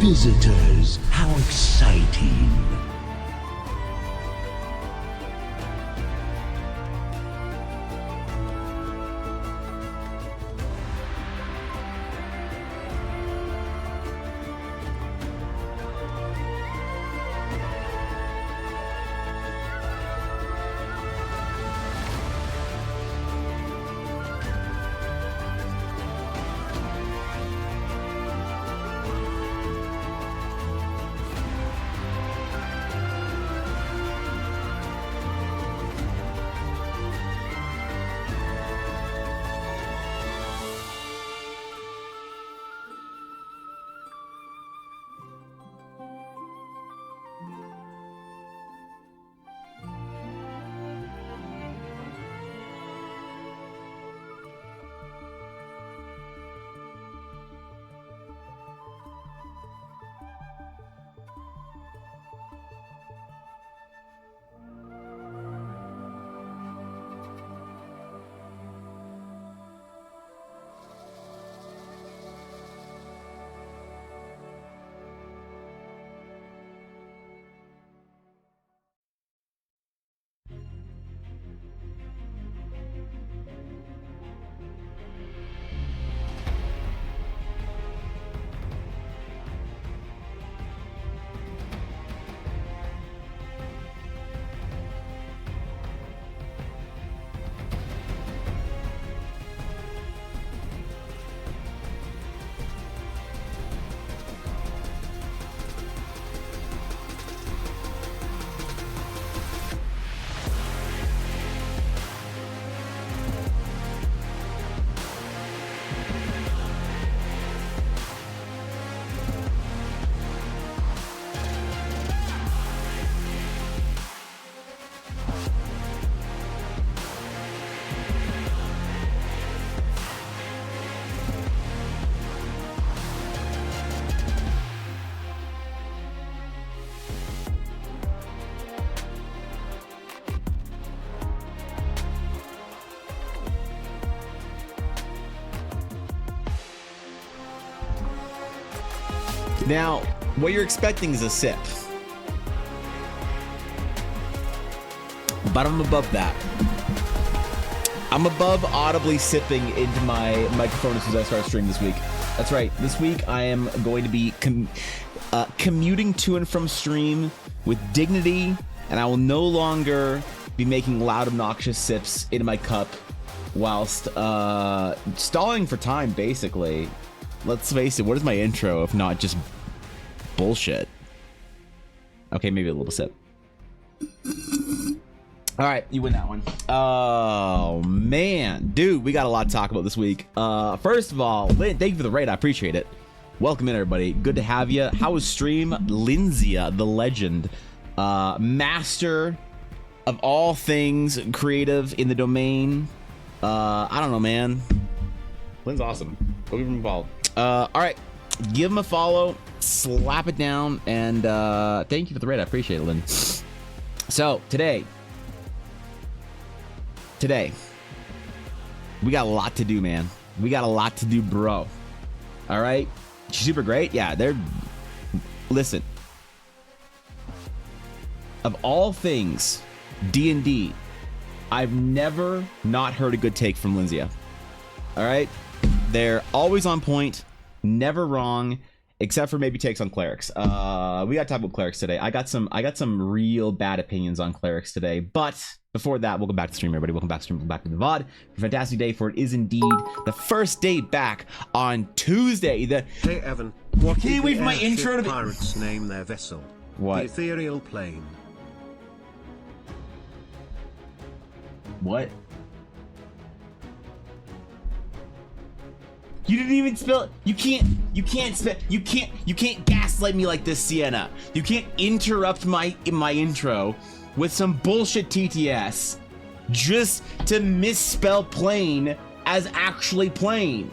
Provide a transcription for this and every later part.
Visitors, how exciting. Now, what you're expecting is a sip. But I'm above that. I'm above audibly sipping into my microphone as soon as I start streaming this week. That's right. This week I am going to be commuting to and from stream with dignity, and I will no longer be making loud, obnoxious sips into my cup whilst stalling for time, basically. Let's face it, what is my intro if not just bullshit? Okay, maybe a little sip. All right, you win that one. Oh, man. Dude, we got a lot to talk about this week. First of all, Lynn, thank you for the raid. I appreciate it. Welcome in, everybody. Good to have you. How was stream? Lindsay, the legend, master of all things creative in the domain. I don't know, man. Lynn's awesome. Go give him a follow. All right, give him a follow, slap it down, and thank you for the raid. I appreciate it, Lynn. So today, we got a lot to do, man. We got a lot to do, bro. All right, super great. Yeah, listen. Of all things, D&D, I've never not heard a good take from Lindsay. All right. They're always on point, never wrong, except for maybe takes on clerics. We got to talk about clerics today. I got some real bad opinions on clerics today. But before that, welcome back to the stream, everybody. Welcome back to the stream. Welcome back to the VOD. A fantastic day, for it is indeed the first day back on Tuesday. Hey Evan, what can you wait for my intro to be? Pirates name their vessel? What? The ethereal plane. What? You didn't even spell it. You can't gaslight me like this, Sienna. You can't interrupt my intro with some bullshit TTS just to misspell plane as actually plane.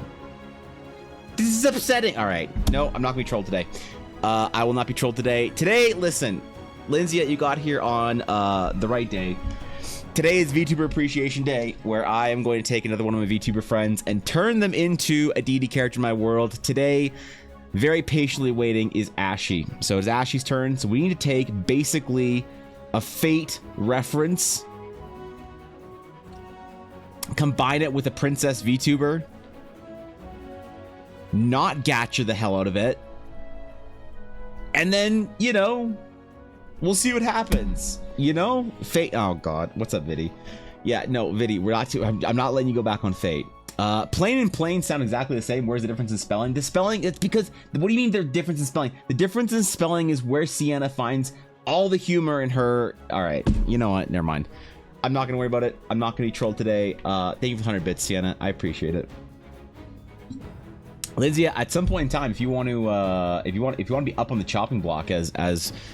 This is upsetting. All right. No, I'm not gonna be trolled today. I will not be trolled today. Today, listen, Lindsay, you got here on the right day. Today is VTuber Appreciation Day, where I am going to take another one of my VTuber friends and turn them into a D&D character in my world. Today, very patiently waiting is Ashy. So it's Ashy's turn. So we need to take basically a Fate reference, combine it with a Princess VTuber, not gacha the hell out of it, and then, you know, we'll see what happens. You know, Fate. Oh God, what's up, Viddy? Yeah, no, Viddy, we're not too. I'm not letting you go back on Fate. Plain and plain sound exactly the same. Where's the difference in spelling? The spelling, it's because, what do you mean the difference in spelling? The difference in spelling is where Sienna finds all the humor in her. All right, you know what? Never mind. I'm not gonna worry about it. I'm not gonna be trolled today. Thank you for 100 bits, Sienna. I appreciate it. Lindsay, at some point in time, if you want to be up on the chopping block as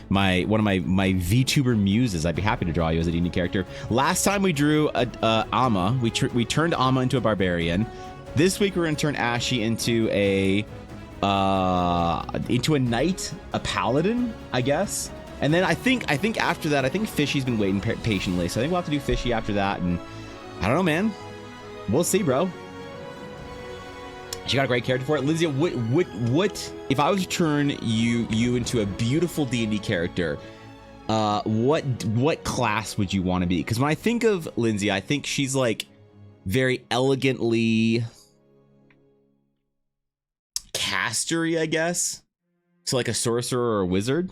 one of my VTuber muses, I'd be happy to draw you as a D&D character. Last time we drew Amma, we turned Amma into a barbarian. This week we're gonna turn Ashy into a knight, a paladin, I guess. And then I think after that, I think Fishy's been waiting patiently, so I think we'll have to do Fishy after that. And I don't know, man. We'll see, bro. She got a great character for it. Lindsay, what if I was to turn you into a beautiful D&D character, what class would you want to be? Because when I think of Lindsay, I think she's like very elegantly castery, I guess. So like a sorcerer or a wizard,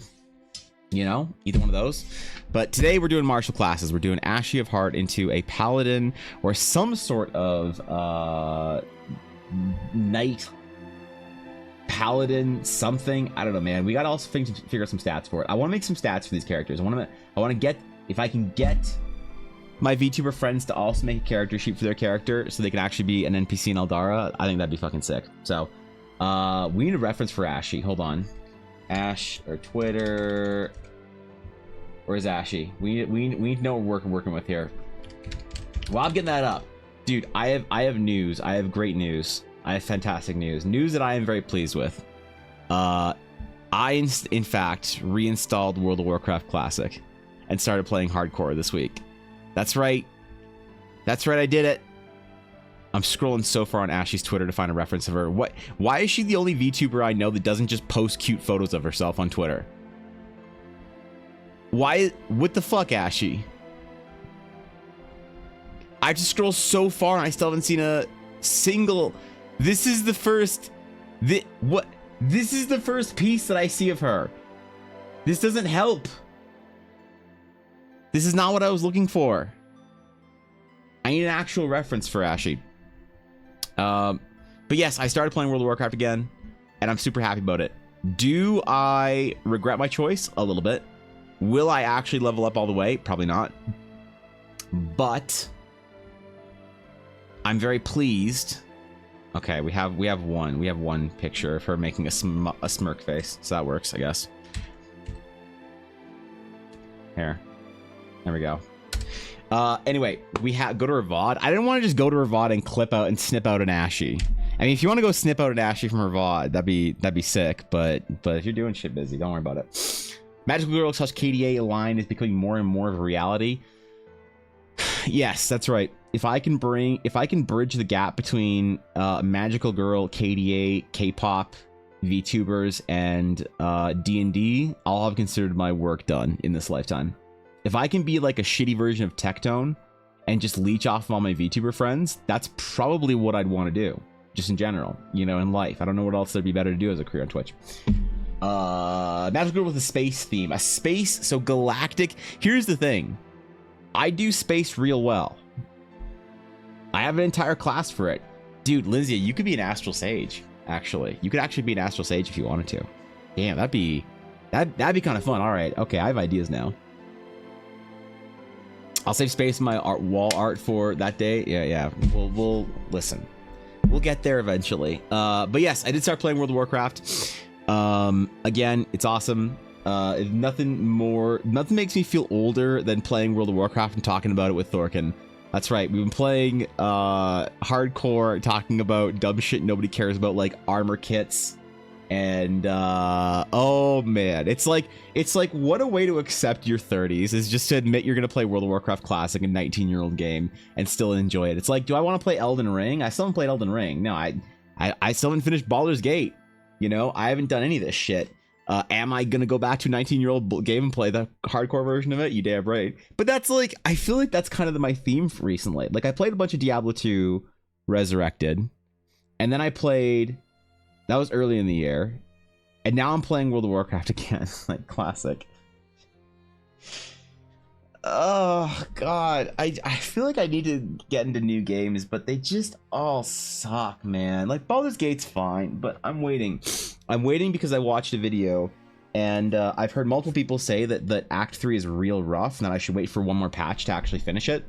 you know, either one of those. But today we're doing martial classes. We're doing Ashy of Heart into a paladin or some sort of knight, paladin, something. I don't know, man. We got to also figure out some stats for it. I want to make some stats for these characters. I want to get, if I can get my VTuber friends to also make a character sheet for their character so they can actually be an NPC in Eldara, I think that'd be fucking sick. So we need a reference for Ashy. Hold on. Ash or Twitter. Where's Ashy? We need to know what we're working with here. While I'm getting that up, dude, I have news. I have great news. I have fantastic news. News that I am very pleased with. I in fact reinstalled World of Warcraft Classic and started playing hardcore this week. That's right. That's right, I did it. I'm scrolling so far on Ashy's Twitter to find a reference of her. Why is she the only VTuber I know that doesn't just post cute photos of herself on Twitter? Why? What the fuck, Ashy? I just scrolled so far and I still haven't seen a single. This is the first. This is the first piece that I see of her. This doesn't help. This is not what I was looking for. I need an actual reference for Ashy. But yes, I started playing World of Warcraft again, and I'm super happy about it. Do I regret my choice? A little bit. Will I actually level up all the way? Probably not. But I'm very pleased. Okay, we have one picture of her making a smirk face, so that works, I guess. Here, there we go. Anyway, go to her VOD. I didn't want to just go to her VOD and clip out and snip out an Ashy. I mean, if you want to go snip out an Ashy from her VOD, that'd be sick. But if you're doing shit busy, don't worry about it. Magical Girl / KDA line is becoming more and more of a reality. Yes, that's right. If I can bridge the gap between Magical Girl, KDA, K-pop, VTubers, and D&D, I'll have considered my work done in this lifetime. If I can be like a shitty version of Tectone and just leech off of all my VTuber friends, that's probably what I'd want to do, just in general, you know, in life. I don't know what else there'd be better to do as a career on Twitch. Magical Girl with a space theme, so galactic. Here's the thing, I do space real well. I have an entire class for it. Dude, Lindsay, you could be an Astral Sage, actually. You could actually be an Astral Sage if you wanted to. Damn, that'd be kind of fun. All right, okay, I have ideas now. I'll save space in my wall art for that day. Yeah. We'll listen. We'll get there eventually. But yes, I did start playing World of Warcraft. Again, it's awesome. Nothing makes me feel older than playing World of Warcraft and talking about it with Thorkin. That's right. We've been playing hardcore, talking about dumb shit nobody cares about, like armor kits. And oh man, it's like what a way to accept your 30s is just to admit you're gonna play World of Warcraft Classic, a 19-year-old game, and still enjoy it. It's like, do I want to play Elden Ring? I still haven't played Elden Ring. No, I still haven't finished Baldur's Gate. You know, I haven't done any of this shit. Am I gonna go back to a 19-year-old game and play the hardcore version of it? You damn right. But that's like, I feel like that's kind of my theme recently. Like I played a bunch of Diablo 2 Resurrected, and then I played, that was early in the year, and now I'm playing World of Warcraft again. Like classic. Oh god, I feel like I need to get into new games, but they just all suck, man. Like Baldur's Gate's fine, but I'm waiting because I watched a video, and I've heard multiple people say that Act 3 is real rough and that I should wait for one more patch to actually finish it,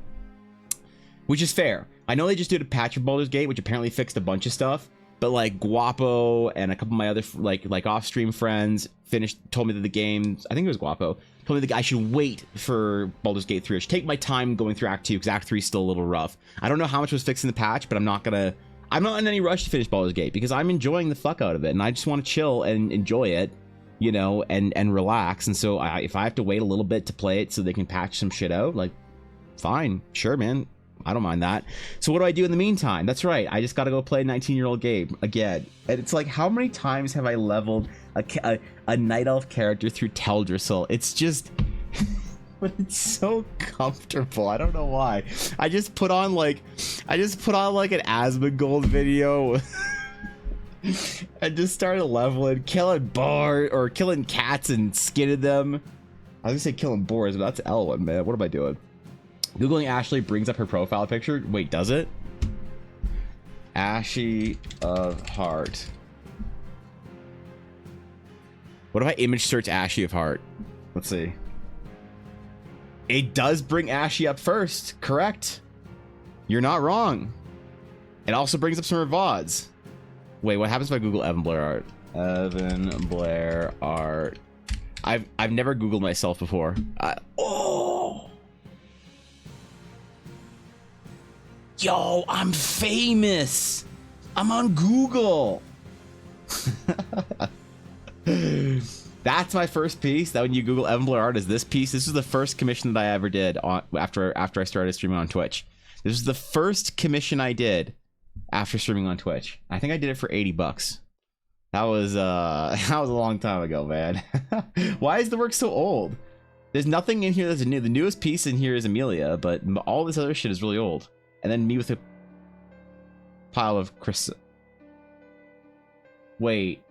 which is fair. I know they just did a patch of Baldur's Gate, which apparently fixed a bunch of stuff, but like Guapo and a couple of my other like off-stream friends told me that the game, I think it was Guapo, told me that I should wait for Baldur's Gate 3. I should take my time going through Act 2 because Act 3 is still a little rough. I don't know how much was fixed in the patch, but I'm not in any rush to finish Baldur's Gate because I'm enjoying the fuck out of it, and I just want to chill and enjoy it, you know, and relax. And so if I have to wait a little bit to play it so they can patch some shit out, like, fine, sure, man. I don't mind that. So what do I do in the meantime? That's right, I just gotta go play a 19-year-old game again. And it's like, how many times have I leveled a night elf character through Teldrassil? It's just but it's so comfortable. I don't know why. I just put on like an Asmongold video and just started leveling, killing cats and skinning them. I was gonna say killing boars, but that's Elwyn, man. What am I doing? Googling Ashley brings up her profile picture. Wait, does it? Ashy of Heart. What if I image search Ashy of Heart? Let's see. It does bring Ashy up first. Correct. You're not wrong. It also brings up some of her VODs. Wait, what happens if I Google Evan Blair Art? Evan Blair Art. I've never Googled myself before. Oh. Yo, I'm famous. I'm on Google. That's my first piece. That when you Google Evan Blair Art is this piece. This is the first commission that I ever did after I started streaming on Twitch. This is the first commission I did after streaming on Twitch. I think I did it for $80. That was a long time ago, man. Why is the work so old? There's nothing in here that's new. The newest piece in here is Amelia, but all this other shit is really old. And then me with a pile of Chris. Wait.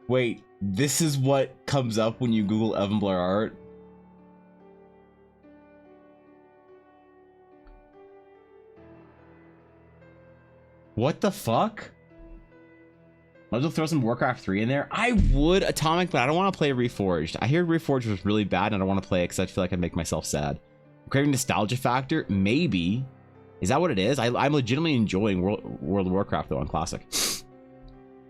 Wait, this is what comes up when you Google Evan Blair Art? What the fuck? Might as well throw some Warcraft 3 in there. I would, Atomic, but I don't want to play Reforged. I hear Reforged was really bad and I don't want to play it because I feel like I'd make myself sad. Craving nostalgia factor? Maybe. Is that what it is? I'm legitimately enjoying World of Warcraft though on Classic.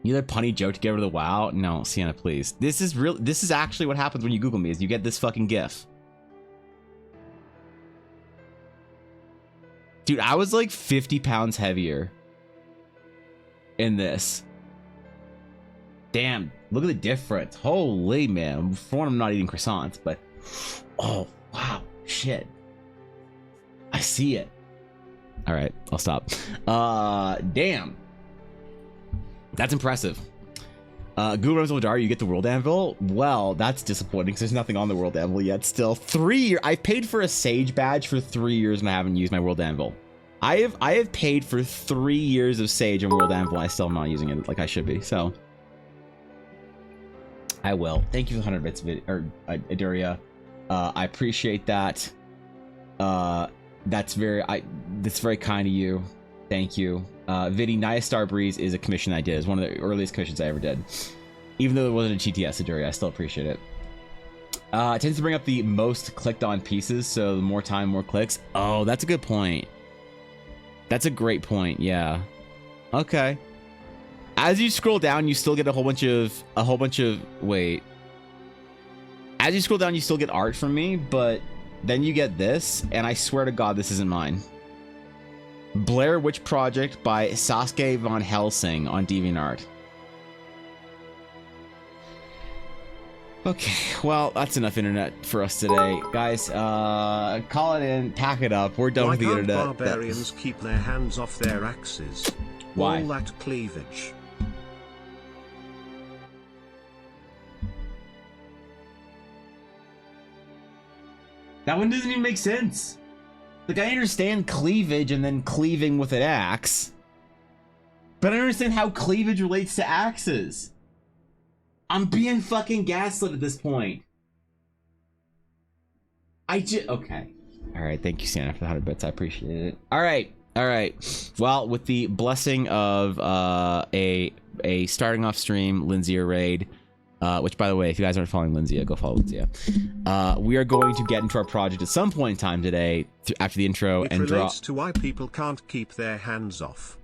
You had a punny joke to get rid of the WoW? No, Sienna, please. This is actually what happens when you Google me, is you get this fucking GIF. Dude, I was like 50 pounds heavier in this. Damn, look at the difference. Holy man. For one, I'm not eating croissants, but oh wow, shit. I see it. All right, I'll stop. Damn. That's impressive. Google Rose Ladar, you get the World Anvil? Well, that's disappointing because there's nothing on the World Anvil yet. Still, 3 years. I've paid for a Sage badge for 3 years and I haven't used my World Anvil. I have paid for 3 years of Sage and World Anvil. I still am not using it like I should be. So I will. Thank you for the 100 bits, Aduria. I appreciate that. That's very kind of you. Thank you. Viddy, Naya Star Breeze is a commission I did. It's one of the earliest commissions I ever did. Even though it wasn't a GTS, Aduria, I still appreciate it. It tends to bring up the most clicked on pieces, so the more time, more clicks. Oh, that's a good point. That's a great point, yeah. Okay. As you scroll down, you still get a whole bunch of wait. As you scroll down, you still get art from me, but then you get this, and I swear to God, this isn't mine. Blair Witch Project by Sasuke von Helsing on DeviantArt. Okay, well, that's enough internet for us today. Guys, call it in, pack it up. We're done Why with the can't internet. barbarians keep their hands off their axes? Why? All that cleavage. That one doesn't even make sense. Like, I understand cleavage and then cleaving with an axe, but I don't understand how cleavage relates to axes. I'm being fucking gaslit at this point. Okay. All right, thank you, Santa, for the 100 bits. I appreciate it. All right. Well, with the blessing of a starting off stream, Lindsay raid, which, by the way, if you guys aren't following Lindsay, go follow Lindsay. We are going to get into our project at some point in time today after the intro It and relates to why people can't keep their hands off.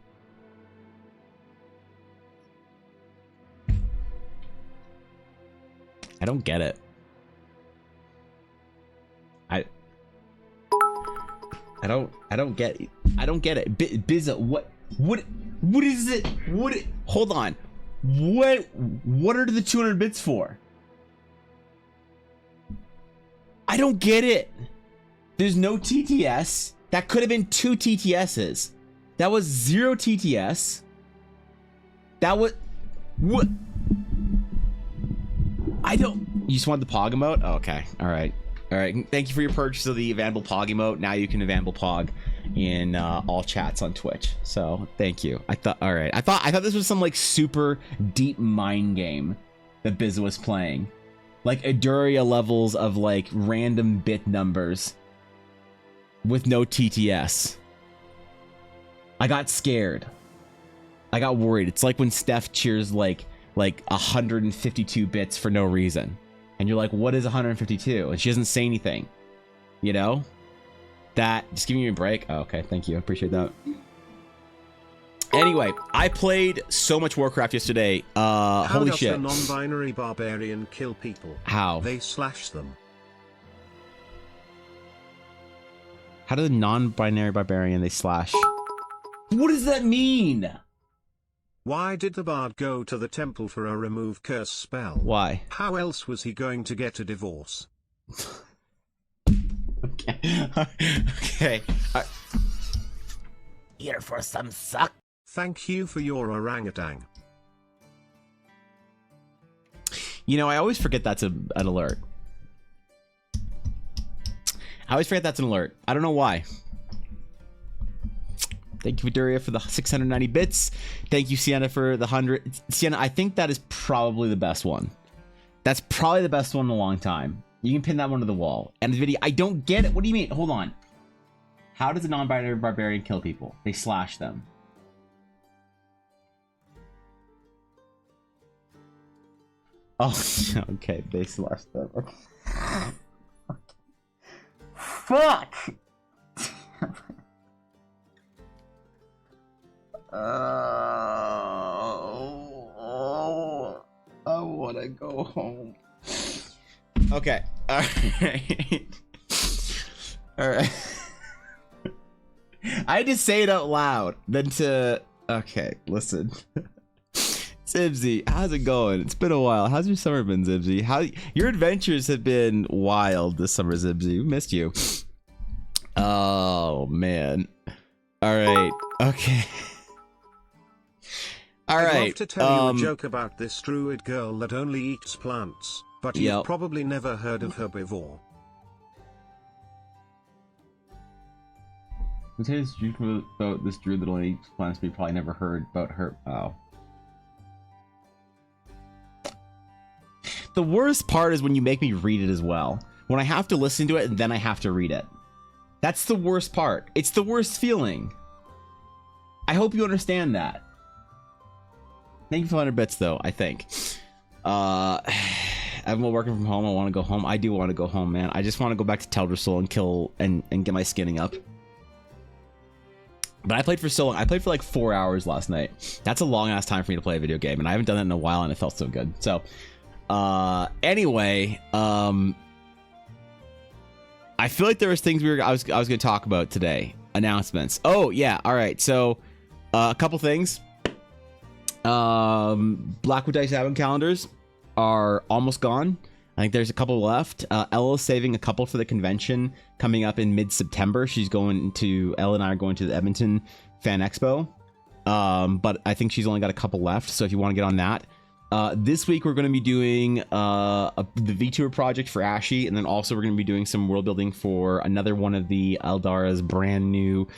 I don't get it. I don't get it. I don't get it. Bizza, what is it? Hold on. What are the 200 bits for? I don't get it. There's no TTS. That could have been 2 TTSs. That was 0 TTS. That was what? I don't. You just want the Pog emote? Oh, okay. All right. Thank you for your purchase of the Vandal Pog emote. Now you can Vandal Pog in all chats on Twitch. So thank you. I thought this was some like super deep mind game that Biz was playing, like Aduria levels of like random bit numbers with no TTS. I got scared. I got worried. It's like when Steph cheers like 152 bits for no reason. And you're like, what is 152? And she doesn't say anything. You know? Just giving you a break. Oh, okay, thank you. I appreciate that. Anyway, I played so much Warcraft yesterday. Holy shit. How does a non-binary barbarian kill people? How? They slash them. How does a non-binary barbarian they slash? What does that mean? Why did the bard go to the temple for a remove curse spell? Why? How else was he going to get a divorce? Okay. Here for some suck. Thank you for your orangutan. You know, I always forget that's an alert. I always forget that's an alert. I don't know why. Thank you, Vidaria, for the 690 bits. Thank you, Sienna, for the 100. Sienna, I think that is probably the best one. That's probably the best one in a long time. You can pin that one to the wall. And the video, I don't get it. What do you mean? Hold on. How does a non-binary barbarian kill people? They slash them. Oh, okay. They slash them. Fuck! I want to go home. Okay. All right. All right. I had to say it out loud. Then to... Okay, listen. Zibsy, how's it going? It's been a while. How's your summer been, Zibsy? Your adventures have been wild this summer, Zibsy. We missed you. Oh, man. All right. Okay. I'd love to tell you a joke about this druid girl that only eats plants, but you've probably never heard of her before. Who says about this druid that only eats plants, but you probably never heard about her? Oh. The worst part is when you make me read it as well. When I have to listen to it and then I have to read it. That's the worst part. It's the worst feeling. I hope you understand that. Thank you for 100 bits, though, I think. I'm working from home. I want to go home. I do want to go home, man. I just want to go back to Teldrassil and kill and get my skinning up. But I played for so long. I played for like 4 hours last night. That's a long-ass time for me to play a video game, and I haven't done that in a while, and it felt so good. So, anyway, I feel like there was things I was going to talk about today. Announcements. Oh, yeah. All right. So, a couple things. Blackwood Dice advent calendars are almost gone. I think there's a couple left. Ella's saving a couple for the convention coming up in mid-September. Ella and I are going to the Edmonton Fan Expo. But I think she's only got a couple left. So if you want to get on that. This week we're going to be doing the VTuber project for Ashy. And then also we're going to be doing some world building for another one of the Eldara's brand new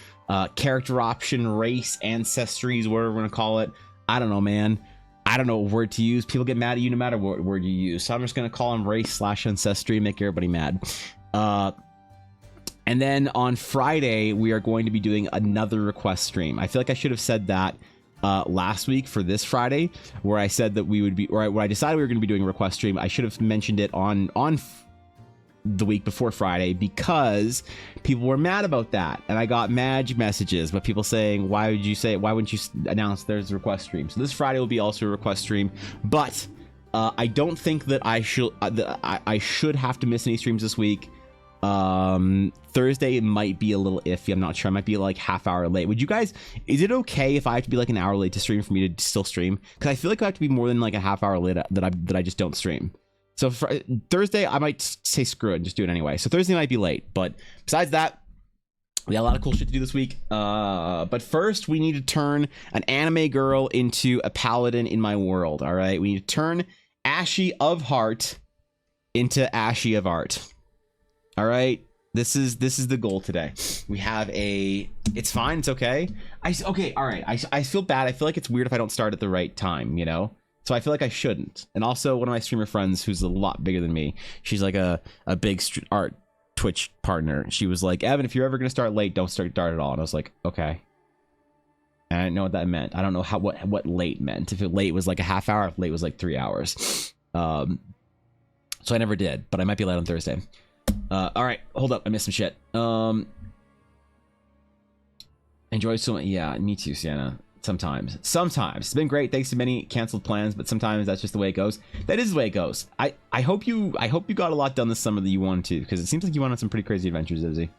character option, race, ancestries, whatever we're going to call it. I don't know, man. I don't know what word to use. People get mad at you no matter what word you use. So I'm just going to call them race/ancestry, make everybody mad. And then on Friday, we are going to be doing another request stream. I feel like I should have said that last week for this Friday, where I said that we would be, or where I decided we were going to be doing a request stream. I should have mentioned it on the week before Friday because people were mad about that, and I got mad messages, but people saying, why wouldn't you announce there's a request stream? So this Friday will be also a request stream, but I don't think that I should have to miss any streams this week. Thursday might be a little iffy. I'm not sure. I might be like half hour late. Would you guys, is it okay if I have to be like an hour late to stream for me to still stream? Because I feel like I have to be more than like a half hour late that I just don't stream. So for Thursday, I might say screw it and just do it anyway. So Thursday might be late, but besides that, we got a lot of cool shit to do this week. But first, we need to turn an anime girl into a paladin in my world. All right, we need to turn Ashy of Heart into Ashy of Art. All right, this is the goal today. We have it's fine, it's okay. All right. I feel bad. I feel like it's weird if I don't start at the right time, you know. So I feel like I shouldn't. And also, one of my streamer friends who's a lot bigger than me, she's like a big art Twitch partner. She was like, Evan, if you're ever gonna start late, don't start at all. And I was like, okay. And I didn't know what that meant. I don't know what late meant. If it late was like a half hour, if late was like 3 hours. So I never did, but I might be late on Thursday. All right, hold up, I missed some shit. Enjoy so much. Yeah, me too, Sienna. Sometimes it's been great thanks to many canceled plans, but sometimes that's just the way it goes. That is the way it goes. I hope you got a lot done this summer that you wanted to, because it seems like you went on some pretty crazy adventures, Izzy.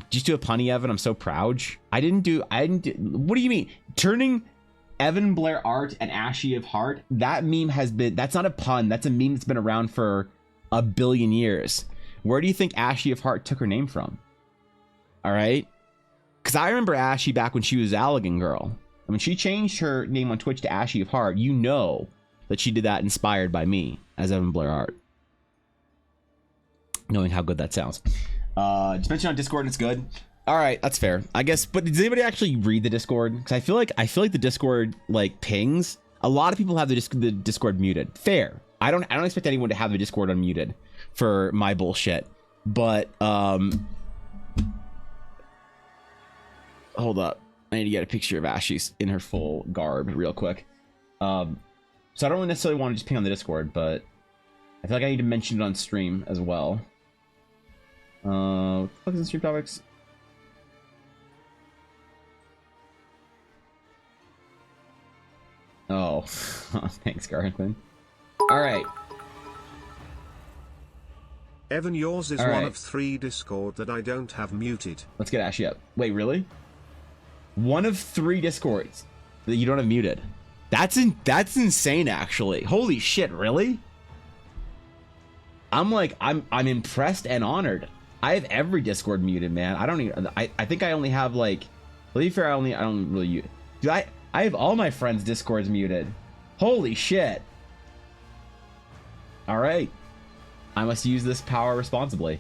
Just do a punny, Evan. I'm so proud. I didn't do. What do you mean? Turning Evan Blair Art and Ashy of Heart? That meme has been. That's not a pun. That's a meme that's been around for a billion years. Where do you think Ashy of Heart took her name from? All right. Because I remember Ashy back when she was Allegan Girl. I mean, she changed her name on Twitch to Ashy of Heart. You know that she did that inspired by me as Evan Blair Art. Knowing how good that sounds. Just mention on Discord, it's good. All right, that's fair, I guess. But does anybody actually read the Discord? Because I feel like the Discord like pings. A lot of people have the Discord muted. Fair. I don't expect anyone to have the Discord unmuted for my bullshit. But hold up, I need to get a picture of Ashley's in her full garb real quick. So I don't really necessarily want to just ping on the Discord, but I feel like I need to mention it on stream as well. What the fuck is the stream topics? Oh, thanks, Garthman. All right. Evan, yours is one of 3 Discord that I don't have muted. Let's get Ashley up. Wait, really? One of 3 Discords that you don't have muted. That's insane, actually. Holy shit, really? I'm impressed and honored. I have every Discord muted, man. I think I only have like, to be fair, I don't really use. Dude, I have all my friends' Discords muted. Holy shit. All right. I must use this power responsibly.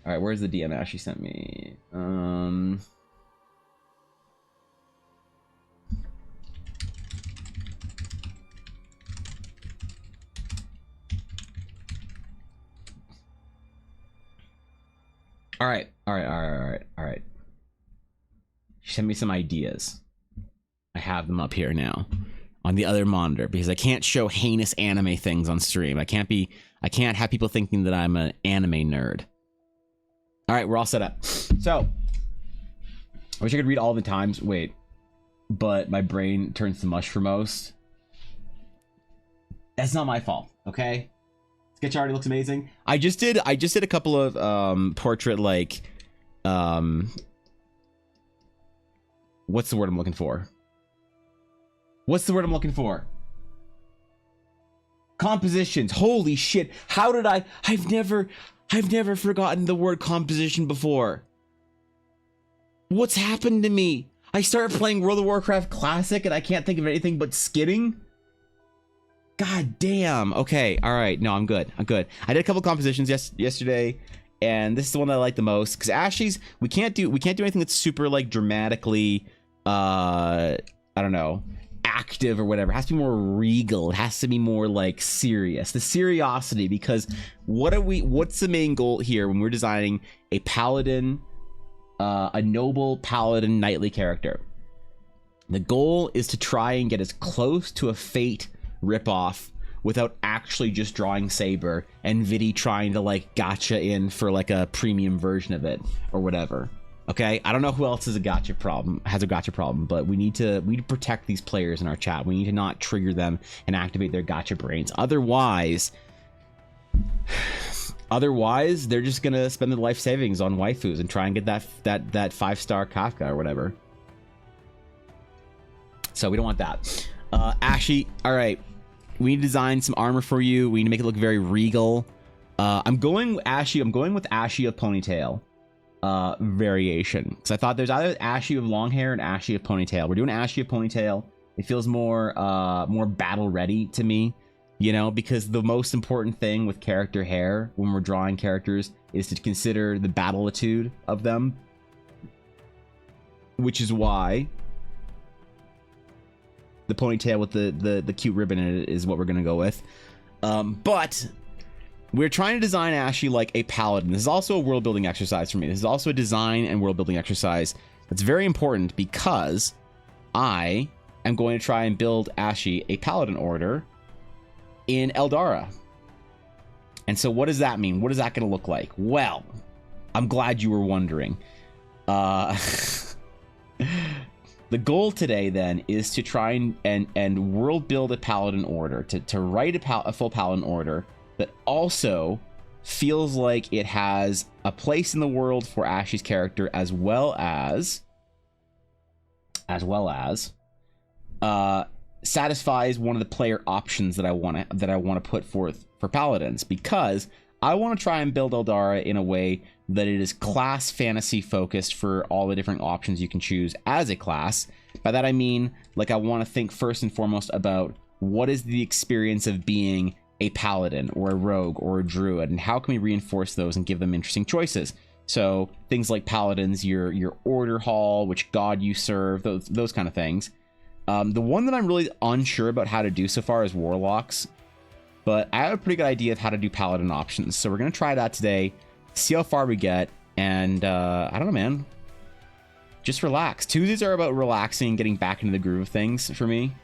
All right, where's the DM Ashley sent me? All right. She sent me some ideas. I have them up here now on the other monitor because I can't show heinous anime things on stream. I can't have people thinking that I'm an anime nerd. All right, we're all set up. So, I wish I could read all the times. Wait, but my brain turns to mush for most. That's not my fault, okay? Sketch already looks amazing. I just did a couple of portrait like what's the word I'm looking for? Compositions. Holy shit. How did I've never forgotten the word composition before. What's happened to me? I started playing World of Warcraft Classic and I can't think of anything but skidding. God damn. Okay. All right. No, I'm good. I did a couple compositions yesterday, and this is the one that I like the most because Ashley's. We can't do anything that's super like dramatically. I don't know, active or whatever. It has to be more regal. It has to be more like serious. The seriosity, because what's the main goal here when we're designing a paladin, a noble paladin knightly character? The goal is to try and get as close to a Fate ripoff without actually just drawing Saber and Vidi trying to like gotcha in for like a premium version of it or whatever. Okay, I don't know who else has a gotcha problem, but we need to protect these players in our chat. We need to not trigger them and activate their gotcha brains. Otherwise, they're just gonna spend their life savings on waifus and try and get that 5-star Kafka or whatever. So we don't want that. Ashy, all right, we need to design some armor for you. We need to make it look very regal. I'm going with Ashy of ponytail variation. So I thought there's either Ashy of long hair and Ashy of ponytail. We're doing Ashy of ponytail. It feels more battle ready to me, you know, because the most important thing with character hair when we're drawing characters is to consider the battle-itude of them, which is why the ponytail with the cute ribbon in it is what we're gonna go with. But we're trying to design Ashy like a paladin. This is also a world building exercise for me. This is also a design and world building exercise that's very important because I am going to try and build Ashy a paladin order in Eldara. And so what does that mean? What is that going to look like? Well, I'm glad you were wondering. The goal today then is to try and world build a paladin order, to write a full paladin order that also feels like it has a place in the world for Ashy's character, as well as satisfies one of the player options that I want to put forth for paladins, because I want to try and build Eldara in a way that it is class fantasy focused for all the different options you can choose as a class. By that I mean, like, I want to think first and foremost about what is the experience of being a paladin or a rogue or a druid, and how can we reinforce those and give them interesting choices. So things like paladins, your order hall, which god you serve, those kind of things. The one that I'm really unsure about how to do so far is warlocks, but I have a pretty good idea of how to do paladin options. So we're going to try that today, see how far we get, and I don't know, man. Just relax. Tuesdays are about relaxing and getting back into the groove of things for me,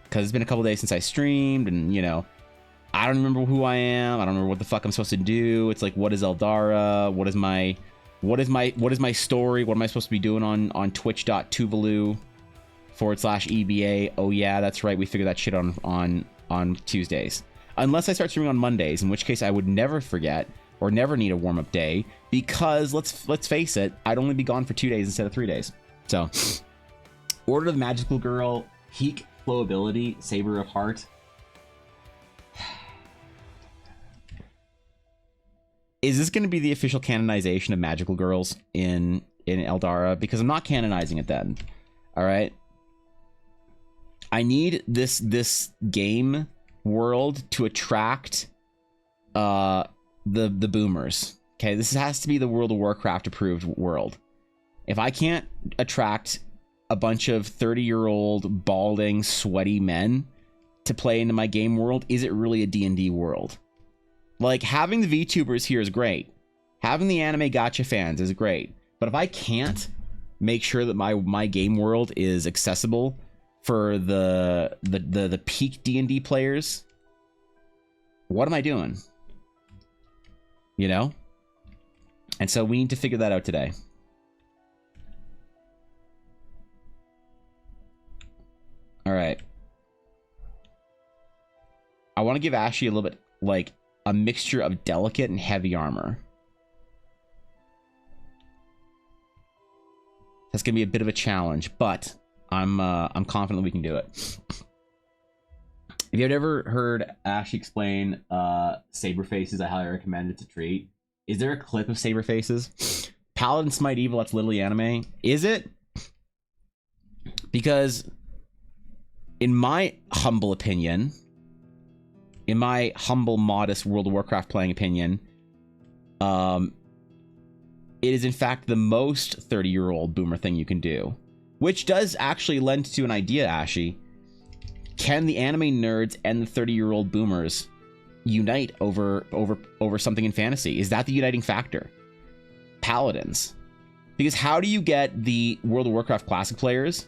because it's been a couple days since I streamed, and, you know, I don't remember who I am. I don't remember what the fuck I'm supposed to do. It's like, what is Eldara? What is my story? What am I supposed to be doing on twitch.tuvalu/EBA? Oh yeah, that's right. We figured that shit on Tuesdays. Unless I start streaming on Mondays, in which case I would never forget or never need a warm-up day, because let's face it, I'd only be gone for 2 days instead of 3 days. So, Order of the Magical Girl, peak flow ability, Saber of Heart. Is this going to be the official canonization of magical girls in Eldara? Because I'm not canonizing it then. All right. I need this game world to attract the boomers. Okay, this has to be the World of Warcraft approved world. If I can't attract a bunch of 30-year-old balding sweaty men to play into my game world, is it really a D&D world? Like, having the VTubers here is great. Having the anime gacha fans is great. But if I can't make sure that my game world is accessible for the peak D&D players, what am I doing? You know? And so we need to figure that out today. All right. I want to give Ashy a little bit, like, a mixture of delicate and heavy armor. That's gonna be a bit of a challenge, but I'm confident we can do it. If you've ever heard Ash explain saber faces, I highly recommend it to treat. Is there a clip of saber faces? Paladin Smite Evil, that's literally anime. Is it? Because in my humble opinion, in my humble, modest World of Warcraft playing opinion, it is in fact the most 30-year-old boomer thing you can do. Which does actually lend to an idea, Ashy. Can the anime nerds and the 30-year-old boomers unite over something in fantasy? Is that the uniting factor? Paladins. Because how do you get the World of Warcraft Classic players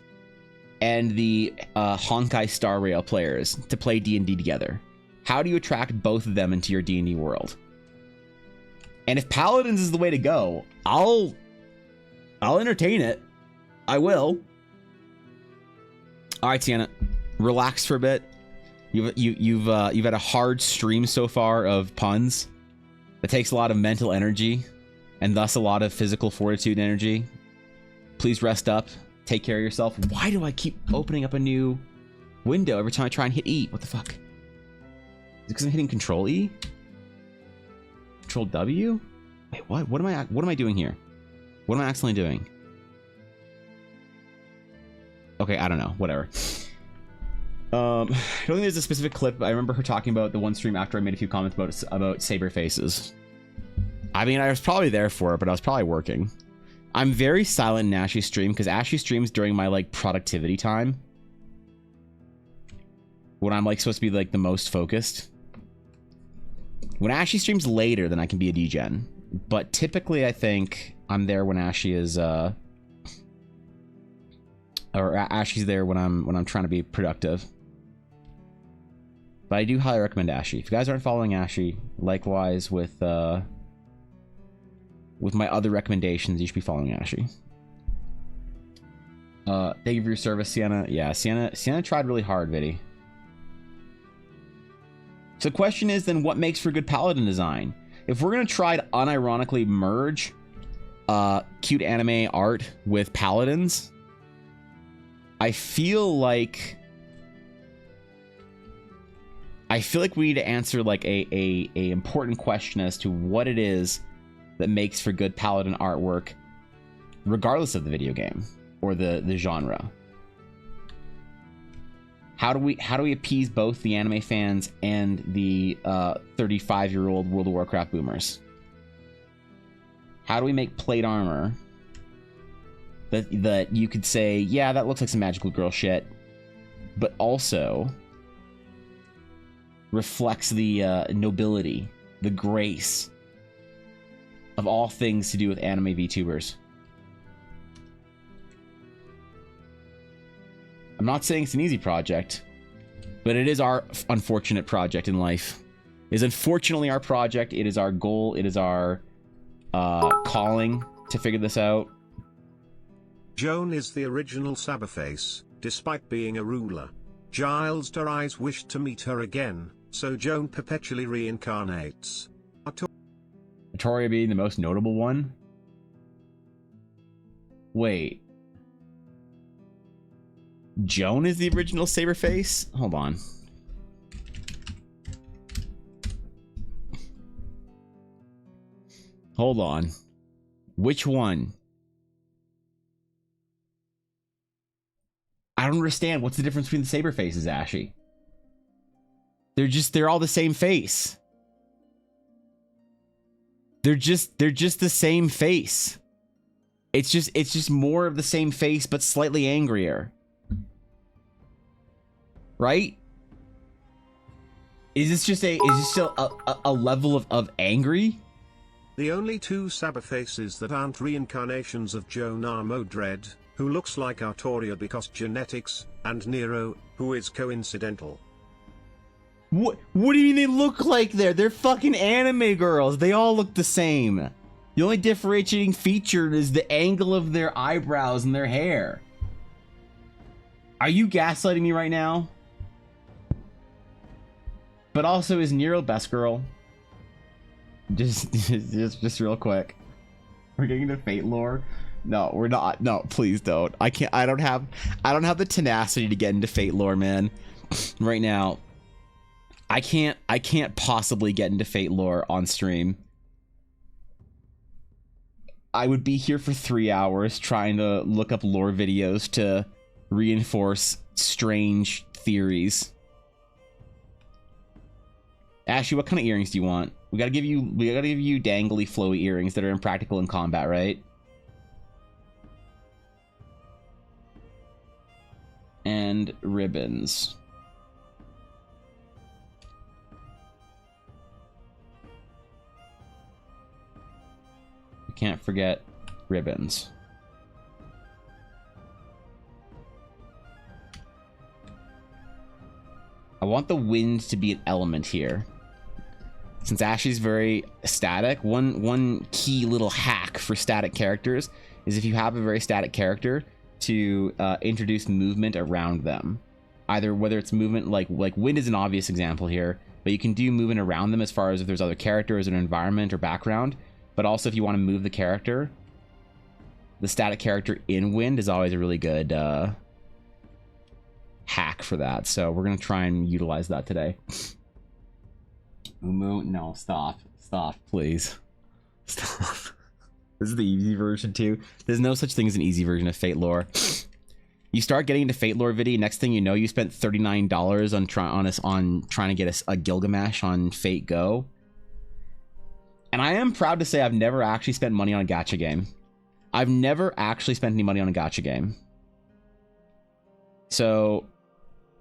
and the Honkai Star Rail players to play D&D together? How do you attract both of them into your D&D world? And if Paladins is the way to go, I'll entertain it. I will. All right, Sienna, relax for a bit. You've had a hard stream so far of puns. That takes a lot of mental energy, and thus a lot of physical fortitude energy. Please rest up. Take care of yourself. Why do I keep opening up a new window every time I try and hit E? What the fuck? Is it because I'm hitting Control E? Control W? Wait, what? What am I doing here? What am I accidentally doing? Okay, I don't know. Whatever. I don't think there's a specific clip. I remember her talking about the one stream after I made a few comments about saber faces. I mean, I was probably there for it, but I was probably working. I'm very silent in Ashy's stream because Ashy streams during my like productivity time, when I'm like supposed to be like the most focused. When Ashy streams later, then I can be a degen. But typically, I think I'm there when Ashy is, or Ashy's there when I'm trying to be productive. But I do highly recommend Ashy. If you guys aren't following Ashy, likewise with my other recommendations, you should be following Ashy. Thank you for your service, Sienna. Yeah, Sienna tried really hard, Viddy. So the question is then, what makes for good paladin design? If we're gonna try to unironically merge cute anime art with paladins, I feel like we need to answer like a important question as to what it is that makes for good paladin artwork, regardless of the video game or the genre. How do we appease both the anime fans and the 35-year-old World of Warcraft boomers? How do we make plate armor that you could say, yeah, that looks like some magical girl shit, but also reflects the nobility, the grace of all things to do with anime VTubers? I'm not saying it's an easy project, but it is our unfortunate project in life. It is unfortunately our project. It is our goal. It is our calling to figure this out. Joan is the original Saberface, despite being a ruler. Giles Derise wished to meet her again, so Joan perpetually reincarnates. Artoria being the most notable one? Wait. Joan is the original Saberface? Hold on. Hold on. Which one? I don't understand. What's the difference between the Saberfaces, Ashy? They're all the same face. They're just the same face. It's just more of the same face, but slightly angrier. Right? Is this just a level of angry? The only two Saberfaces that aren't reincarnations of Joan are Modred, who looks like Artoria because genetics, and Nero, who is coincidental. What do you mean they look like they're fucking anime girls. They all look the same. The only differentiating feature is the angle of their eyebrows and their hair. Are you gaslighting me right now? But also, is Nero best girl? Just real quick. We're getting into Fate lore. No, we're not. No, please don't. I can't. I don't have the tenacity to get into Fate lore, man. Right now. I can't possibly get into Fate lore on stream. I would be here for 3 hours trying to look up lore videos to reinforce strange theories. Ashley, what kind of earrings do you want? We gotta give you dangly, flowy earrings that are impractical in combat, right? And ribbons. We can't forget ribbons. I want the wind to be an element here. Since Ashley's very static, one key little hack for static characters is if you have a very static character, to introduce movement around them. Either whether it's movement like wind is an obvious example here, but you can do movement around them as far as if there's other characters, an environment or background. But also if you want to move the character, the static character in wind is always a really good hack for that. So we're gonna try and utilize that today. No, stop, please, stop. This is the easy version too. There's no such thing as an easy version of Fate lore. You start getting into Fate lore video, next thing you know, you spent $39 on trying to get a Gilgamesh on Fate Go. And I am proud to say I've never actually spent money on a gacha game. I've never actually spent any money on a gacha game. So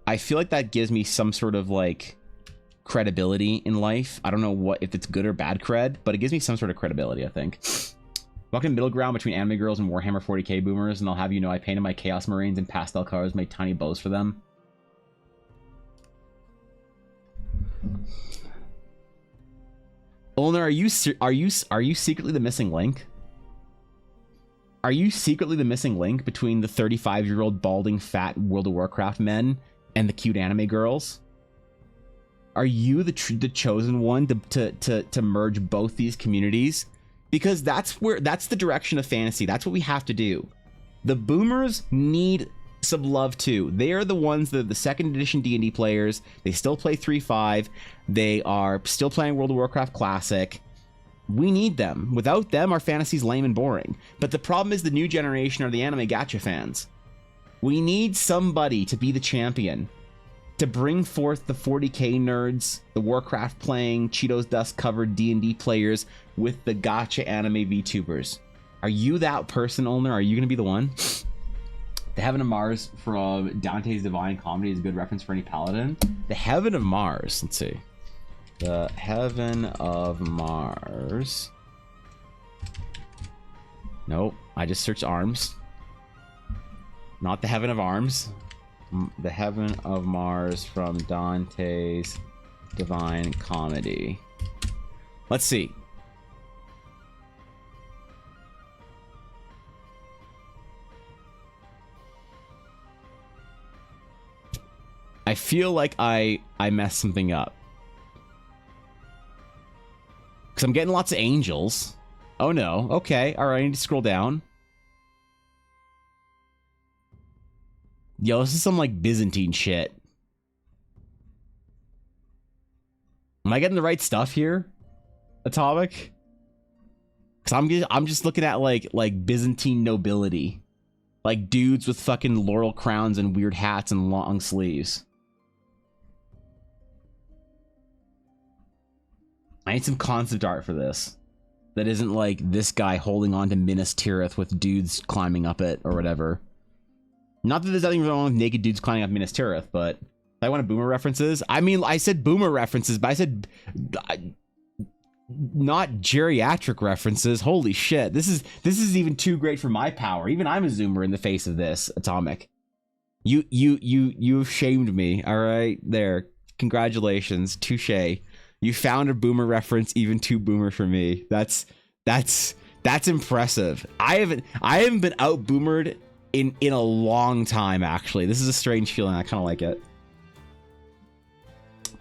I feel like that gives me some sort of like credibility in life. I don't know if it's good or bad cred, but it gives me some sort of credibility, I think. Walking middle ground between anime girls and Warhammer 40k boomers, and I'll have you know I painted my Chaos Marines in pastel colors, made tiny bows for them. Ulner, are you secretly the missing link? Are you secretly the missing link between the 35-year-old balding fat World of Warcraft men and the cute anime girls? Are you the chosen one to merge both these communities? Because that's the direction of fantasy. That's what we have to do. The boomers need some love too. They are the ones that are the second edition D&D players. They still play 3.5. They are still playing World of Warcraft Classic. We need them. Without them, our fantasy's lame and boring. But the problem is the new generation are the anime gacha fans. We need somebody to be the champion, to bring forth the 40k nerds, the Warcraft playing, Cheetos Dust covered D&D players with the gacha anime VTubers. Are you that person, Ulner? Are you going to be the one? The Heaven of Mars from Dante's Divine Comedy is a good reference for any paladin. The Heaven of Mars. Let's see. The Heaven of Mars. Nope. I just searched arms. Not the Heaven of Arms. The Heaven of Mars from Dante's Divine Comedy. Let's see. I feel like I messed something up. Because I'm getting lots of angels. Oh no. Okay. Alright, I need to scroll down. Yo, this is some like Byzantine shit. Am I getting the right stuff here, Atomic? Because I'm just looking at like Byzantine nobility, like dudes with fucking laurel crowns and weird hats and long sleeves. I need some concept art for this that isn't like this guy holding on to Minas Tirith with dudes climbing up it or whatever. Not that there's nothing wrong with naked dudes climbing up Minas Tirith, but I want boomer references. I mean, I said boomer references, but I said not geriatric references. Holy shit. This is even too great for my power. Even I'm a zoomer in the face of this, Atomic. You've shamed me. All right, there. Congratulations. Touche. You found a boomer reference even too boomer for me. That's impressive. I haven't been out boomered in a long time, actually. This is a strange feeling. I kind of like it.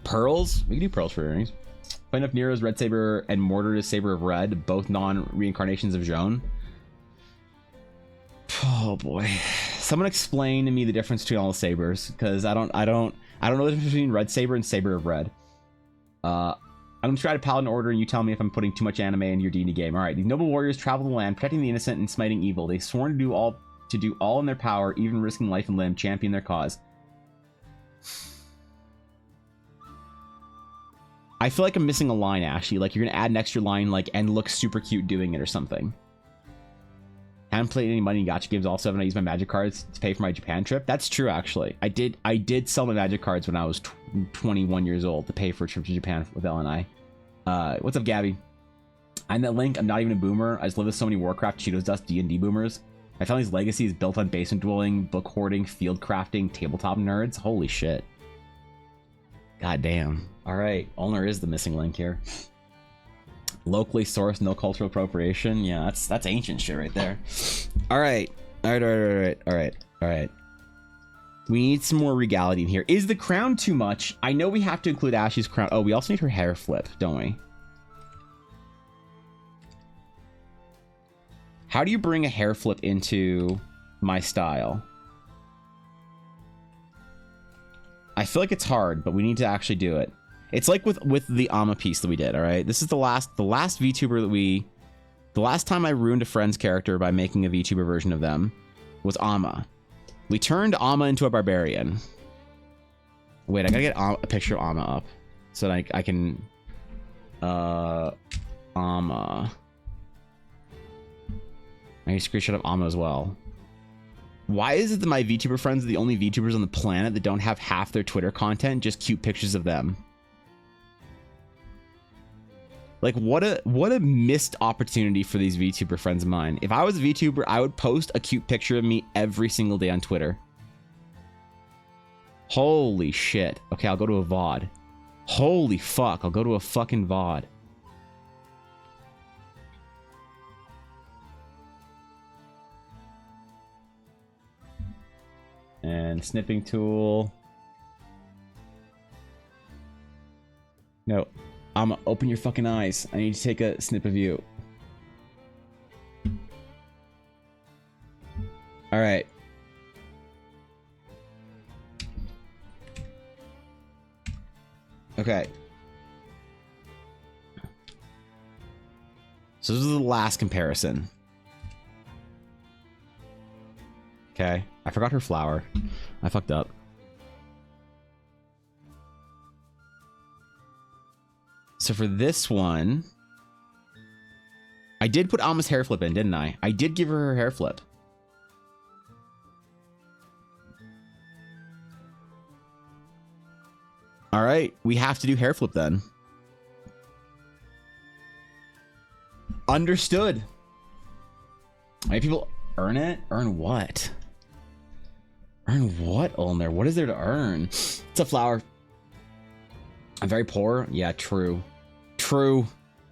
Pearls? We can do pearls for earrings. Find up Nero's Red Saber and Mortar's Saber of Red, both non-reincarnations of Joan. Oh boy. Someone explain to me the difference between all the sabers, because I don't know the difference between Red Saber and Saber of Red. I'm gonna try to Paladin order, and you tell me if I'm putting too much anime into your D&D game. All right, these noble warriors travel the land, protecting the innocent and smiting evil. They've sworn to do all in their power, even risking life and limb, champion their cause. I feel like I'm missing a line, Ashley. Like you're gonna add an extra line, like, and look super cute doing it or something. Haven't played any money in gacha games. Also, haven't I used my magic cards to pay for my Japan trip? That's true, actually. I did sell my magic cards when I was 21 years old to pay for a trip to Japan with LNI. What's up, Gabby? I'm that Link. I'm not even a boomer. I just live with so many Warcraft, Cheetos Dust, D&D boomers. My family's legacy is built on basement dwelling, book hoarding, field crafting, tabletop nerds. Holy shit. God damn. All right, Ulner is the missing link here. Locally sourced, no cultural appropriation. Yeah, that's ancient shit right there. All right. We need some more regality in here. Is the crown too much? I know we have to include Ashley's crown. Oh, we also need her hair flip, don't we? How do you bring a hair flip into my style? I feel like it's hard, but we need to actually do it. It's like with the Amma piece that we did, all right? This is the last VTuber that the last time I ruined a friend's character by making a VTuber version of them was Amma. We turned Amma into a barbarian. Wait, I gotta get a picture of Amma up so that I can Amma. I need a screenshot of Amma as well. Why is it that my VTuber friends are the only VTubers on the planet that don't have half their Twitter content just cute pictures of them? Like, what a missed opportunity for these VTuber friends of mine. If I was a VTuber, I would post a cute picture of me every single day on Twitter. Holy shit. Okay, I'll go to a VOD. Holy fuck, I'll go to a fucking VOD. And snipping tool. No. Open your fucking eyes. I need to take a snip of you. All right. Okay. So this is the last comparison. Okay. I forgot her flower. I fucked up. So for this one, I did put Alma's hair flip in, didn't I? I did give her her hair flip. All right, we have to do hair flip then. Understood. How many people earn it? Earn what? Earn what, Ulner? What is there to earn? It's a flower. I'm very poor. Yeah, true. True.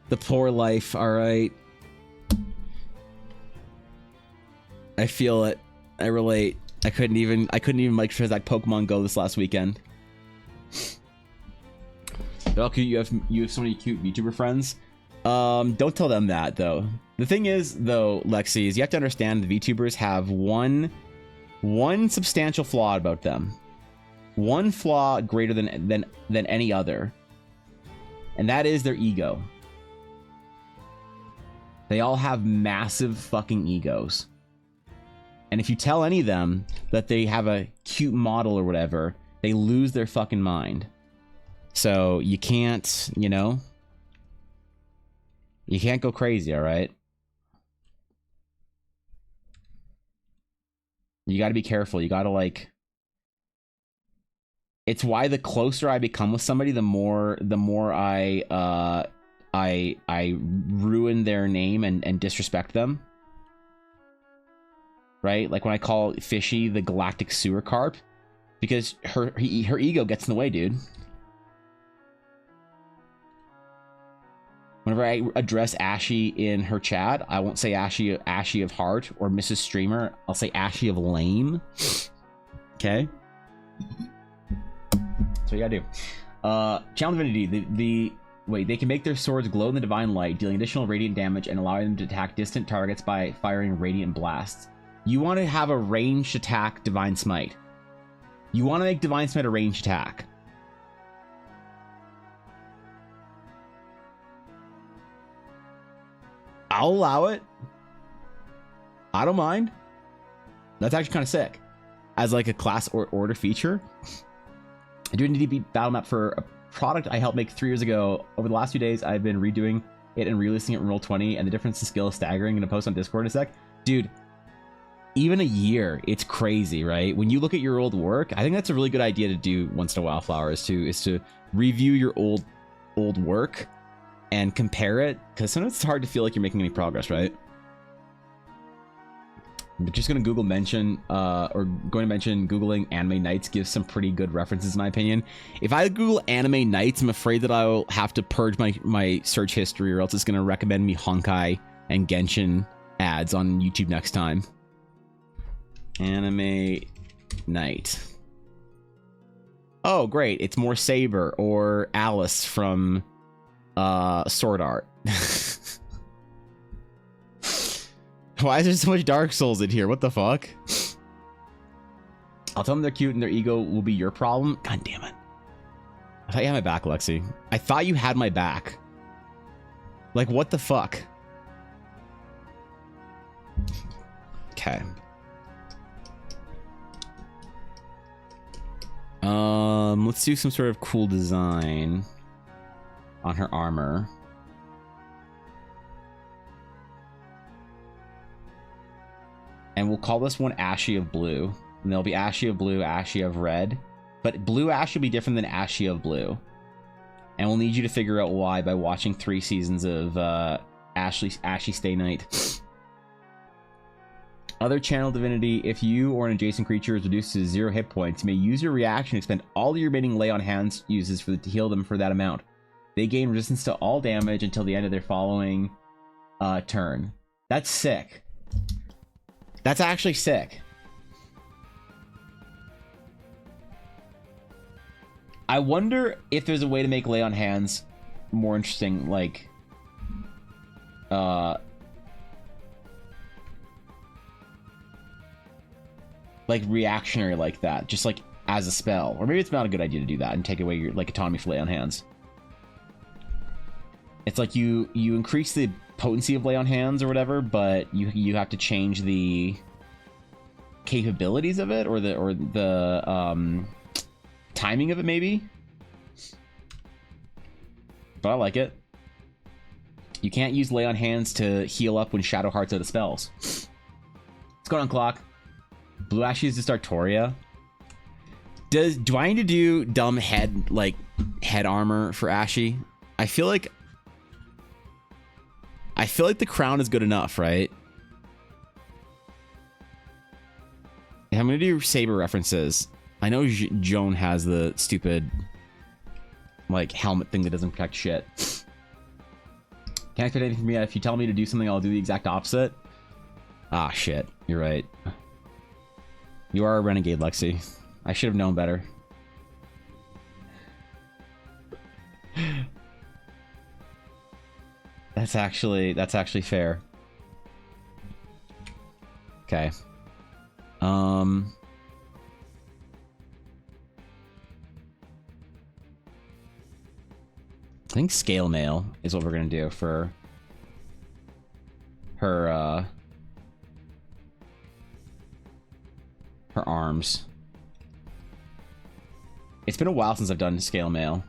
The poor life. All right. I feel it. I relate. I couldn't even microtransact Pokemon Go this last weekend. Okay, you have so many cute VTuber friends. Don't tell them that though. The thing is though, Lexi, is you have to understand the VTubers have one substantial flaw about them. One flaw greater than any other. And that is their ego. They all have massive fucking egos. And if you tell any of them that they have a cute model or whatever, they lose their fucking mind. So you can't, you know, you can't go crazy, all right? You got to be careful. You got to like, it's why the closer I become with somebody, the more I ruin their name and disrespect them. Right? Like when I call Fishy the galactic sewer carp, because her ego gets in the way, dude. Whenever I address Ashy in her chat, I won't say Ashy of Heart or Mrs. Streamer. I'll say Ashy of Lame. Okay? That's what you gotta do. Channel Divinity. Wait, they can make their swords glow in the divine light, dealing additional radiant damage and allowing them to attack distant targets by firing radiant blasts. You want to have a ranged attack Divine Smite. You want to make Divine Smite a ranged attack. I'll allow it. I don't mind. That's actually kind of sick. As like a class or order feature. I do a DB battle map for a product I helped make 3 years ago. Over the last few days, I've been redoing it and releasing it in Roll20, and the difference in skill is staggering. In a post on Discord in a sec. Dude, even a year, it's crazy, right? When you look at your old work, I think that's a really good idea to do once in a while, Flower, is to review your old work and compare it, because sometimes it's hard to feel like you're making any progress, right? I'm just going to mention Googling Anime Nights gives some pretty good references in my opinion. If I Google Anime Nights, I'm afraid that I'll have to purge my search history, or else it's going to recommend me Honkai and Genshin ads on YouTube next time. Anime Night. Oh, great. It's more Saber or Alice from Sword Art. Why is there so much Dark Souls in here? What the fuck? I'll tell them they're cute and their ego will be your problem. God damn it. I thought you had my back, Lexi. I thought you had my back. Like, what the fuck? Okay. Let's do some sort of cool design on her armor. And we'll call this one Ashy of Blue. And there'll be Ashy of Blue, Ashy of Red. But Blue Ash will be different than Ashy of Blue. And we'll need you to figure out why by watching 3 seasons of Ashy Stay Night. Other channel divinity, if you or an adjacent creature is reduced to 0 hit points, you may use your reaction to expend all your remaining lay on hands uses to heal them for that amount. They gain resistance to all damage until the end of their following turn. That's sick. That's actually sick. I wonder if there's a way to make lay on hands more interesting, like reactionary like that, just like as a spell. Or maybe it's not a good idea to do that and take away your like autonomy for lay on hands. It's like you increase the potency of lay on hands or whatever, but you have to change the capabilities of it, or the timing of it maybe. But I like it. You can't use lay on hands to heal up when Shadow Heart's out of spells. What's going on, Clock? Blue Ashy is just Artoria. Do I need to do dumb head armor for Ashy? I feel like the crown is good enough, right? Yeah, I'm gonna do Saber references. I know Joan has the stupid like helmet thing that doesn't protect shit. Can't expect anything from me. If you tell me to do something, I'll do the exact opposite. Ah, shit. You're right. You are a renegade, Lexi. I should have known better. That's actually fair. Okay. I think scale mail is what we're gonna do for her her arms. It's been a while since I've done scale mail,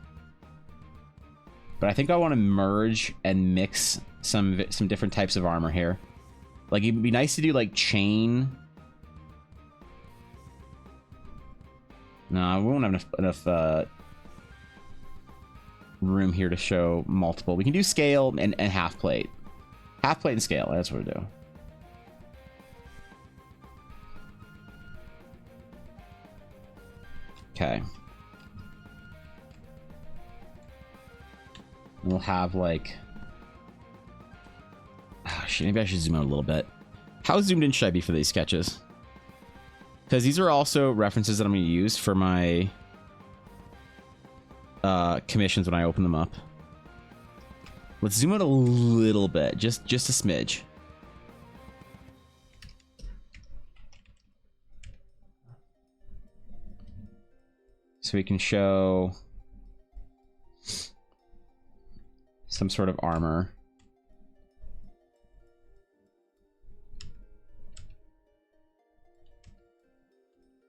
but I think I want to merge and mix some different types of armor here. Like, it'd be nice to do like chain. No, we won't have enough room here to show multiple. We can do scale and half plate. Half plate and scale, that's what we do. Okay. We'll have like... Oh, shit, maybe I should zoom out a little bit. How zoomed in should I be for these sketches? Because these are also references that I'm going to use for my commissions when I open them up. Let's zoom out a little bit, just a smidge. So we can show some sort of armor.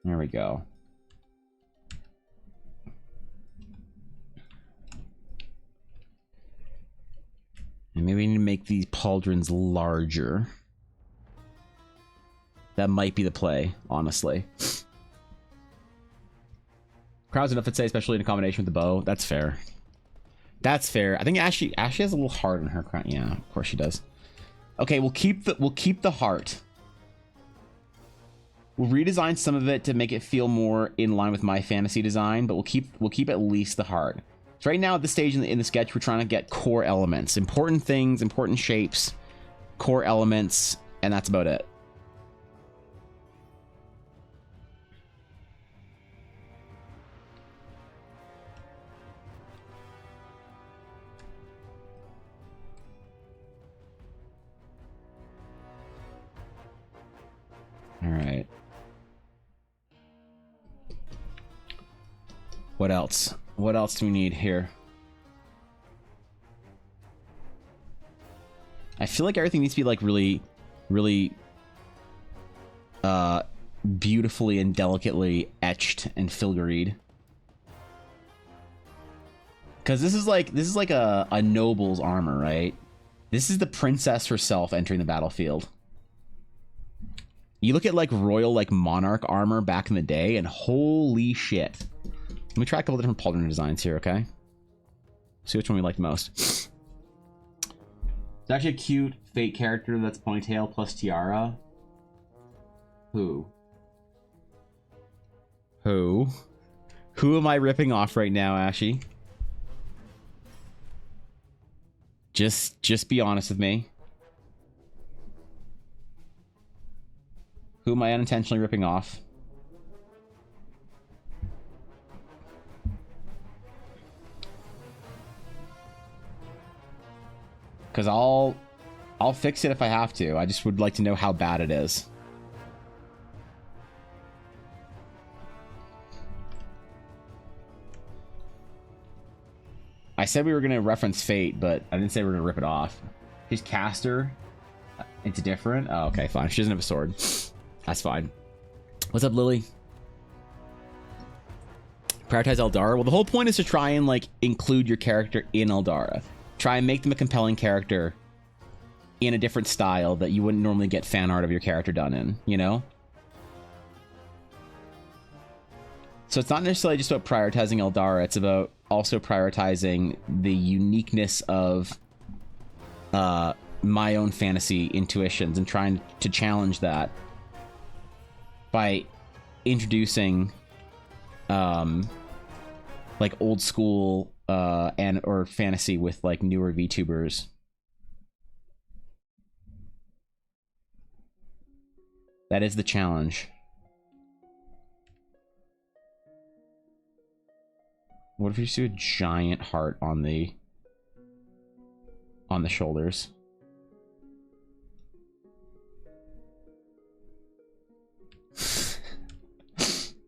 There we go. And maybe we need to make these pauldrons larger. That might be the play, honestly. Crowds enough, I'd say, especially in a combination with the bow. That's fair. That's fair. I think Ashley has a little heart in her crown. Yeah, of course she does. Okay, we'll keep the heart. We'll redesign some of it to make it feel more in line with my fantasy design, but we'll keep at least the heart. So right now at this stage in the sketch, we're trying to get core elements, important things, important shapes, core elements, and that's about it. All right. What else? What else do we need here? I feel like everything needs to be like really beautifully and delicately etched and filigreed. Because this is like a noble's armor, right? This is the princess herself entering the battlefield. You look at like royal, like monarch armor back in the day, and holy shit. Let me try a couple different pauldron designs here, okay? See which one we like the most. It's actually a cute fate character that's ponytail plus tiara. Who? Who am I ripping off right now, Ashy? Just be honest with me. Who am I unintentionally ripping off? Because I'll fix it if I have to. I just would like to know how bad it is. I said we were going to reference Fate, but I didn't say we were going to rip it off. His caster, it's different. Oh, okay, fine. She doesn't have a sword. That's fine. What's up, Lily? Prioritize Eldara. Well, the whole point is to try and like include your character in Eldara. Try and make them a compelling character in a different style that you wouldn't normally get fan art of your character done in, you know? So it's not necessarily just about prioritizing Eldara, it's about also prioritizing the uniqueness of my own fantasy intuitions and trying to challenge that by introducing like old school or fantasy with like newer VTubers. That is the challenge. What if you just do a giant heart on the shoulders?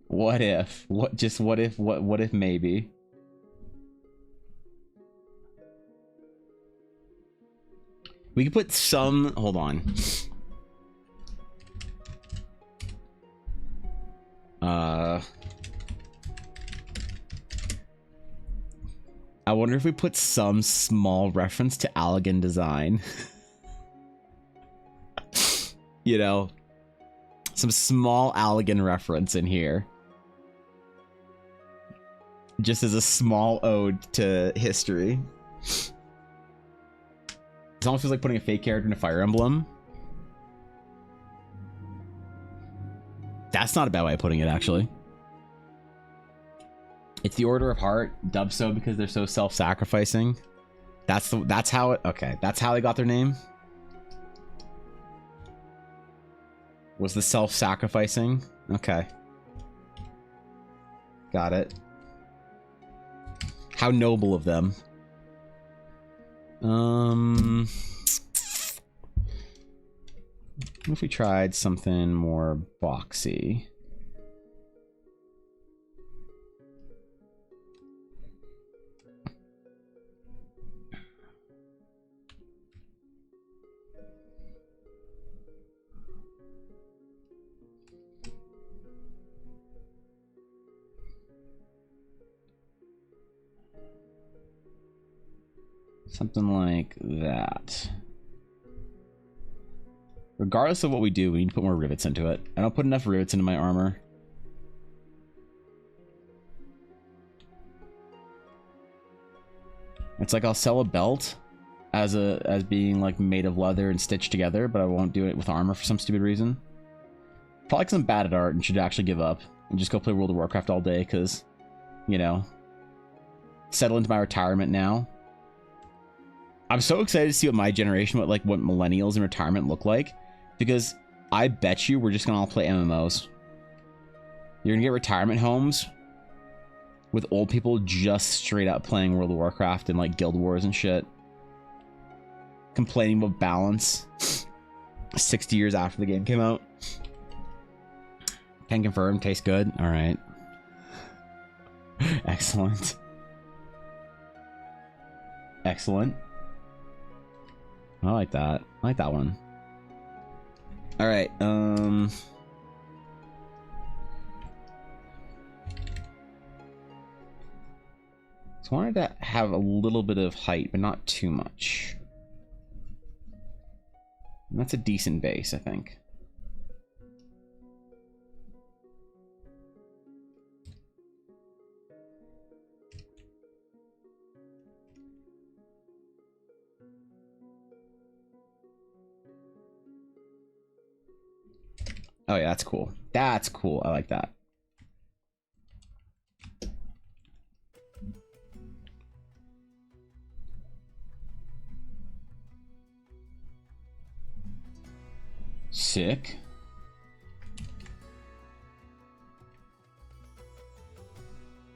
What if? What if maybe? We could put some, hold on. I wonder if we put some small reference to Allegan design. You know, some small Allegan reference in here. Just as a small ode to history. It almost feels like putting a fake character in a Fire Emblem. That's not a bad way of putting it, actually. It's the Order of Heart, dubbed so because they're so self-sacrificing. That's how it. Okay, that's how they got their name. Was the self-sacrificing? Okay, got it. How noble of them. What if we tried something more boxy? Something like that. Regardless of what we do, we need to put more rivets into it. I don't put enough rivets into my armor. It's like I'll sell a belt as being like made of leather and stitched together, but I won't do it with armor for some stupid reason. Probably because I'm bad at art and should actually give up and just go play World of Warcraft all day because, you know, settle into my retirement now. I'm so excited to see what my generation, what millennials in retirement look like, because I bet you we're just gonna all play MMOs. You're gonna get retirement homes with old people just straight up playing World of Warcraft and like Guild Wars and shit, complaining about balance 60 years after the game came out. Can confirm, tastes good. All right. Excellent. Excellent. I like that. I like that one. All right. So I wanted to have a little bit of height, but not too much. And that's a decent base, I think. Oh yeah, that's cool. That's cool. I like that. Sick.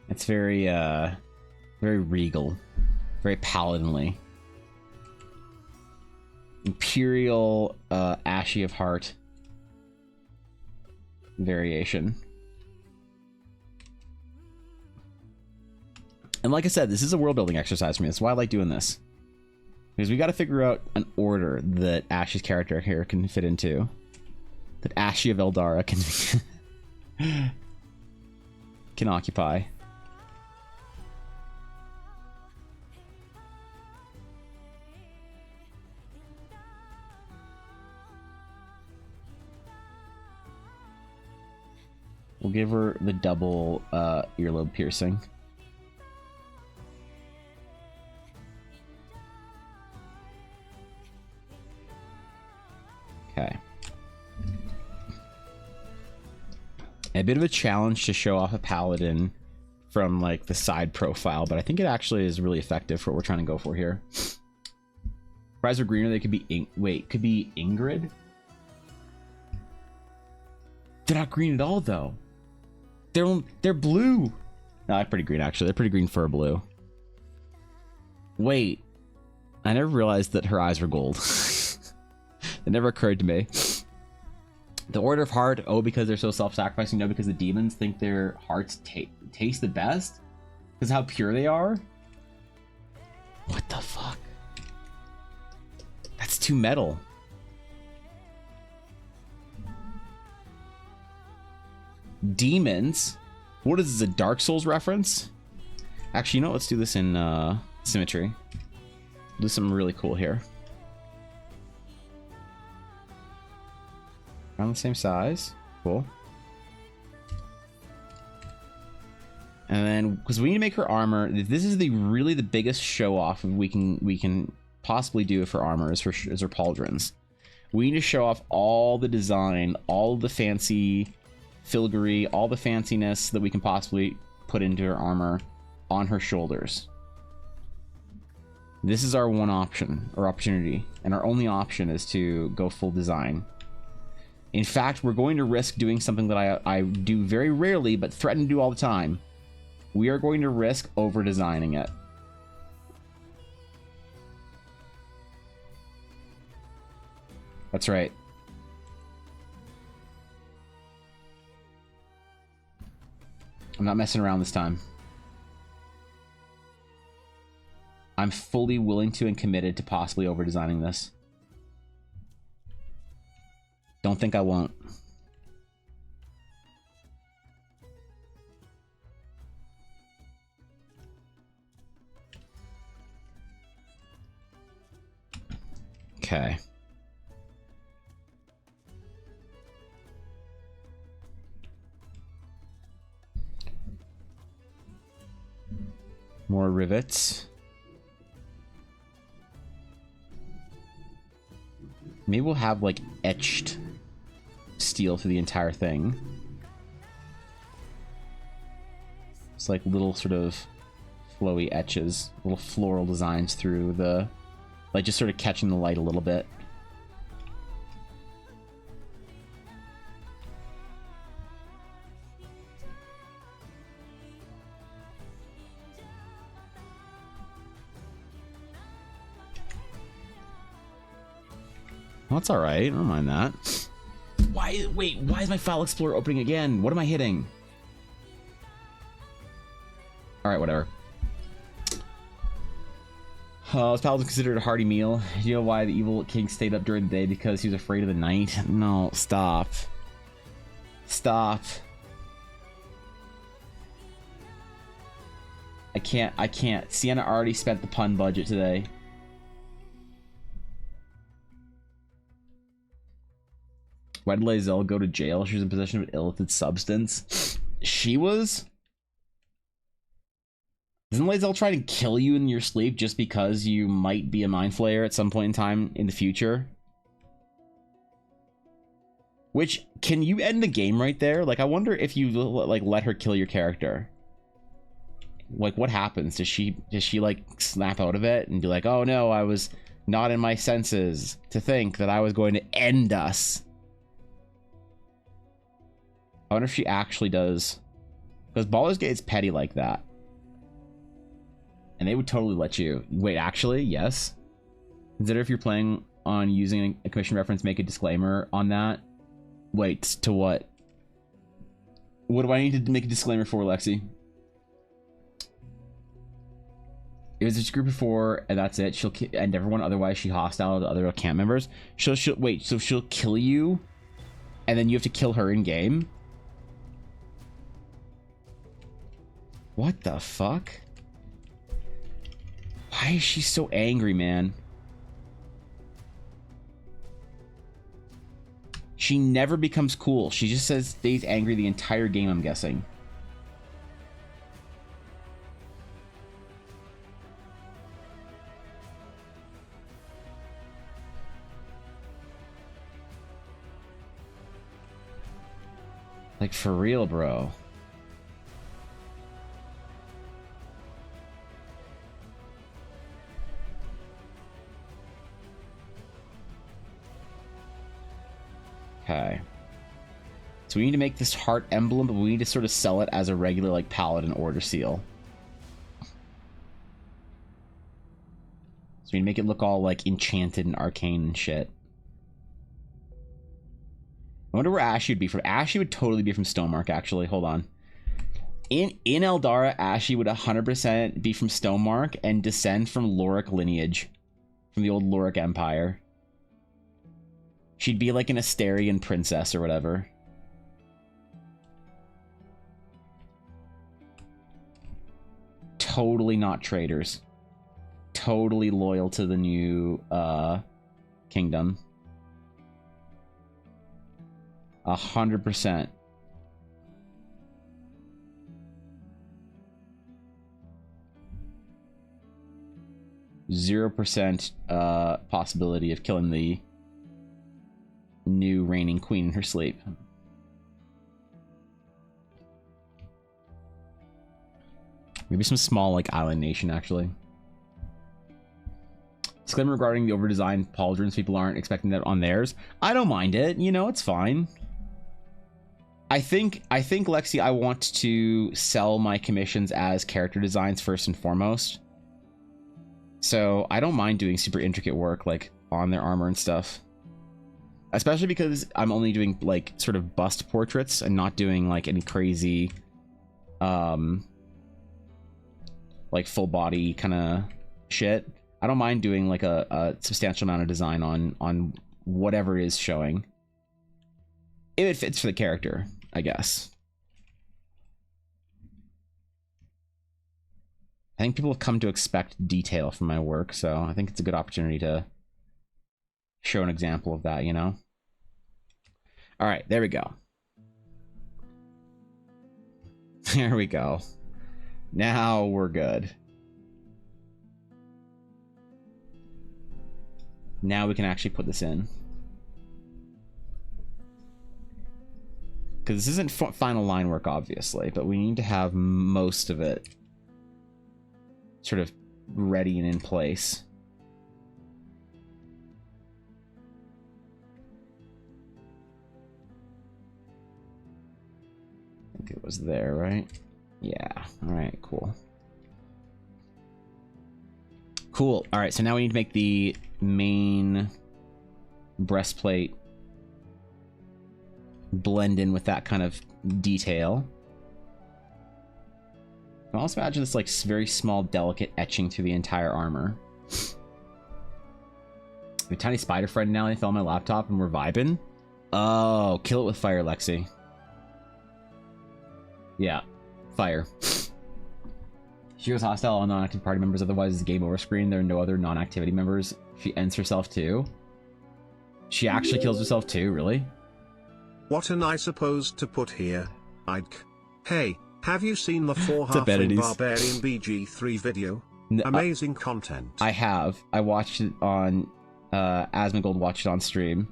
It's very very regal, very paladinly. Imperial Ashy of Heart variation. And like I said, this is a world building exercise for me. That's why I like doing this. Because we got to figure out an order that Ash's character here can fit into. That Ashy of Eldara can occupy. We'll give her the double earlobe piercing. Okay. A bit of a challenge to show off a paladin from like the side profile, but I think it actually is really effective for what we're trying to go for here. Fries are greener. They could be could be Ingrid. They're not green at all though. They're blue. No, they're pretty green actually. They're pretty green for a blue. Wait, I never realized that her eyes were gold. It never occurred to me. The Order of Heart, oh, because they're so self-sacrificing. No, because the demons think their hearts taste the best? Because how pure they are? What the fuck? That's too metal. Demons? What is this, a Dark Souls reference? Actually, you know what? Let's do this in symmetry. Do something really cool here. Around the same size. Cool. And then, because we need to make her armor, this is really the biggest show off we can possibly do for armor is her pauldrons. We need to show off all the design, all the fancy filigree, all the fanciness that we can possibly put into her armor on her shoulders. This is our one option or opportunity, and our only option is to go full design. In fact, we're going to risk doing something that I do very rarely, but threaten to do all the time. We are going to risk over-designing it. That's right. I'm not messing around this time. I'm fully willing to and committed to possibly over-designing this. Don't think I won't. Okay. More rivets. Maybe we'll have like etched steel through the entire thing. It's like little sort of flowy etches, little floral designs through the, like just sort of catching the light a little bit. Well, that's all right. I don't mind that. Wait, why is my File Explorer opening again? What am I hitting? All right, whatever. Was Paladins considered a hearty meal? Do you know why the evil king stayed up during the day? Because he was afraid of the night? No, stop. Stop. I can't. Sienna already spent the pun budget today. Why did Lae'zel go to jail? She was in possession of an illicit substance. She was? Doesn't Lae'zel try to kill you in your sleep just because you might be a mind flayer at some point in time in the future? Which, can you end the game right there? Like, I wonder if you like let her kill your character. Like, what happens? Does she like snap out of it and be like, oh no, I was not in my senses to think that I was going to end us? I wonder if she actually does, because Baldur's Gate is petty like that, and they would totally let you wait. Actually, yes. Consider if you're playing on using a commission reference, make a disclaimer on that. Wait, to what? What do I need to make a disclaimer for, Lexi? It was this group before, and that's it. She'll end everyone. Otherwise, she hostile to other camp members. She'll wait. So she'll kill you, and then you have to kill her in game. What the fuck? Why is she so angry, man? She never becomes cool. She just stays angry the entire game, I'm guessing. Like, for real, bro. Okay. So we need to make this heart emblem, but we need to sort of sell it as a regular, like, Paladin order seal. So we need to make it look all, like, enchanted and arcane and shit. I wonder where Ashy would be from. Ashy would totally be from Stonemark, actually. Hold on. In Eldara, Ashy would 100% be from Stonemark and descend from Lorik lineage. From the old Lorik Empire. She'd be like an Asterian princess or whatever. Totally not traitors. Totally loyal to the new kingdom. 100%. %, possibility of killing the new reigning queen in her sleep. Maybe some small, like, island nation, actually. Disclaimer regarding the over-designed pauldrons. People aren't expecting that on theirs. I don't mind it. You know, it's fine. I think, Lexi, I want to sell my commissions as character designs first and foremost. So I don't mind doing super intricate work, like, on their armor and stuff. Especially because I'm only doing, like, sort of bust portraits and not doing, like, any crazy, like, full body kind of shit. I don't mind doing, like, a substantial amount of design on whatever is showing. If it fits for the character, I guess. I think people have come to expect detail from my work, so I think it's a good opportunity to show an example of that, you know? All right, there we go. There we go. Now we're good. Now we can actually put this in. Because this isn't final line work, obviously, but we need to have most of it sort of ready and in place. I think it was there, right? Yeah. All right, cool. Cool. All right, so now we need to make the main breastplate blend in with that kind of detail. I can also imagine this like very small, delicate etching through the entire armor. The tiny spider friend now, they fell on my laptop and we're vibing. Oh, kill it with fire, Lexi. Yeah, fire. She was hostile all non-active party members, otherwise it's a game over screen. There are no other non-activity members. She ends herself too. She actually kills herself too, really? What am I supposed to put here? Hey, have you seen the 4 It's a halfling Paladins. barbarian BG3 video? Amazing content. I have. I watched it on Asmongold watched it on stream.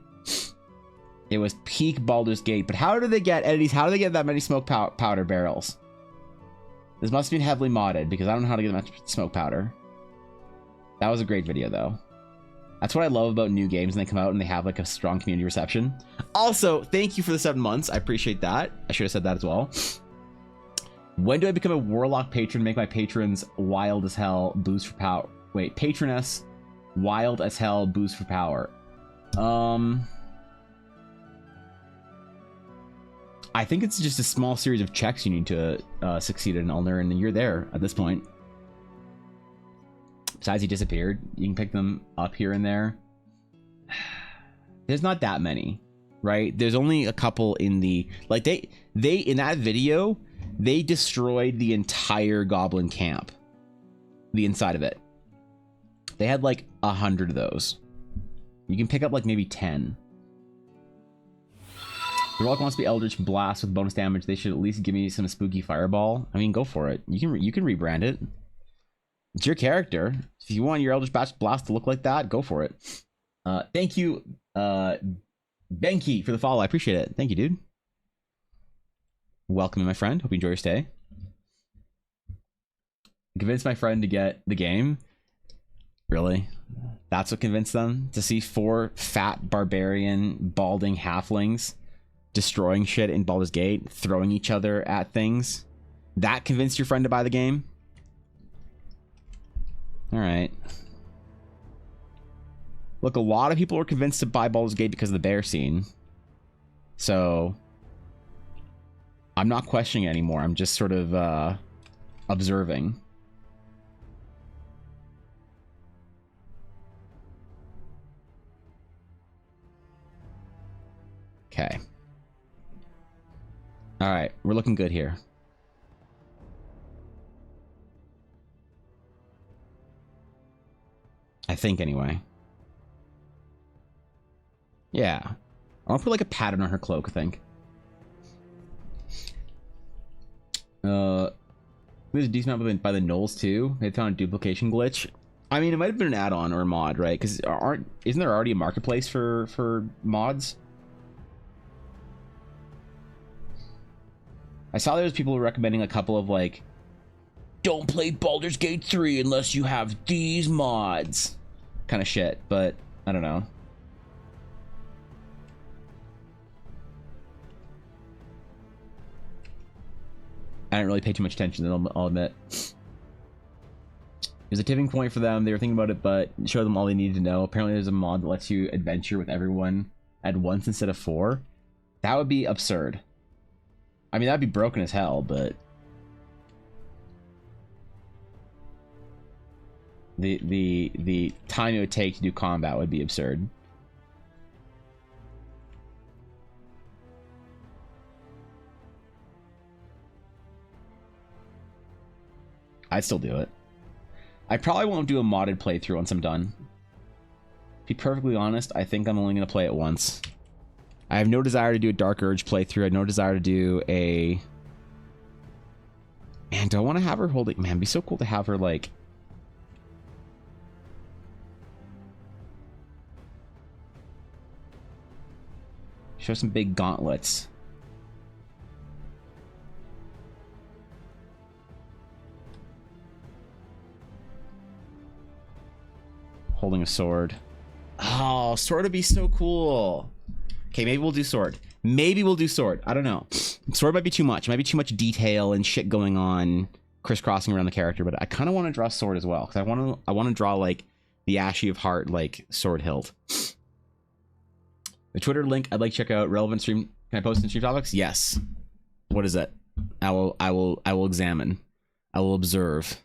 It was peak Baldur's Gate, but how do they get Eddie's? How do they get that many smoke powder barrels? This must have been heavily modded because I don't know how to get that much smoke powder. That was a great video though. That's what I love about new games when they come out and they have like a strong community reception. Also, thank you for the 7 months. I appreciate that. I should have said that as well. When do I become a warlock patron? Make my patrons wild as hell, boost for power. Wait, patroness, wild as hell, boost for power. I think it's just a small series of checks you need to succeed in Ulner, and then you're there at this point. Besides, he disappeared. You can pick them up here and there. There's not that many, right? There's only a couple in the... Like, they in that video, they destroyed the entire goblin camp. The inside of it. They had, like, 100 of those. You can pick up, like, maybe 10. The Warlock wants to be Eldritch Blast with bonus damage. They should at least give me some spooky fireball. I mean, go for it. You can rebrand it. It's your character. If you want your Eldritch Blast to look like that, go for it. Thank you, Benki, for the follow. I appreciate it. Thank you, dude. Welcome, my friend. Hope you enjoy your stay. Convinced my friend to get the game. Really? That's what convinced them? To see 4 fat, barbarian, balding halflings destroying shit in Baldur's Gate, throwing each other at things. That convinced your friend to buy the game? Alright. Look, a lot of people were convinced to buy Baldur's Gate because of the bear scene. So, I'm not questioning it anymore. I'm just sort of observing. Okay. All right, we're looking good here. I think anyway. Yeah. I want to put like a pattern on her cloak, I think. There's a decent amount by the Knolls too. They found a duplication glitch. I mean, it might have been an add-on or a mod, right? Because isn't there already a marketplace for mods? I saw there was people recommending a couple of like, don't play Baldur's Gate 3 unless you have these mods kind of shit, but I don't know. I didn't really pay too much attention, I'll admit. It was a tipping point for them. They were thinking about it, but show them all they needed to know. Apparently there's a mod that lets you adventure with everyone at once instead of 4. That would be absurd. I mean, that'd be broken as hell, but the time it would take to do combat would be absurd. I'd still do it. I probably won't do a modded playthrough once I'm done. be perfectly honest, I think I'm only going to play it once. I have no desire to do a Dark Urge playthrough. I have no desire to do a... Man, do I want to have her holding... Man, it'd be so cool to have her, like... Show some big gauntlets. Holding a sword. Oh, sword would be so cool. Okay, maybe we'll do sword. Maybe we'll do sword. I don't know. Sword might be too much. Might be too much detail and shit going on, crisscrossing around the character. But I kind of want to draw sword as well, because I want to draw like the Ashy of Heart, like sword hilt. The Twitter link I'd like to check out. Relevant stream. Can I post in stream topics? Yes. What is it? I will examine. I will observe.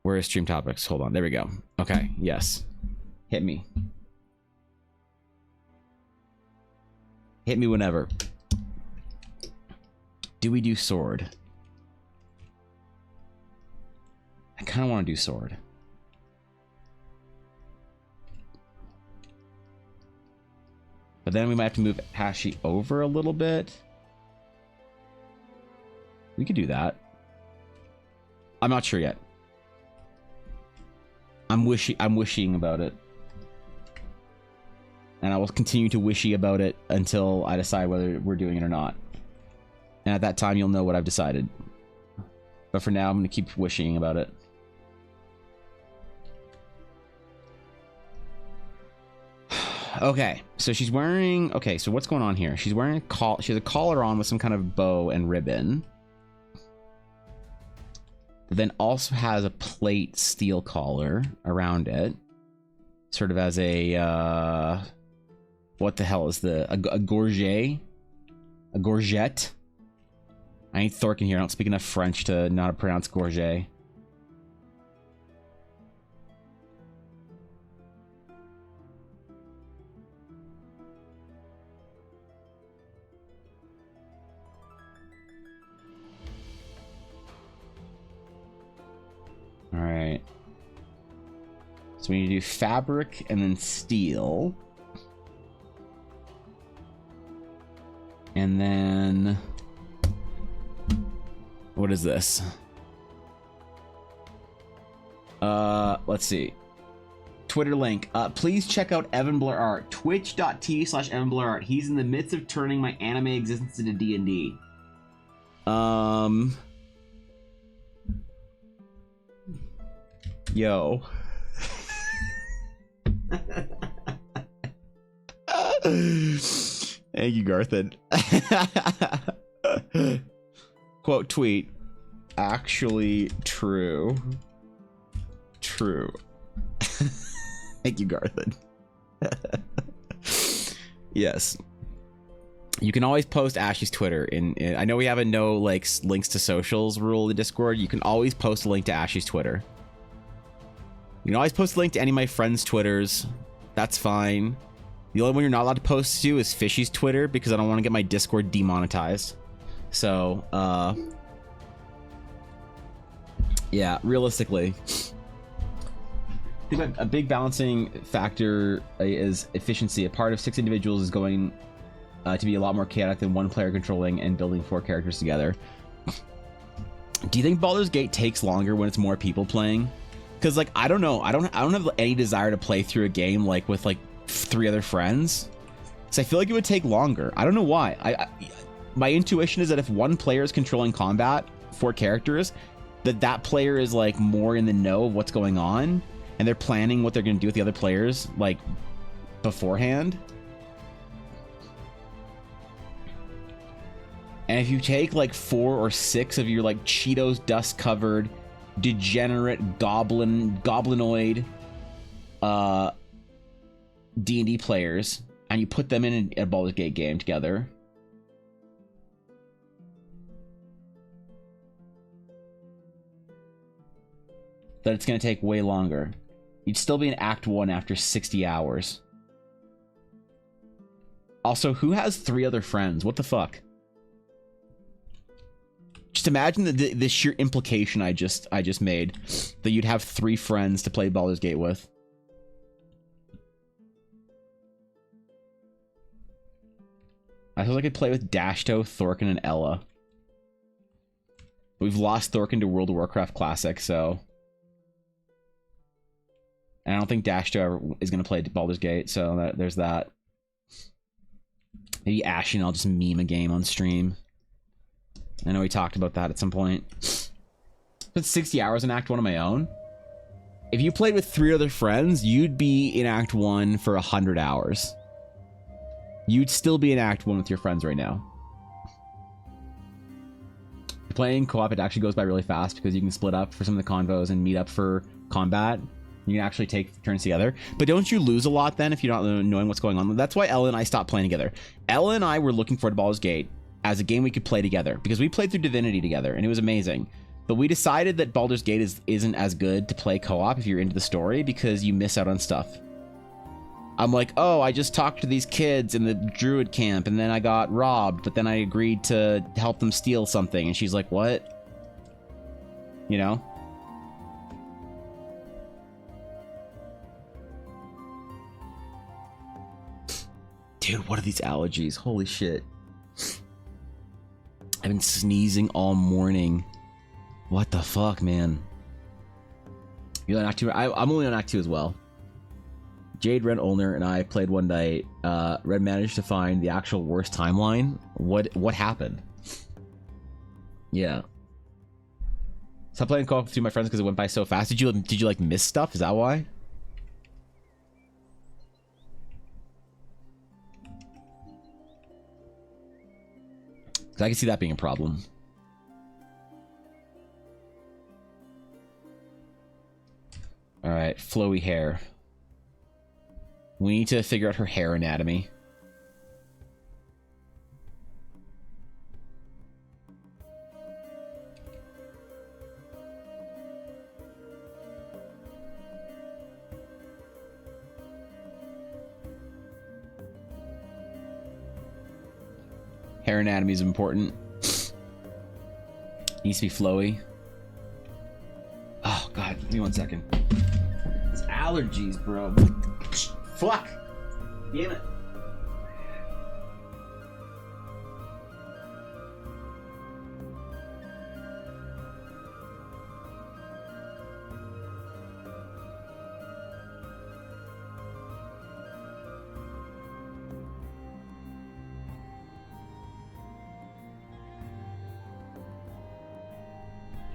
Where is stream topics? Hold on. There we go. Okay. Yes. Hit me. Hit me whenever. Do we do sword? I kind of want to do sword. But then we might have to move Hashi over a little bit. We could do that. I'm not sure yet. I'm wishying about it. And I will continue to wishy about it until I decide whether we're doing it or not. And at that time, you'll know what I've decided. But for now, I'm going to keep wishing about it. Okay, so she's wearing... Okay, so what's going on here? She's wearing a she has a collar on with some kind of bow and ribbon. But then also has a plate steel collar around it. Sort of as a... what the hell is the... A gorget? A gorgette? I ain't Thorkin here. I don't speak enough French to know how to pronounce gorget. Alright. So we need to do fabric and then steel. And then... What is this? Let's see. Twitter link. Please check out Evan Blair Art. Twitch.tv/Evan Blair Art. He's in the midst of turning my anime existence into D&D. Yo. Thank you, Garthen. Quote tweet. Actually true. True. Thank you, Garthen. Yes. You can always post Ashley's Twitter in I know we have a no like links to socials rule in Discord. You can always post a link to Ashley's Twitter. You can always post a link to any of my friends' Twitters. That's fine. The only one you're not allowed to post to is Fishy's Twitter because I don't want to get my Discord demonetized. So, yeah, realistically, I think a big balancing factor is efficiency. A part of 6 individuals is going to be a lot more chaotic than one player controlling and building 4 characters together. Do you think Baldur's Gate takes longer when it's more people playing? Because like I don't know, I don't have any desire to play through a game like with like 3 other friends. So I feel like it would take longer. I don't know why. My intuition is that if one player is controlling combat, 4 characters, that player is like more in the know of what's going on, and they're planning what they're going to do with the other players like beforehand. And if you take like 4 or 6 of your like Cheetos dust covered degenerate goblinoid D&D players and you put them in a Baldur's Gate game together, that it's going to take way longer. You'd still be in Act 1 after 60 hours. Also, who has 3 other friends? What the fuck? Just imagine the sheer implication I just made, that you'd have 3 friends to play Baldur's Gate with. I feel like I could play with Dashto, Thorkin, and Ella. We've lost Thorkin to World of Warcraft Classic, so... And I don't think Dashto ever is going to play Baldur's Gate, so there's that. Maybe Ashy and I'll just meme a game on stream. I know we talked about that at some point. Spent 60 hours in Act 1 on my own. If you played with 3 other friends, you'd be in Act 1 for 100 hours. You'd still be in Act 1 with your friends right now. Playing co-op, it actually goes by really fast because you can split up for some of the convos and meet up for combat. You can actually take turns together. But don't you lose a lot then if you're not knowing what's going on? That's why Ella and I stopped playing together. Ella and I were looking forward to Baldur's Gate as a game we could play together because we played through Divinity together and it was amazing. But we decided that Baldur's Gate isn't as good to play co-op if you're into the story because you miss out on stuff. I'm like, oh, I just talked to these kids in the druid camp and then I got robbed, but then I agreed to help them steal something. And she's like, what? You know? Dude, what are these allergies? Holy shit. I've been sneezing all morning. What the fuck, man? You're on Act 2? I'm only on Act 2 as well. Jade, Ren, Olner, and I played one night. Ren managed to find the actual worst timeline. What happened? Yeah. Stop playing co-op with 2 of my friends because it went by so fast. Did you like miss stuff? Is that why? Because I can see that being a problem. All right, flowy hair. We need to figure out her hair anatomy. Hair anatomy is important. Needs to be flowy. Oh god, give me 1 second. It's allergies, bro. Fuck! Damn it.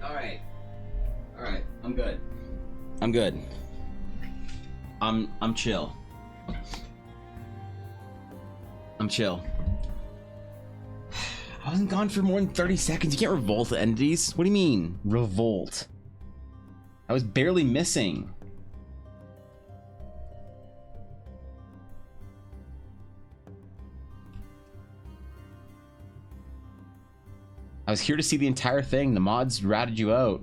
Alright, I'm good. I'm good. I'm chill. I'm chill. I wasn't gone for more than 30 seconds. You can't revolt entities. What do you mean, revolt? I was barely missing. I was here to see the entire thing. The mods ratted you out.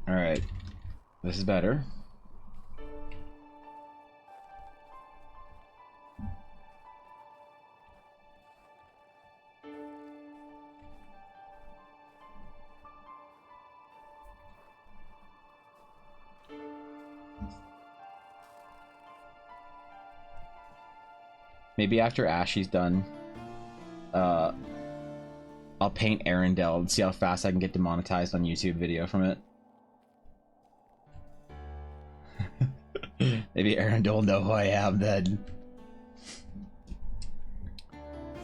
All right, this is better. Maybe after Ashy's done, I'll paint Arendelle and see how fast I can get demonetized on YouTube video from it. Maybe Arendelle will know who I am then.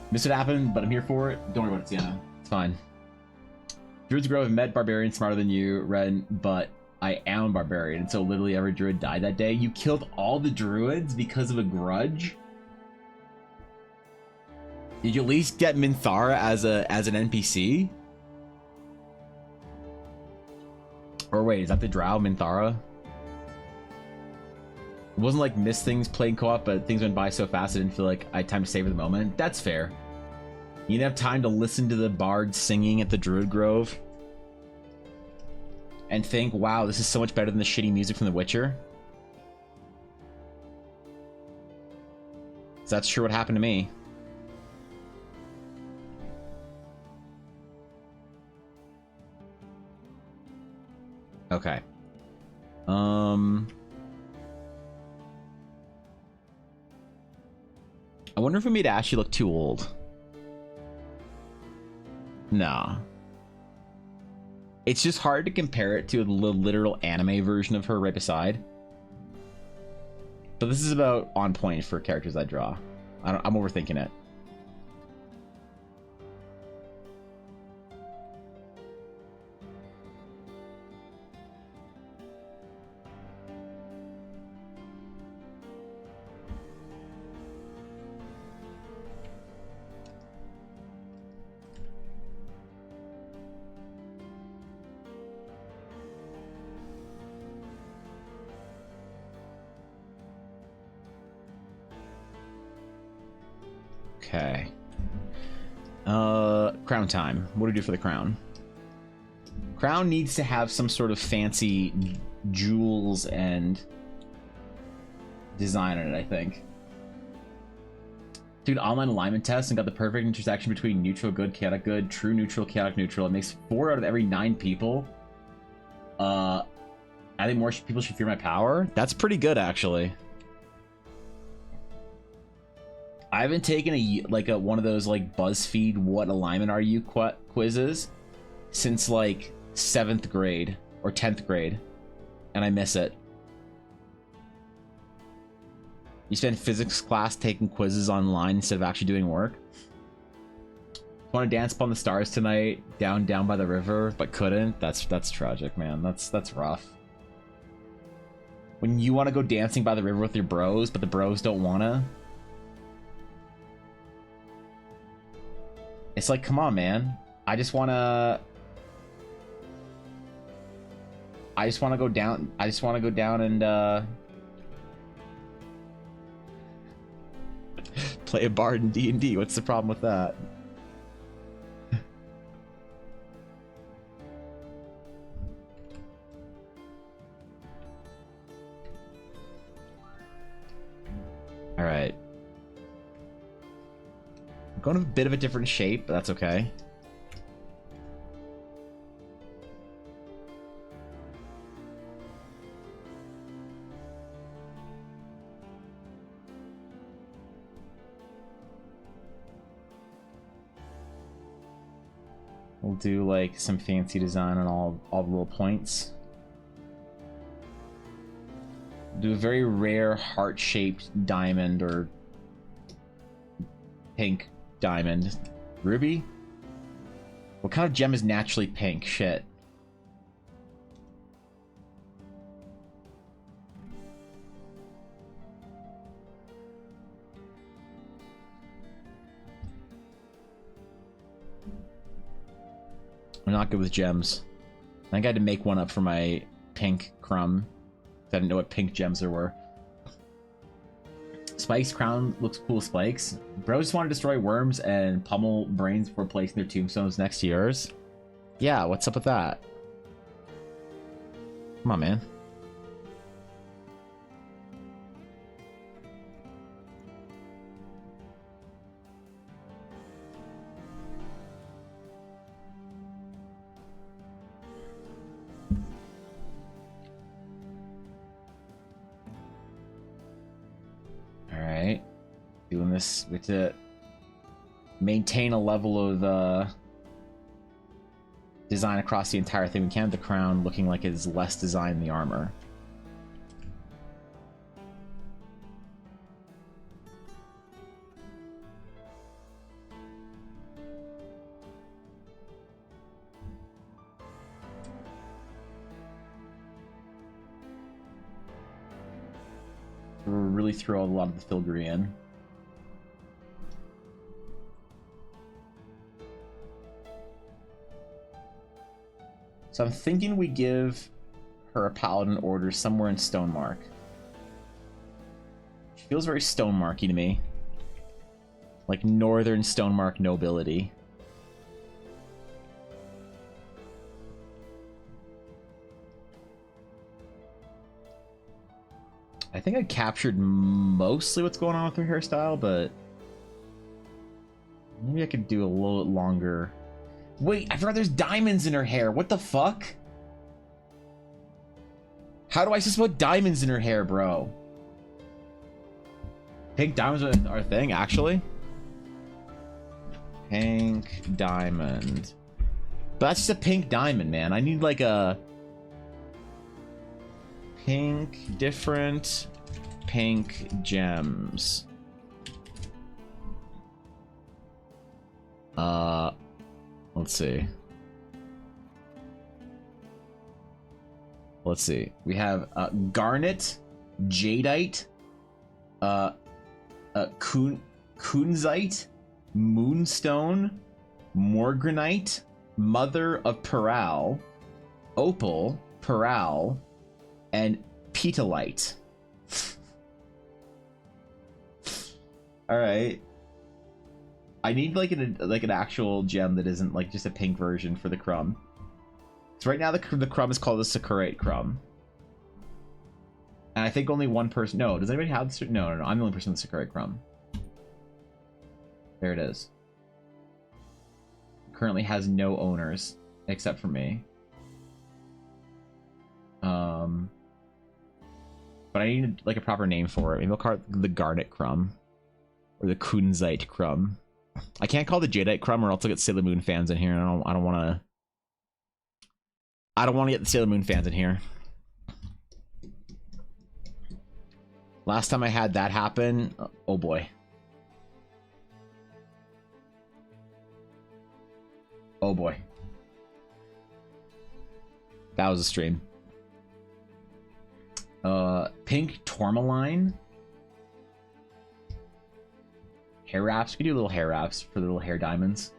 Missed what happened, but I'm here for it. Don't worry about it, Sienna. It's fine. Druids grow have met barbarians smarter than you, Ren, but I am a barbarian, and so literally every druid died that day. You killed all the druids because of a grudge? Did you at least get Minthara as an NPC? Or wait, is that the drow Minthara? It wasn't like missed things playing co-op, but things went by so fast I didn't feel like I had time to savor the moment. That's fair. You didn't have time to listen to the bard singing at the Druid Grove and think, wow, this is so much better than the shitty music from The Witcher. So that's sure what happened to me. Okay. I wonder if we made Ashley look too old. Nah. It's just hard to compare it to the literal anime version of her right beside. But this is about on point for characters I draw. I'm overthinking it. Okay. Crown time. What do we do for the crown? Crown needs to have some sort of fancy jewels and design on it, I think. Dude, online alignment test and got the perfect intersection between neutral good, chaotic good, true neutral, chaotic neutral. It makes 4 out of every 9 people. I think more people should fear my power. That's pretty good, actually. I haven't taken one of those like BuzzFeed "What alignment are you" quizzes since like 7th grade or 10th grade, and I miss it. You spend physics class taking quizzes online instead of actually doing work. Want to dance upon the stars tonight, down by the river, but couldn't. That's tragic, man. That's rough. When you want to go dancing by the river with your bros, but the bros don't wanna. It's like, come on, man. I just wanna go down. I just wanna go down and play a bard in D&D. What's the problem with that? All right. I'm going a bit of a different shape, but that's okay. We'll do like some fancy design on all the little points. Do a very rare heart-shaped diamond or pink diamond. Ruby? What kind of gem is naturally pink? Shit. I'm not good with gems. I think I had to make one up for my pink crumb. I didn't know what pink gems there were. Spike's crown looks cool, Spikes. Bros just want to destroy worms and pummel brains before placing their tombstones next to yours. Yeah, what's up with that? Come on, man. Doing this with to maintain a level of design across the entire thing. We can't have the crown looking like it's less design than the armor. We'll really throw a lot of the filigree in. So I'm thinking we give her a paladin order somewhere in Stonemark. Feels very stonemarky to me. Like northern stonemark nobility. I think I captured mostly what's going on with her hairstyle, but maybe I could do a little bit longer. Wait, I forgot there's diamonds in her hair. What the fuck? How do I just put diamonds in her hair, bro? Pink diamonds are a thing, actually? Pink diamond. But that's just a pink diamond, man. I need like a pink, different pink gems. Let's see. Let's see. We have garnet, jadeite, kunzite, moonstone, morgranite, mother of pearl, opal, pearl, and petalite. All right. I need like an actual gem that isn't like just a pink version for the crumb. So right now the crumb is called the sakurite crumb. And I think only one person... No, does anybody have... No. I'm the only person with the sakurite crumb. There it is. Currently has no owners except for me. But I need like a proper name for it. Maybe I'll call it the garnet crumb. Or the kunzite crumb. I can't call it the jadeite crumb or else I'll get Sailor Moon fans in here. And I don't want to get the Sailor Moon fans in here. Last time I had that happen, oh boy. Oh boy. That was a stream. Pink tourmaline. Hair wraps. We could do little hair wraps for the little hair diamonds.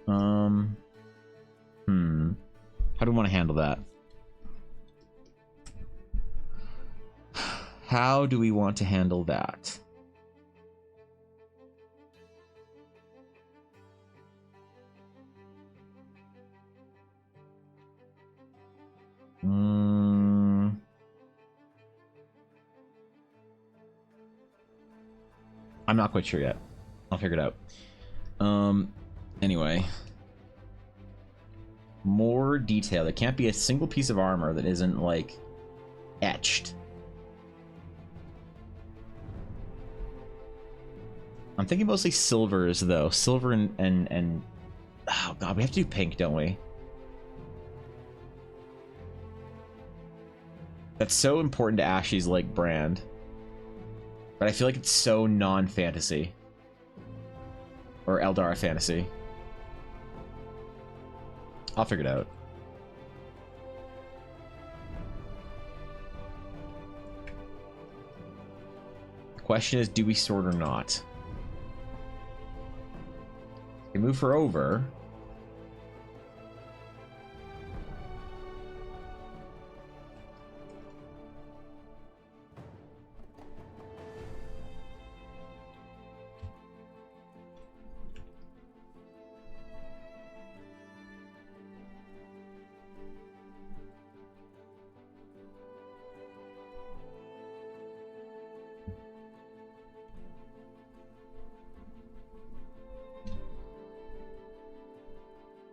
How do we want to handle that? How do we want to handle that? I'm not quite sure yet. I'll figure it out. Anyway. More detail. There can't be a single piece of armor that isn't, like, etched. I'm thinking mostly silvers, though. Silver and... Oh, God, we have to do pink, don't we? That's so important to Ashley's, like, brand. But I feel like it's so non-fantasy. Or Eldar fantasy. I'll figure it out. The question is, do we sort or not? We move her over.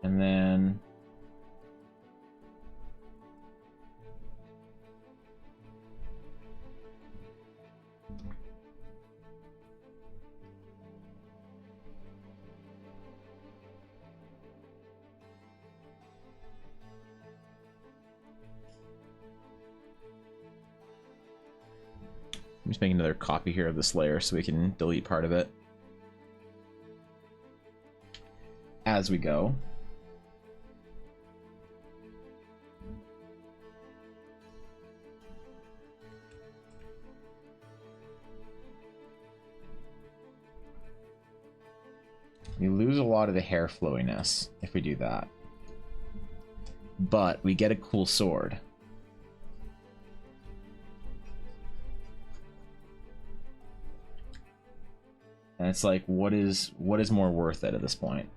And then I'm just making another copy here of this layer so we can delete part of it as we go. We lose a lot of the hair flowiness if we do that. But we get a cool sword. And it's like, what is more worth it at this point?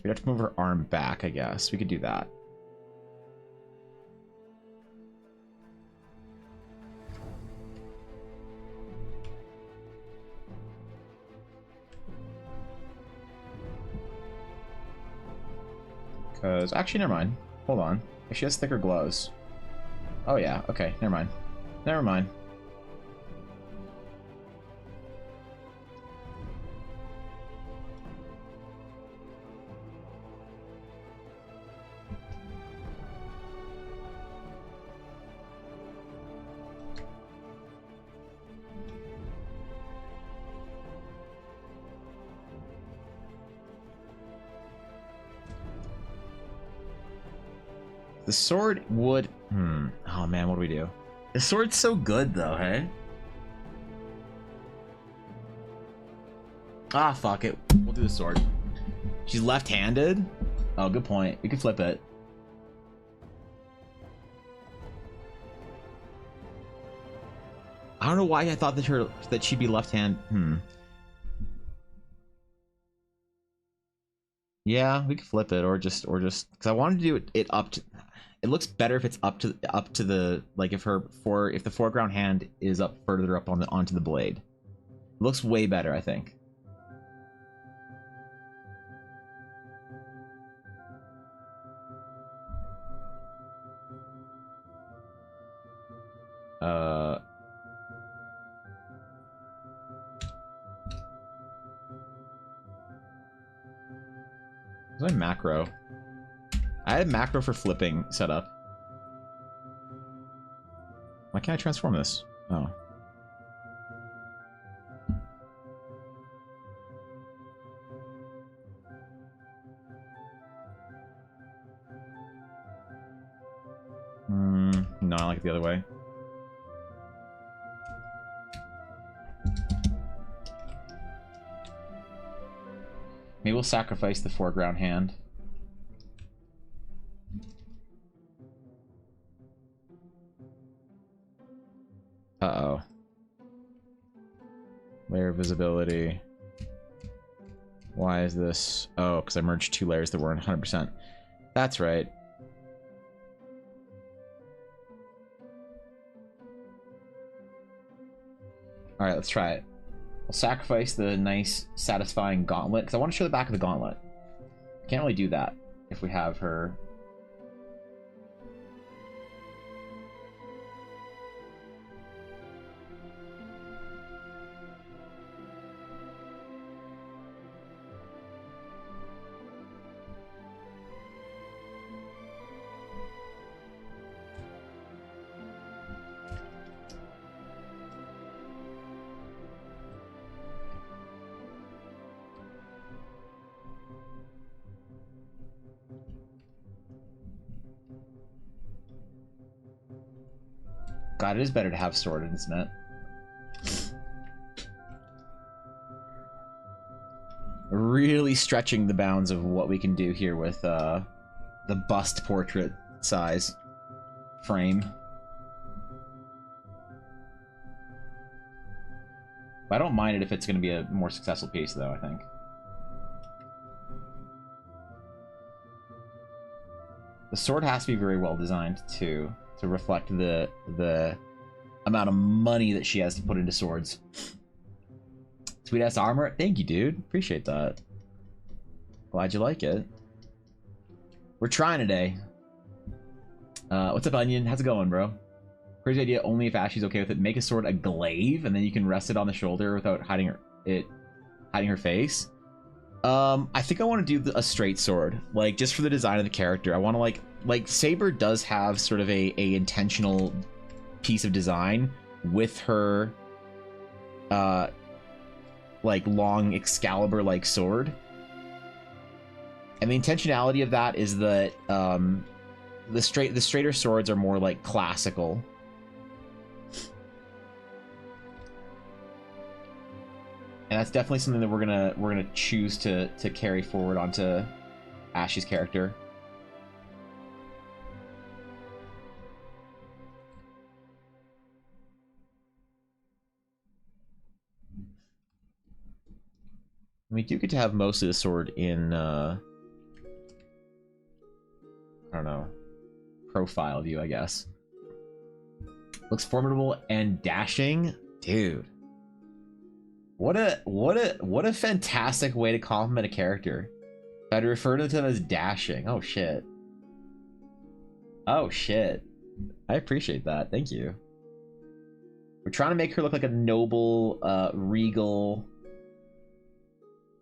We'd have to move her arm back, I guess. We could do that. Because, actually, never mind. Hold on. If she has thicker gloves. Oh, yeah. Okay, never mind. Never mind. The sword would... Oh, man, what do we do? The sword's so good, though, hey? Ah, fuck it. We'll do the sword. She's left-handed? Oh, good point. We can flip it. I don't know why I thought that she'd be left-handed. Yeah, we could flip it, or just because I wanted to do it up to... It looks better if it's up to the, like, if the foreground hand is up further up on onto the blade. It looks way better, I think. Where's my macro? I had macro for flipping set up. Why can't I transform this? Oh. No, I like it the other way. Maybe we'll sacrifice the foreground hand. Uh-oh. Layer visibility. Why is this? Oh, because I merged two layers that weren't 100%. That's right. Alright, let's try it. We'll sacrifice the nice, satisfying gauntlet, because I want to show the back of the gauntlet. Can't really do that if we have her... God, it is better to have sword, isn't it? Really stretching the bounds of what we can do here with the bust portrait size frame. I don't mind it if it's going to be a more successful piece, though, I think. The sword has to be very well designed, too, to reflect the amount of money that she has to put into swords. Sweet ass armor. Thank you, dude. Appreciate that. Glad you like it. We're trying today. What's up, Onion? How's it going, bro? Crazy idea. Only if Ashley's okay with it. Make a sword a glaive, and then you can rest it on the shoulder without hiding her face. I think I want to do a straight sword, like just for the design of the character. I want to like Saber does have sort of a intentional piece of design with her like long Excalibur like sword, and the intentionality of that is that the straighter swords are more like classical. And that's definitely something that we're gonna choose to carry forward onto Ashley's character. We do get to have most of the sword in I don't know, profile view, I guess. Looks formidable and dashing, dude. What a fantastic way to compliment a character. I'd refer to them as dashing. Oh shit. Oh shit. I appreciate that. Thank you. We're trying to make her look like a noble, regal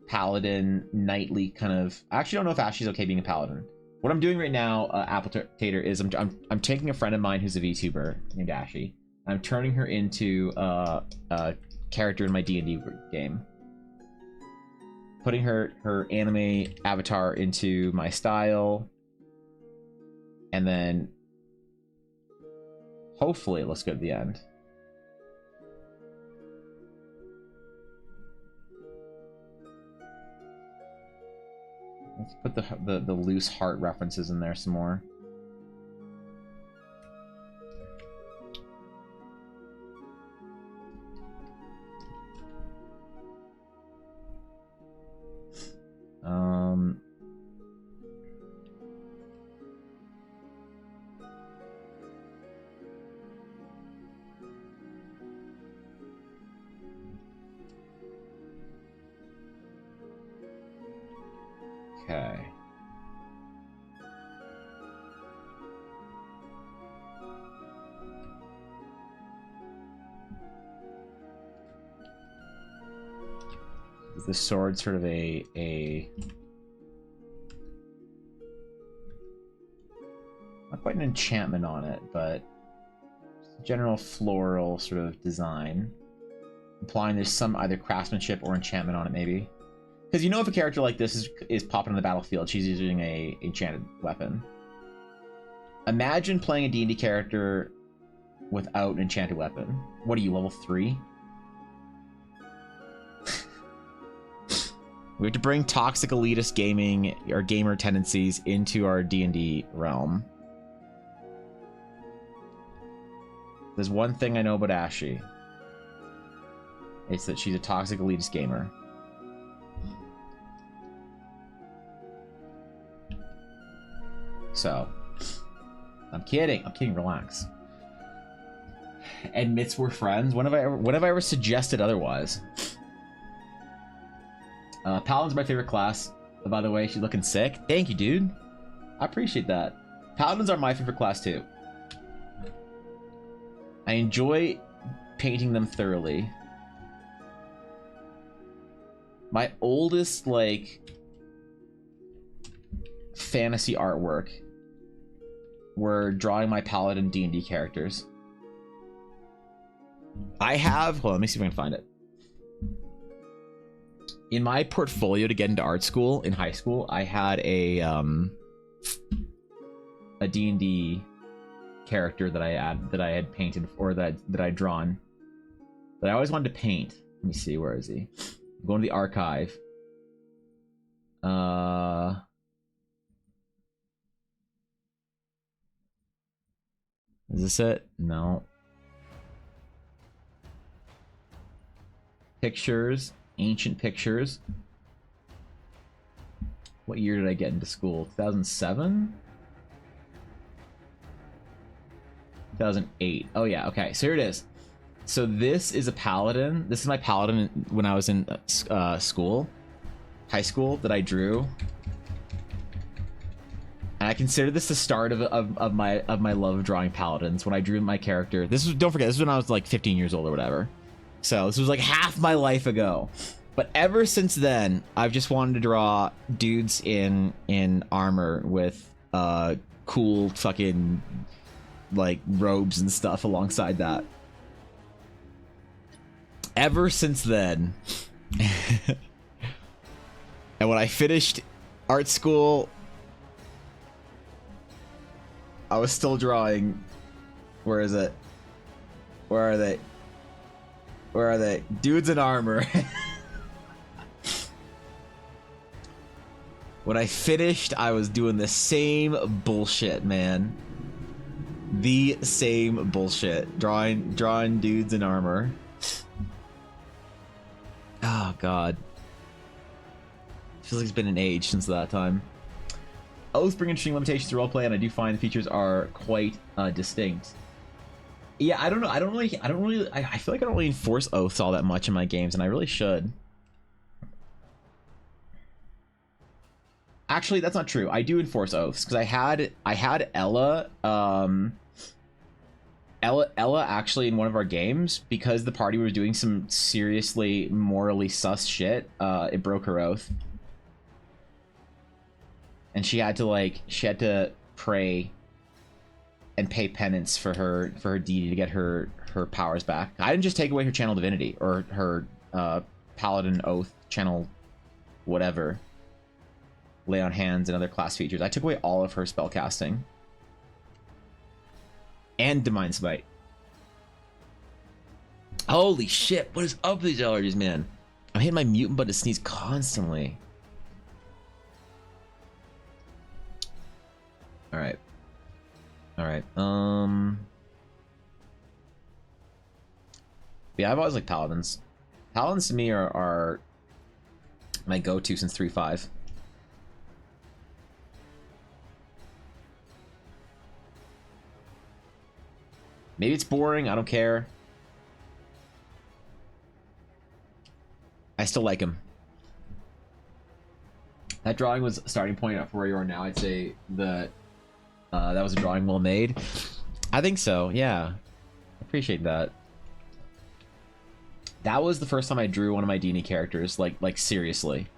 paladin, knightly kind of. I actually don't know if Ashley's okay being a paladin. What I'm doing right now, Appletater, is I'm taking a friend of mine who's a VTuber named Ashley. I'm turning her into a character in my D&D game, putting her anime avatar into my style, and then hopefully it looks good at the end. Let's put the loose heart references in there some more. Okay. Is the sword sort of a not quite an enchantment on it, but general floral sort of design, implying there's some either craftsmanship or enchantment on it, maybe. Because you know, if a character like this is popping on the battlefield, she's using a enchanted weapon. Imagine playing a D&D character without an enchanted weapon. What are you, level 3? We have to bring toxic elitist gaming or gamer tendencies into our D&D realm. There's one thing I know about Ashley. It's that she's a toxic elitist gamer. So, I'm kidding, relax. Admits we're friends. When have I ever suggested otherwise? Paladin's my favorite class. By the way, she's looking sick. Thank you, dude. I appreciate that. Paladins are my favorite class too. I enjoy painting them thoroughly. My oldest, like, fantasy artwork were drawing my Paladin D&D characters. I have, hold on, let me see if I can find it. In my portfolio to get into art school in high school, I had a D&D character that I had painted, or that I'd drawn, that I always wanted to paint. Let me see, where is he? I'm going to the archive. Is this it? No. Pictures, ancient pictures. What year did I get into school? 2007? 2008. Oh yeah, okay, so here it is. So this is a paladin. This is my paladin when I was in school, high school, that I drew. And I consider this the start of my love of drawing paladins. When I drew my character, this was, don't forget, this was when I was like 15 years old or whatever. So this was like half my life ago. But ever since then, I've just wanted to draw dudes in armor with cool fucking like robes and stuff alongside that. Ever since then. And when I finished art school, I was still drawing. Where is it? Where are they? Where are they? Dudes in armor. When I finished, I was doing the same bullshit, man. The same bullshit. Drawing dudes in armor. Oh, God. Feels like it's been an age since that time. Oaths bring interesting limitations to roleplay, and I do find the features are quite distinct. Yeah, I don't know. I feel like I don't really enforce oaths all that much in my games, and I really should. Actually, that's not true. I do enforce oaths because I had Ella. Ella actually in one of our games, because the party was doing some seriously morally sus shit. It broke her oath. And she had to pray and pay penance for her deity to get her powers back. I didn't just take away her channel divinity or her paladin oath channel whatever. Lay on hands and other class features. I took away all of her spellcasting. And Divine Smite. Holy shit, what is up with these allergies, man? I'm hitting my mutant button to sneeze constantly. Alright. Alright. Yeah, I've always liked Paladins. Paladins to me are my go-to since 3.5. Maybe it's boring, I don't care. I still like him. That drawing was a starting point for where you are now. I'd say that that was a drawing well made. I think so, yeah. I appreciate that. That was the first time I drew one of my D&D characters, like seriously.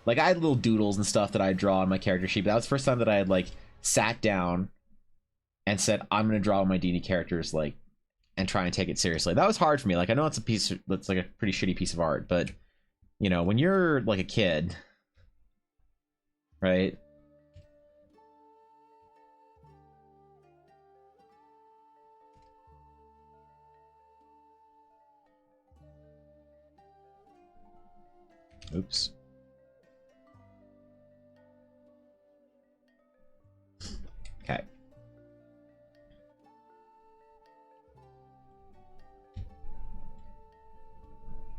Like, I had little doodles and stuff that I'd draw on my character sheet, but that was the first time that I had, like, sat down and said, I'm going to draw my D&D characters, like, and try and take it seriously. That was hard for me. Like, I know that's like a pretty shitty piece of art, but, you know, when you're, like, a kid, right? Oops. Okay.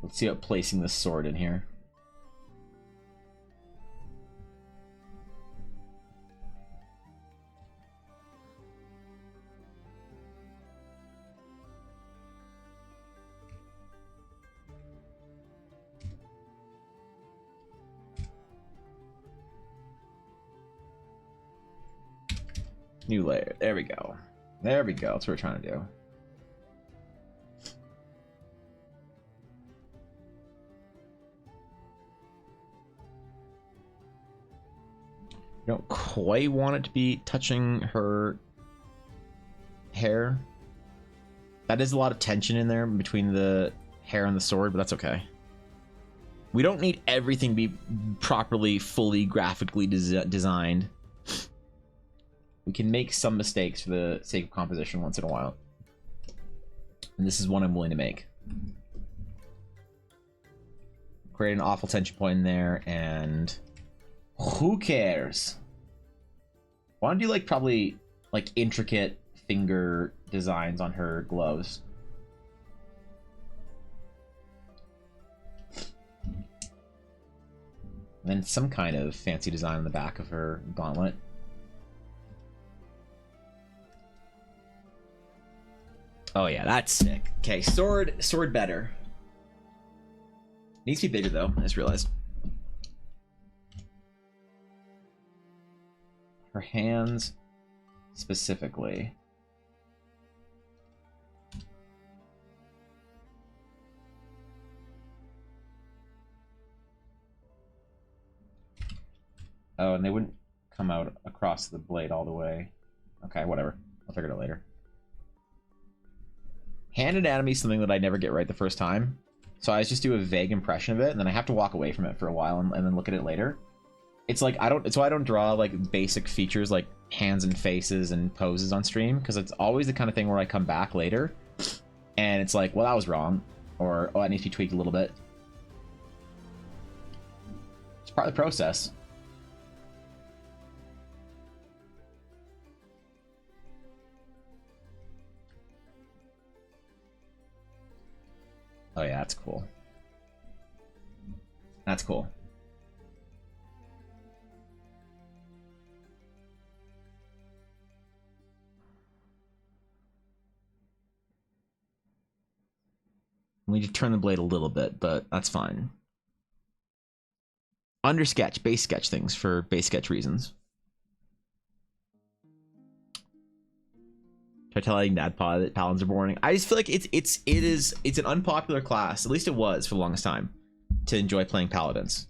Let's see about placing this sword in here. New layer. There we go. There we go. That's what we're trying to do. I don't quite want it to be touching her hair. That is a lot of tension in there between the hair and the sword, but that's okay. We don't need everything to be properly, fully graphically designed. We can make some mistakes for the sake of composition once in a while. And this is one I'm willing to make. Create an awful tension point in there, and who cares? Why don't you like probably like intricate finger designs on her gloves? And then some kind of fancy design on the back of her gauntlet. Oh yeah, that's sick. Okay, sword better. Needs to be bigger though, I just realized. Her hands specifically. Oh, and they wouldn't come out across the blade all the way. Okay, whatever. I'll figure it out later. Hand anatomy is something that I never get right the first time. So I just do a vague impression of it, and then I have to walk away from it for a while and then look at it later. it's like I don't draw like basic features like hands and faces and poses on stream, because it's always the kind of thing where I come back later and it's like, well, that was wrong, or oh, that needs to be tweaked a little bit. It's part of the process. Oh yeah, that's cool. That's cool. We need to turn the blade a little bit, but that's fine. Under sketch, base sketch things for base sketch reasons. Try telling NADPOD that Paladins are boring. I just feel like it's an unpopular class. At least it was for the longest time to enjoy playing Paladins.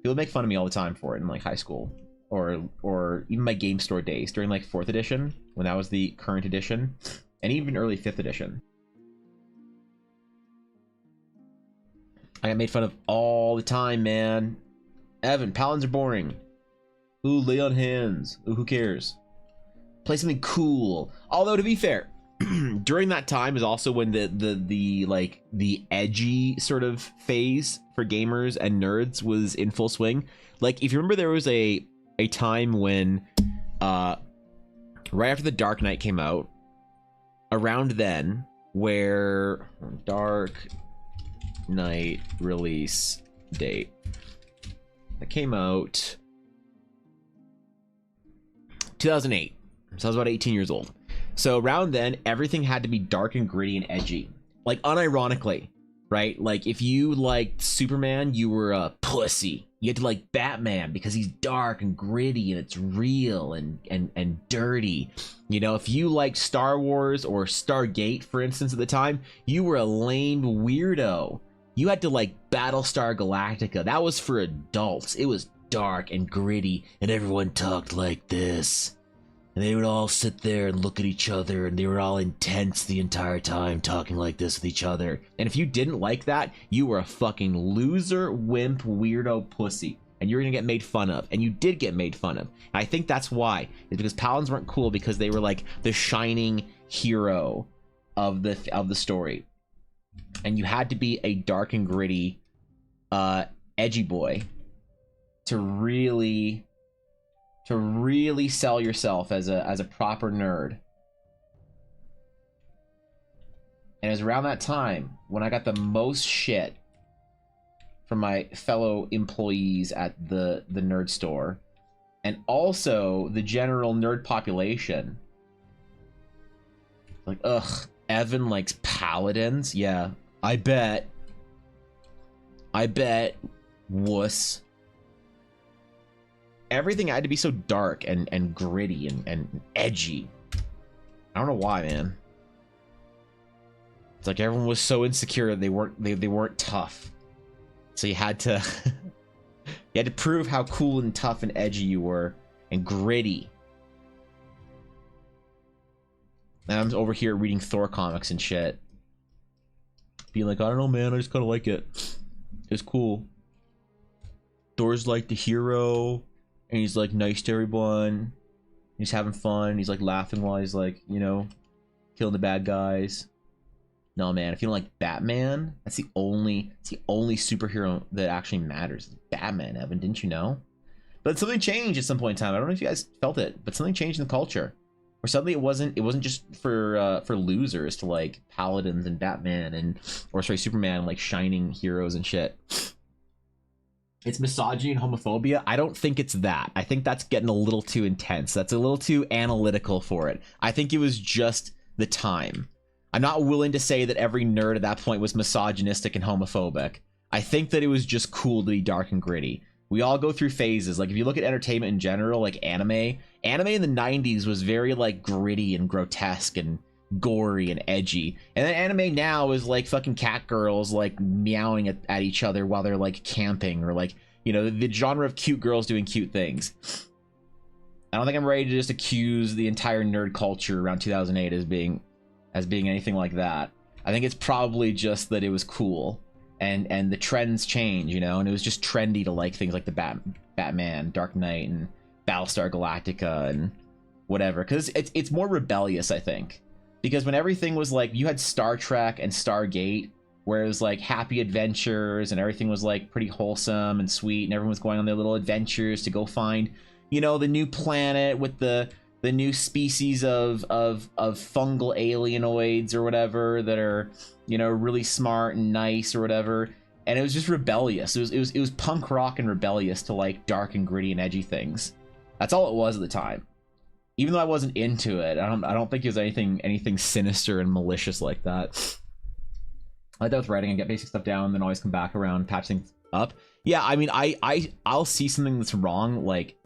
People make fun of me all the time for it in like high school or even my game store days during like 4th edition when that was the current edition, and even early 5th edition. I got made fun of all the time, man. Evan, Paladins are boring. Ooh, lay on hands. Ooh, who cares? Play something cool. Although to be fair, during that time is also when the edgy sort of phase for gamers and nerds was in full swing. Like if you remember, there was a time when right after the Dark Knight came out, around then, where Dark Knight release date that came out 2008, so I was about 18 years old. So around then everything had to be dark and gritty and edgy, like unironically, right? Like if you liked Superman, you were a pussy. You had to like Batman because he's dark and gritty and it's real and dirty. You know, if you liked Star Wars or Stargate, for instance, at the time, you were a lame weirdo. You had to like Battlestar Galactica. That was for adults. It was dark and gritty, and everyone talked like this. And they would all sit there and look at each other, and they were all intense the entire time, talking like this with each other. And if you didn't like that, you were a fucking loser, wimp, weirdo pussy. And you were gonna get made fun of. And you did get made fun of. And I think that's why. It's because Paladins weren't cool because they were like the shining hero of the story. And you had to be a dark and gritty, edgy boy to really sell yourself as a proper nerd. And it was around that time when I got the most shit from my fellow employees at the nerd store, and also the general nerd population. Like, ugh, Evan likes Paladins? Yeah, I bet, wuss. Everything had to be so dark and gritty and edgy. I don't know why, man. It's like everyone was so insecure they weren't tough. So you had to you had to prove how cool and tough and edgy you were and gritty. And I'm over here reading Thor comics and shit. Being like, I don't know, man, I just kinda like it. It's cool. Thor's like the hero, and he's like nice to everyone. He's having fun, he's like laughing while he's like, you know, killing the bad guys. No, man, if you don't like Batman, that's the only superhero that actually matters. It's Batman, Evan, didn't you know? But something changed at some point in time. I don't know if you guys felt it, but something changed in the culture. Or suddenly it wasn't just for losers to like Paladins and Batman or Superman and like shining heroes and shit. It's misogyny and homophobia. I don't think it's that. I think that's getting a little too intense. That's a little too analytical for it. I think it was just the time. I'm not willing to say that every nerd at that point was misogynistic and homophobic. I think that it was just cool to be dark and gritty. We all go through phases. Like if you look at entertainment in general, like anime in the 90s was very like gritty and grotesque and gory and edgy. And then anime now is like fucking cat girls like meowing at each other while they're like camping, or like, you know, the genre of cute girls doing cute things. I don't think I'm ready to just accuse the entire nerd culture around 2008 as being anything like that. I think it's probably just that it was cool, and the trends change, you know, and it was just trendy to like things like the Batman, Dark Knight, and Battlestar Galactica and whatever, because it's more rebellious, I think. Because when everything was like, you had Star Trek and Stargate, where it was like happy adventures and everything was like pretty wholesome and sweet, and everyone was going on their little adventures to go find, you know, the new planet with the new species of fungal alienoids or whatever that are, you know, really smart and nice or whatever. And it was just rebellious. It was punk rock and rebellious to like dark and gritty and edgy things. That's all it was at the time. Even though I wasn't into it, I don't think it was anything sinister and malicious like that. I like that with writing and get basic stuff down, then always come back around, patch things up. Yeah, I mean, I'll see something that's wrong like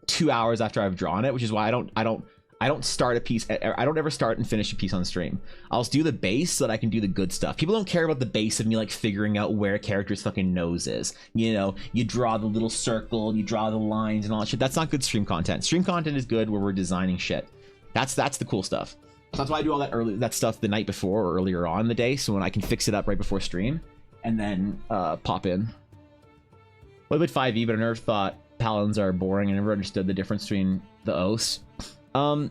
2 hours after I've drawn it, which is why I don't start a piece. I don't ever start and finish a piece on stream. I'll do the base so that I can do the good stuff. People don't care about the base of me like figuring out where a character's fucking nose is. You know, you draw the little circle, you draw the lines and all that shit. That's not good stream content. Stream content is good where we're designing shit. That's the cool stuff. So that's why I do all that stuff the night before or earlier on in the day, so when I can fix it up right before stream and then pop in. What about 5e? But I never thought Paladins are boring. I never understood the difference between the oaths. Like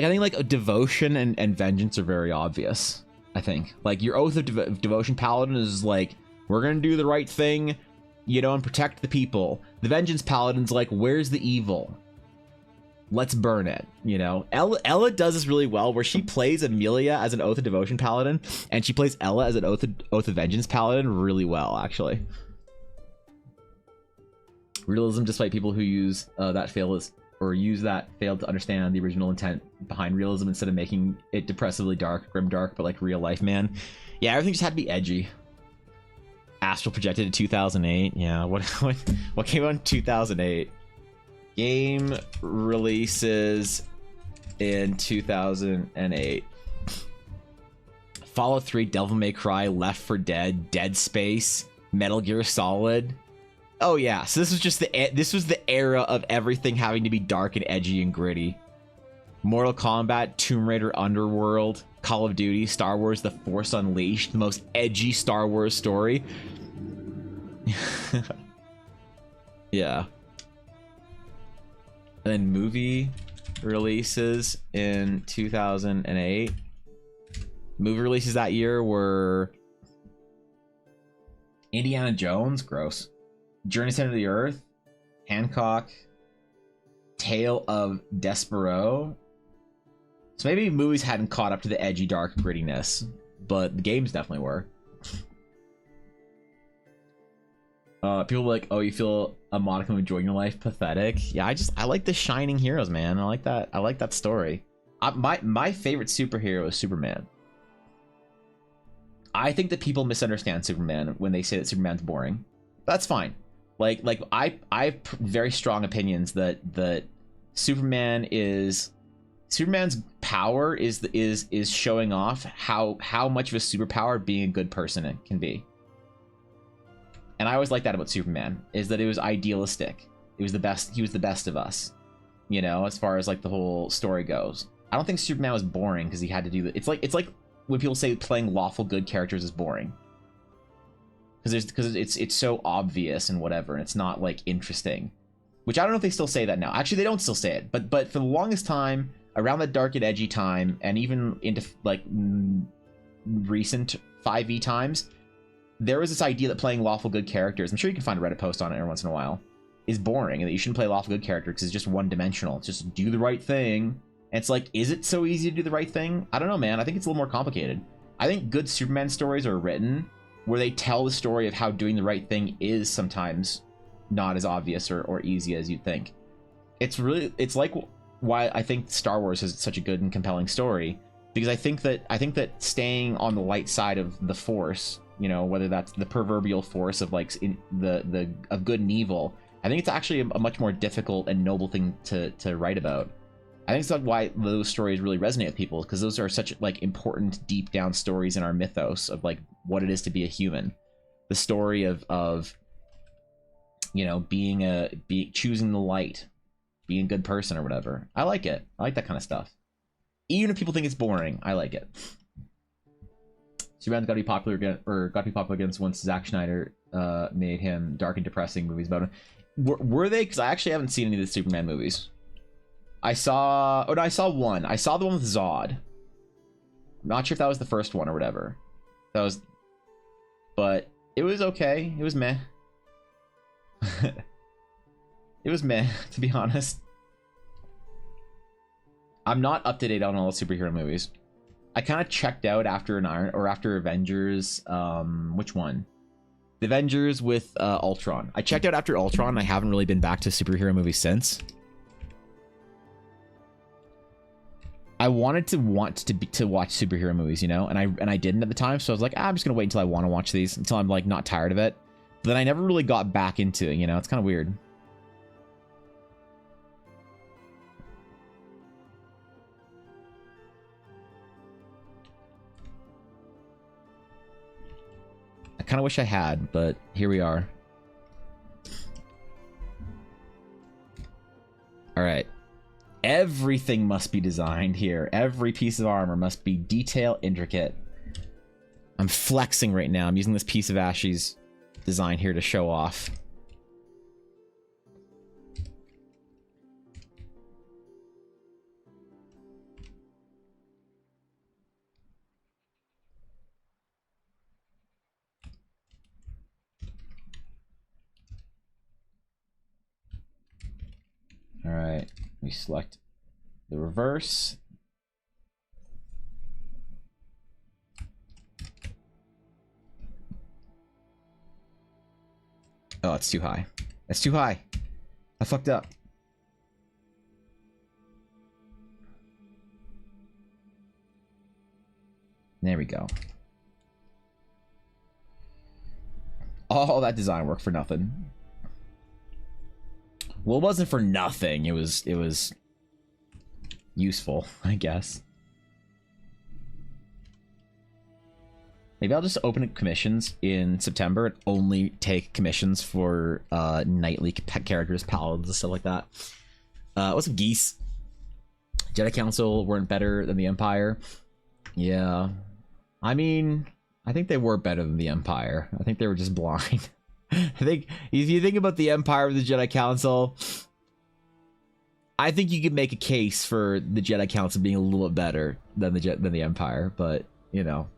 I think like a devotion and vengeance are very obvious. I think like your oath of devotion paladin is like, we're gonna do the right thing, you know, and protect the people. The vengeance paladin's like, where's the evil? Let's burn it, you know. Ella does this really well, where she plays Amelia as an oath of devotion paladin, and she plays Ella as an oath of vengeance paladin really well, actually. Realism, despite people who use that failed to understand the original intent behind realism instead of making it depressively dark, grimdark, but like real life, man. Yeah, everything just had to be edgy. Astral projected in 2008. Yeah, what came out in 2008? Game releases in 2008. Fallout 3, Devil May Cry, Left 4 Dead, Dead Space, Metal Gear Solid. Oh yeah, so this was the era of everything having to be dark and edgy and gritty. Mortal Kombat, Tomb Raider Underworld, Call of Duty, Star Wars The Force Unleashed, the most edgy Star Wars story. Yeah. And then movie releases in 2008. Movie releases that year were Indiana Jones, gross. Journey Center of the Earth, Hancock, Tale of Despero. So maybe movies hadn't caught up to the edgy, dark grittiness, but the games definitely were. People were like, oh, you feel a modicum of joy in your life? Pathetic. Yeah, I like the shining heroes, man. I like that story. My favorite superhero is Superman. I think that people misunderstand Superman when they say that Superman's boring. That's fine. Like I have very strong opinions that Superman's power is showing off how much of a superpower being a good person can be. And I always like that about Superman, is that it was idealistic. It was the best. He was the best of us, you know, as far as like the whole story goes. I don't think Superman was boring because he had to do that. It's like when people say playing lawful good characters is boring. Because it's so obvious and whatever, and it's not like interesting. Which I don't know if they still say that now. Actually, they don't still say it. But for the longest time, around that dark and edgy time, and even into like recent 5e times, there was this idea that playing lawful good characters, I'm sure you can find a Reddit post on it every once in a while, is boring, and that you shouldn't play lawful good character because it's just one dimensional. It's just do the right thing. And it's like, is it so easy to do the right thing? I don't know, man. I think it's a little more complicated. I think good Superman stories are written where they tell the story of how doing the right thing is sometimes not as obvious or easy as you'd think. It's like why I think Star Wars is such a good and compelling story, because I think that staying on the light side of the Force, you know, whether that's the proverbial force of like of good and evil, I think it's actually a much more difficult and noble thing to write about. I think that's why those stories really resonate with people, because those are such like important deep down stories in our mythos of like what it is to be a human. The story of you know, choosing the light, being a good person or whatever. I like it. I like that kind of stuff. Even if people think it's boring, I like it. Superman's got to be popular again, or got to be popular against once Zack Snyder made him dark and depressing movies about him. Were they? Because I actually haven't seen any of the Superman movies. I saw one. I saw the one with Zod. I'm not sure if that was the first one or whatever. That was, but it was okay. It was meh. It was meh, to be honest. I'm not up to date on all the superhero movies. I kind of checked out after after Avengers. Which one? The Avengers with Ultron. I checked out after Ultron. And I haven't really been back to superhero movies since. I wanted to watch superhero movies, you know, and I didn't at the time. So I was like, I'm just gonna wait until I want to watch these, until I'm like not tired of it. But then I never really got back into it, you know. It's kind of weird. I kind of wish I had, but here we are. All right. Everything must be designed here. Every piece of armor must be detail intricate. I'm flexing right now. I'm using this piece of Ashy's design here to show off. All right, we select the reverse. Oh, it's too high. That's too high. I fucked up. There we go. All that design work for nothing. Well, it wasn't for nothing. It was useful, I guess. Maybe I'll just open commissions in September and only take commissions for nightly characters, paladins, and stuff like that. What's up, Geese? Jedi Council weren't better than the Empire. Yeah. I mean, I think they were better than the Empire. I think they were just blind. I think if you think about the Empire of the Jedi Council, I think you could make a case for the Jedi Council being a little bit better than the Empire, but you know,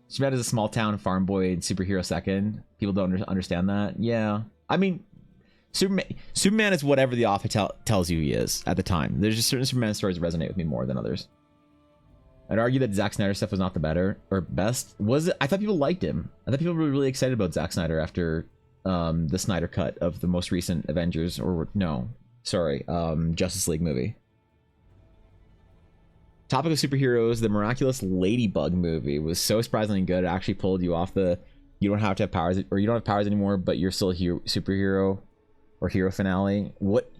Superman is a small town farm boy and superhero second. People don't understand that. Yeah, I mean, Superman is whatever the author tells you he is at the time. There's just certain Superman stories that resonate with me more than others. I'd argue that Zack Snyder stuff was not the better or best. Was it? I thought people liked him. I thought people were really excited about Zack Snyder after the Snyder cut of the most recent Avengers, or no, sorry, Justice League movie. Topic of superheroes, the Miraculous Ladybug movie was so surprisingly good. It actually pulled you off the you don't have to have powers, or you don't have powers anymore, but you're still a superhero or hero finale. What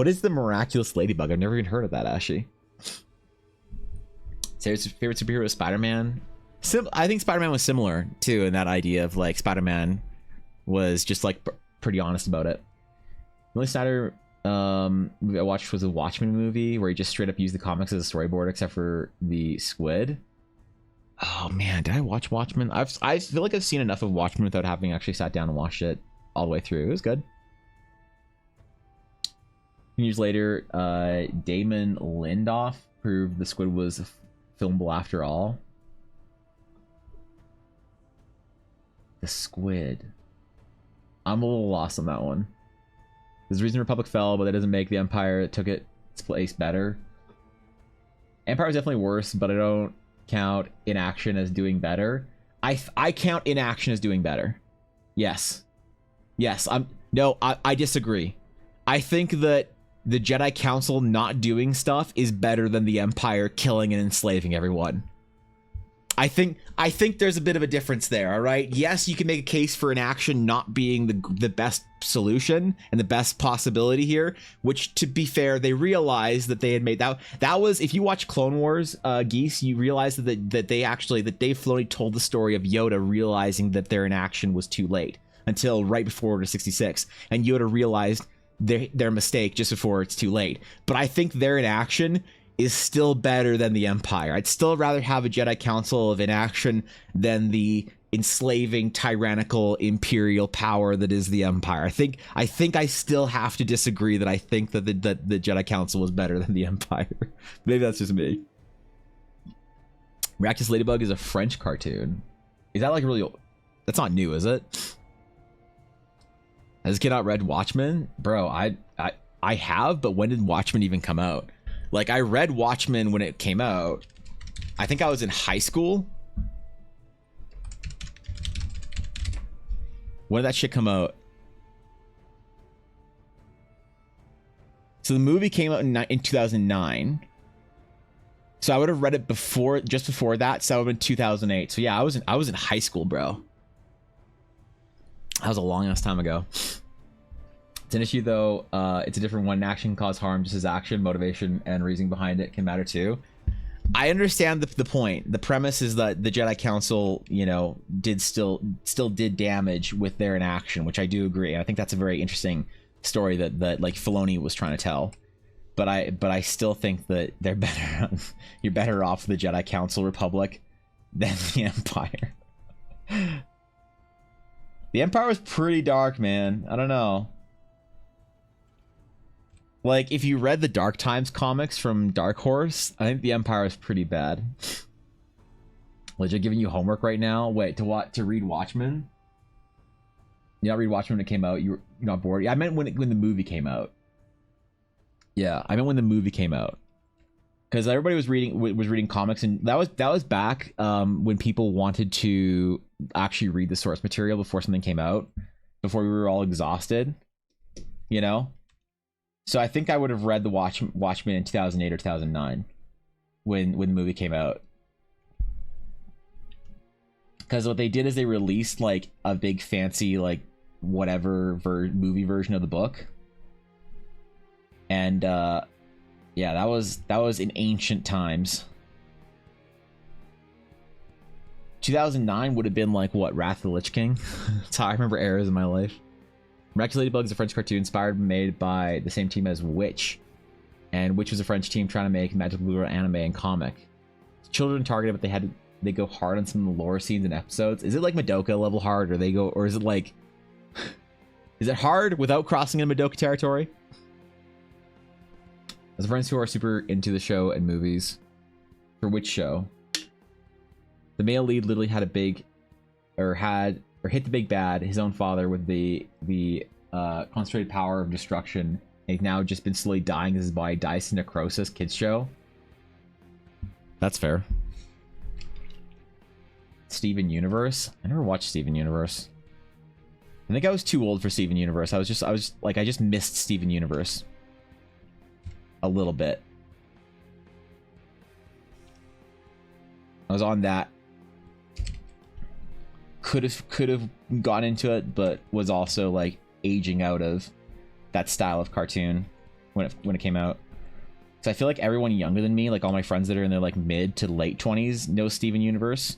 is the Miraculous Ladybug? I've never even heard of that, Ashy. Favorite superhero is Spider-Man. I think Spider-Man was similar too in that idea of like Spider-Man was just like pretty honest about it. The only Snyder movie I watched was a Watchmen movie where he just straight up used the comics as a storyboard, except for the squid. Oh man, did I watch Watchmen? I feel like I've seen enough of Watchmen without having actually sat down and watched it all the way through. It was good. Years later, Damon Lindelof proved the squid was filmable after all. The squid. I'm a little lost on that one. There's a reason Republic fell, but that doesn't make the Empire that took its place better. Empire is definitely worse, but I don't count inaction as doing better. I count inaction as doing better. Yes. Yes, I disagree. I think that the Jedi Council not doing stuff is better than the Empire killing and enslaving everyone. I think there's a bit of a difference there, all right? Yes, you can make a case for inaction not being the best solution and the best possibility here, which, to be fair, they realized that they had made that was, if you watch Clone Wars, Geese, you realize that that Dave Filoni told the story of Yoda realizing that their inaction was too late until right before Order 66, and Yoda realized their mistake just before it's too late. But I think their inaction is still better than the Empire. I'd still rather have a Jedi Council of inaction than the enslaving tyrannical imperial power that is the Empire. I think I still have to disagree that I think that the Jedi Council was better than the Empire. Maybe that's just me. Miraculous Ladybug is a French cartoon. Is that like really old? That's not new, is it? Has this kid not read Watchmen? Bro, I have, but when did Watchmen even come out? Like, I read Watchmen when it came out. I think I was in high school. When did that shit come out? So the movie came out in 2009. So I would have read it before, just before that. So that would have been 2008. So yeah, I was in high school, bro. That was a long ass time ago. It's an issue though. It's a different one. Action can cause harm just as action, motivation, and reasoning behind it can matter too. I understand the point. The premise is that the Jedi Council, you know, still did damage with their inaction, which I do agree. I think that's a very interesting story that like Filoni was trying to tell. But I still think that they're better. You're better off the Jedi Council Republic than the Empire. The Empire was pretty dark, man. I don't know. Like, if you read the Dark Times comics from Dark Horse, I think the Empire is pretty bad. Legit giving you homework right now. Wait, to read Watchmen? You not read Watchmen when it came out? You're not bored? Yeah, I meant when the movie came out. Yeah, I meant when the movie came out. Because everybody was reading comics, and that was back when people wanted to actually read the source material before something came out, before we were all exhausted, you know. So I think I would have read the Watchmen in 2008 or 2009 when the movie came out. Because what they did is they released like a big fancy like whatever movie version of the book. And yeah, that was in ancient times. 2009 would have been like what, Wrath of the Lich King? That's how I remember eras in my life. Miraculous Ladybug is a French cartoon inspired and made by the same team as Witch. And Witch was a French team trying to make Magical Blue anime and comic. Children targeted, but they go hard on some of the lore scenes and episodes. Is it like Madoka level hard, or is it like is it hard without crossing in Madoka territory? As friends who are super into the show and movies. For which show? The male lead literally had hit the big bad, his own father, with the concentrated power of destruction. And he's now just been slowly dying as his body dies to necrosis. Kids show. That's fair. Steven Universe. I never watched Steven Universe. I think I was too old for Steven Universe. I just missed Steven Universe a little bit. I was on that. Could have gone into it, but was also like aging out of that style of cartoon when it came out. So I feel like everyone younger than me, like all my friends that are in their like mid to late 20s, know Steven Universe,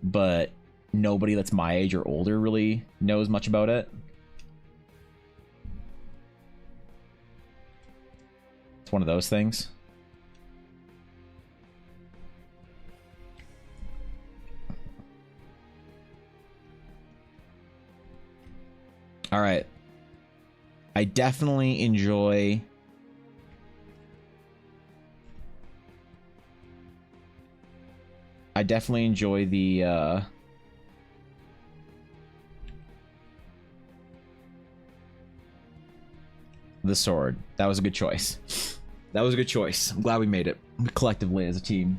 but nobody that's my age or older really knows much about it. It's one of those things. All right. I definitely enjoy the sword. That was a good choice. That was a good choice. I'm glad we made it collectively as a team.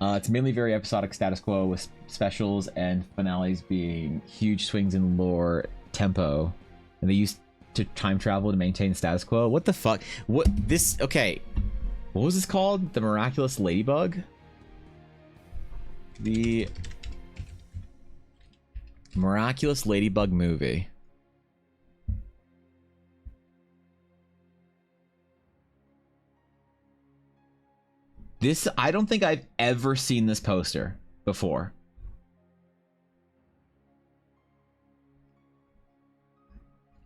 It's mainly very episodic status quo, with specials and finales being huge swings in lore tempo, and they used to time travel to maintain status quo. What the fuck? Okay, what was this called? The Miraculous Ladybug? The Miraculous Ladybug movie. This, I don't think I've ever seen this poster before.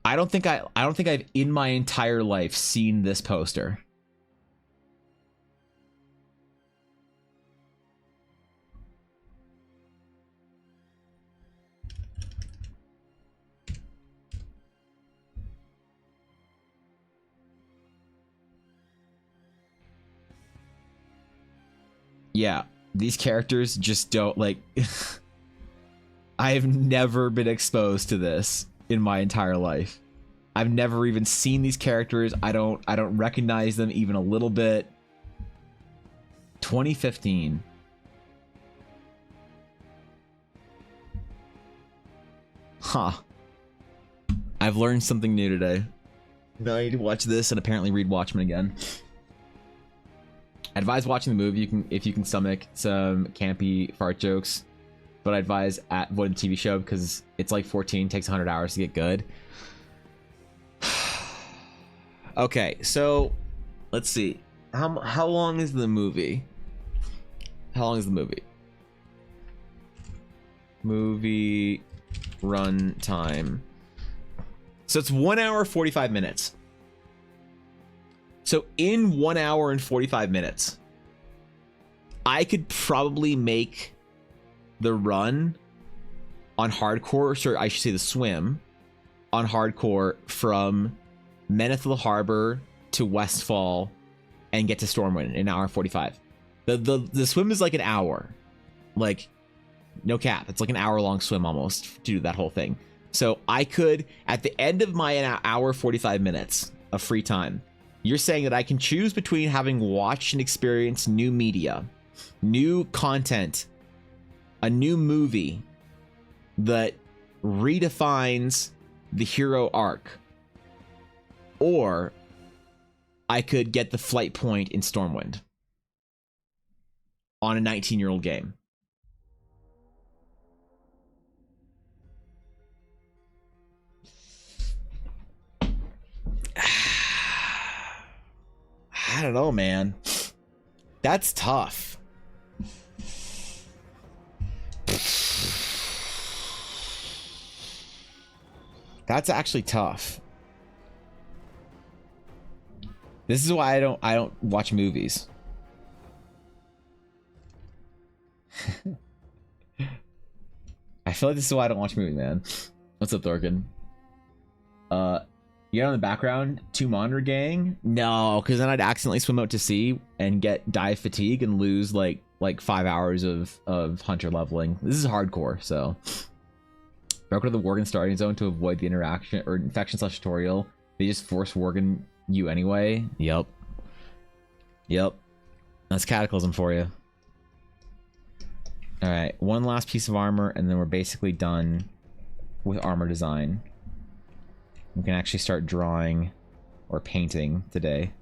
I don't think I've in my entire life seen this poster. yeah, these characters just don't like. I've never been exposed to this in my entire life. I've never even seen these characters. I don't recognize them even a little bit. 2015. Huh. I've learned something new today. Now I need to watch this and apparently read Watchmen again. I advise watching the movie if you can stomach some campy fart jokes, but I advise avoiding the TV show because it's like 14, takes 100 hours to get good. Okay, so let's see. How long is the movie? How long is the movie? Movie run time. So it's 1 hour 45 minutes. So in 1 hour and 45 minutes, I could probably make the run on hardcore, or I should say the swim on hardcore from Menethil Harbor to Westfall and get to Stormwind in an hour and 45. The swim is like an hour. Like, no cap. It's like an hour long swim almost to do that whole thing. So I could, at the end of my hour 45 minutes of free time, you're saying that I can choose between having watched and experienced new media, new content, a new movie that redefines the hero arc, or I could get the flight point in Stormwind on a 19-year-old game. I don't know, man. That's tough. That's actually tough. This is why I don't watch movies. I feel like this is why I don't watch movies, man. What's up, Thorkin? You know, in the background, 2 monitor gang? No, because then I'd accidentally swim out to sea and get dive fatigue and lose like 5 hours of hunter leveling. This is hardcore, so. Broke to the Worgen starting zone to avoid the interaction or infection / tutorial. They just force Worgen you anyway. Yep. That's Cataclysm for you. Alright, one last piece of armor and then we're basically done with armor design. We can actually start drawing or painting today.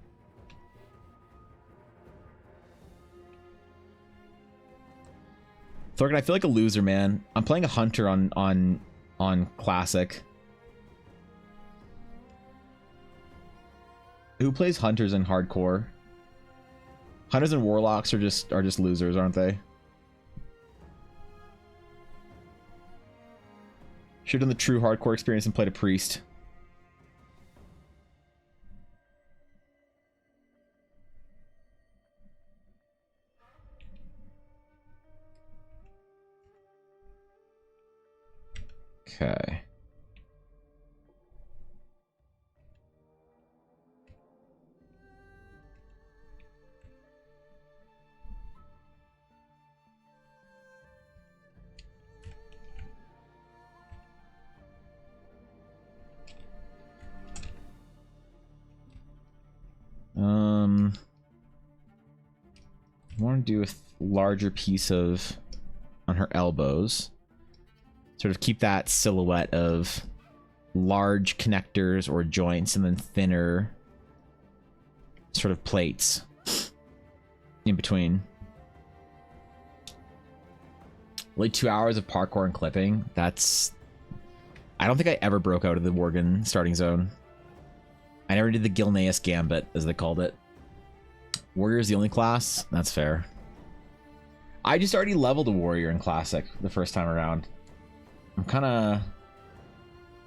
Thorgan, I feel like a loser, man. I'm playing a hunter on classic. Who plays hunters in hardcore? Hunters and warlocks are just losers, aren't they? Should have done the true hardcore experience and played a priest. Okay. I want to do a larger piece of on her elbows. Sort of keep that silhouette of large connectors or joints and then thinner sort of plates in between. Only 2 hours of parkour and clipping. That's... I don't think I ever broke out of the Worgen starting zone. I never did the Gilneas Gambit, as they called it. Warrior is the only class? That's fair. I just already leveled a Warrior in Classic the first time around. I'm kind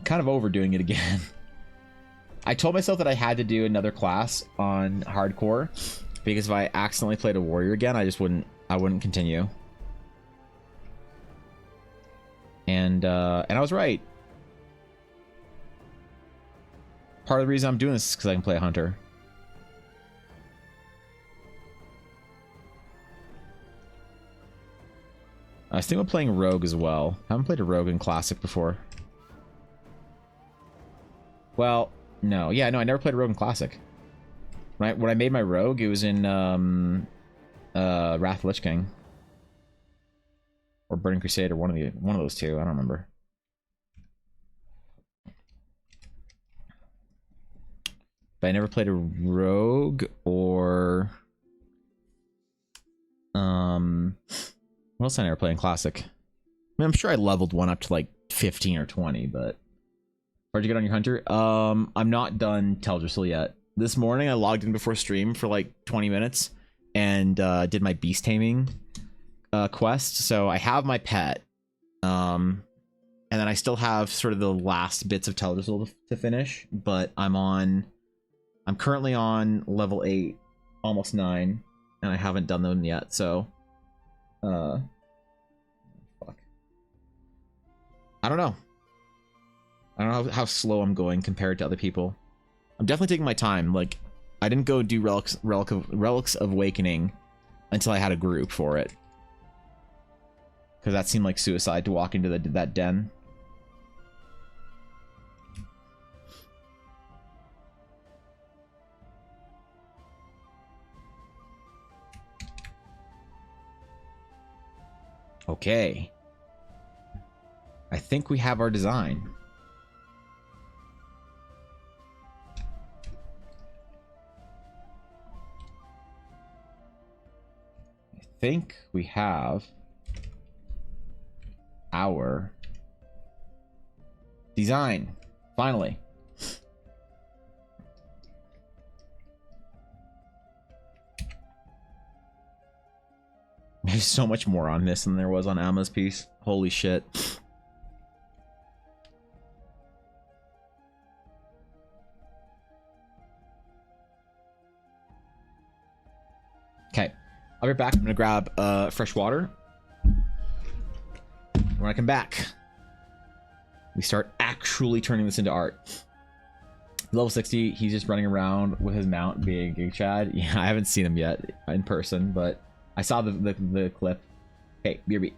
of overdoing it again. I told myself that I had to do another class on hardcore because if I accidentally played a warrior again, I wouldn't continue. And I was right. Part of the reason I'm doing this is because I can play a hunter. I was thinking of playing Rogue as well. I haven't played a Rogue in Classic before. Well, no. Yeah, no, I never played a Rogue in Classic. When I made my Rogue, it was in Wrath of Lich King. Or Burning Crusade, or one of those two. I don't remember. But I never played a Rogue or what else did I never play in Classic? I mean, I'm sure I leveled one up to like 15 or 20, but where'd you get on your hunter? I'm not done Teldrassil yet. This morning I logged in before stream for like 20 minutes and did my beast taming quest. So I have my pet. And then I still have sort of the last bits of Teldrassil to finish, but I'm currently on level 8, almost 9, and I haven't done them yet, so fuck. I don't know. I don't know how slow I'm going compared to other people. I'm definitely taking my time. Like, I didn't go do Relics of Awakening until I had a group for it. Because that seemed like suicide to walk into that den. Okay. I think we have our design. I think we have our design. Finally. There's so much more on this than there was on Emma's piece. Holy shit. Okay. I'll be back. I'm gonna grab fresh water. When I come back, we start actually turning this into art. Level 60, he's just running around with his mount being Gig Chad. Yeah, I haven't seen him yet in person, but I saw the clip. Okay, BRB.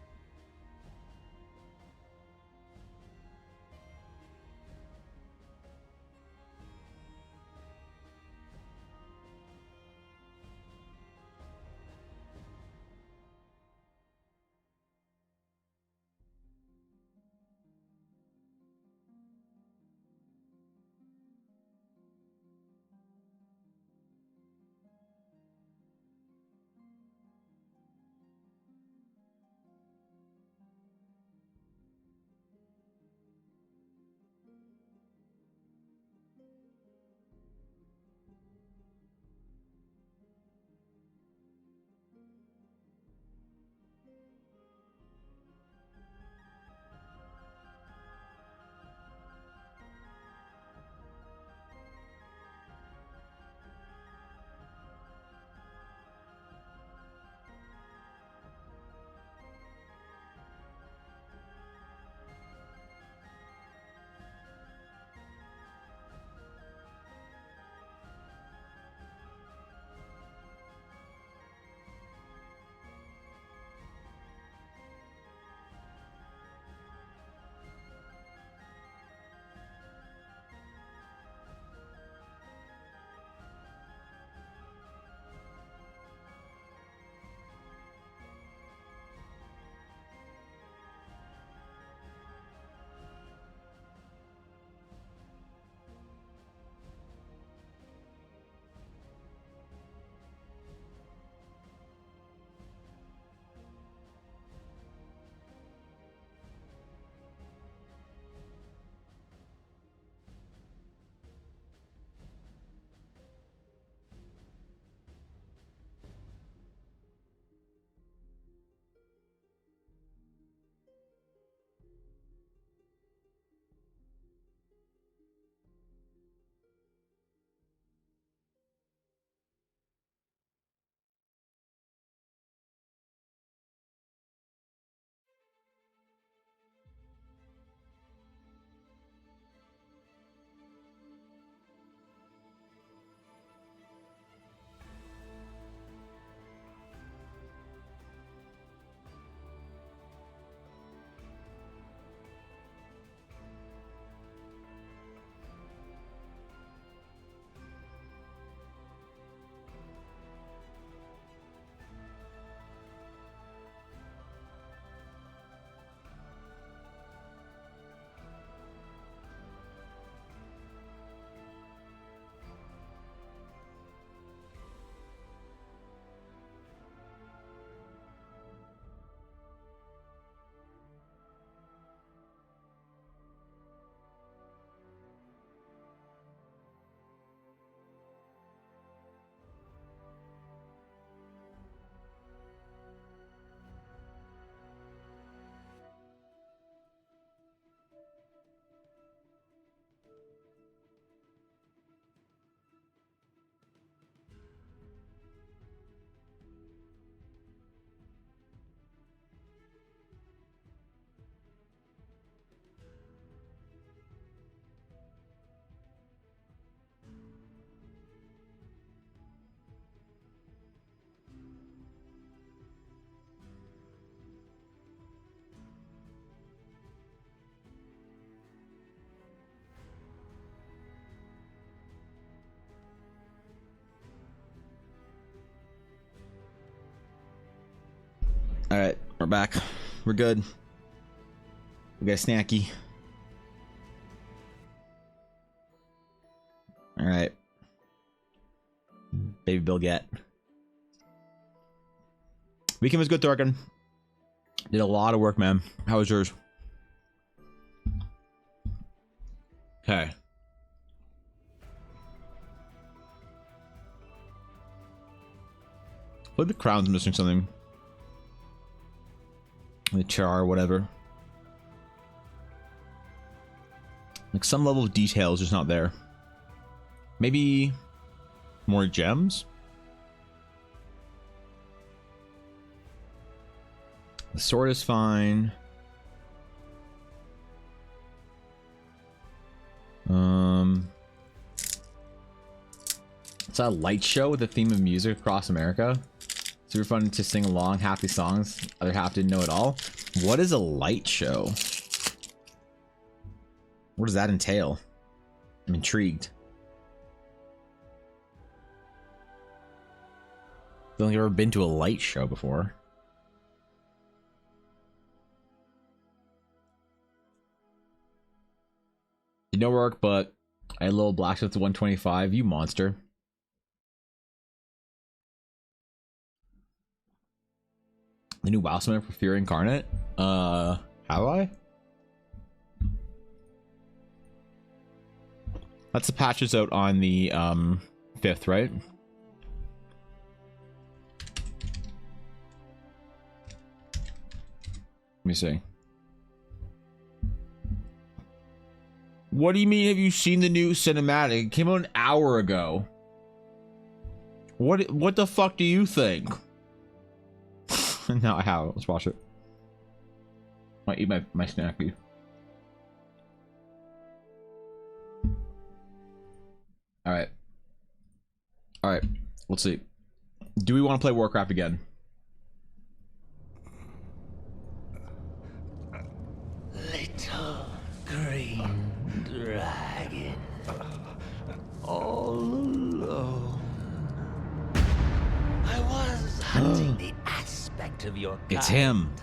All right, we're back. We're good. We got a snacky. All right. Baby Bill get. Weekend was good, Thorkin. Did a lot of work, man. How was yours? Okay. Look, the crown's missing something. The char, whatever. Like some level of detail is just not there. Maybe more gems? The sword is fine. It's a light show with a theme of music across America. Super fun to sing along. Half these songs, other half didn't know at all. What is a light show? What does that entail? I'm intrigued. I don't think I've ever been to a light show before. Did no work, but I had a little blacksmith to 125. You monster. The new WoW summon for Fury Incarnate? Have I? That's the patches out on the 5th, right? Let me see. What do you mean, have you seen the new cinematic? It came out an hour ago. What the fuck do you think? No, I have. Let's watch it. Might eat my snacky. Alright. Alright. Let's see. Do we want to play Warcraft again? Little green dragon, all alone. I was hunting the aspect of your kind. It's him.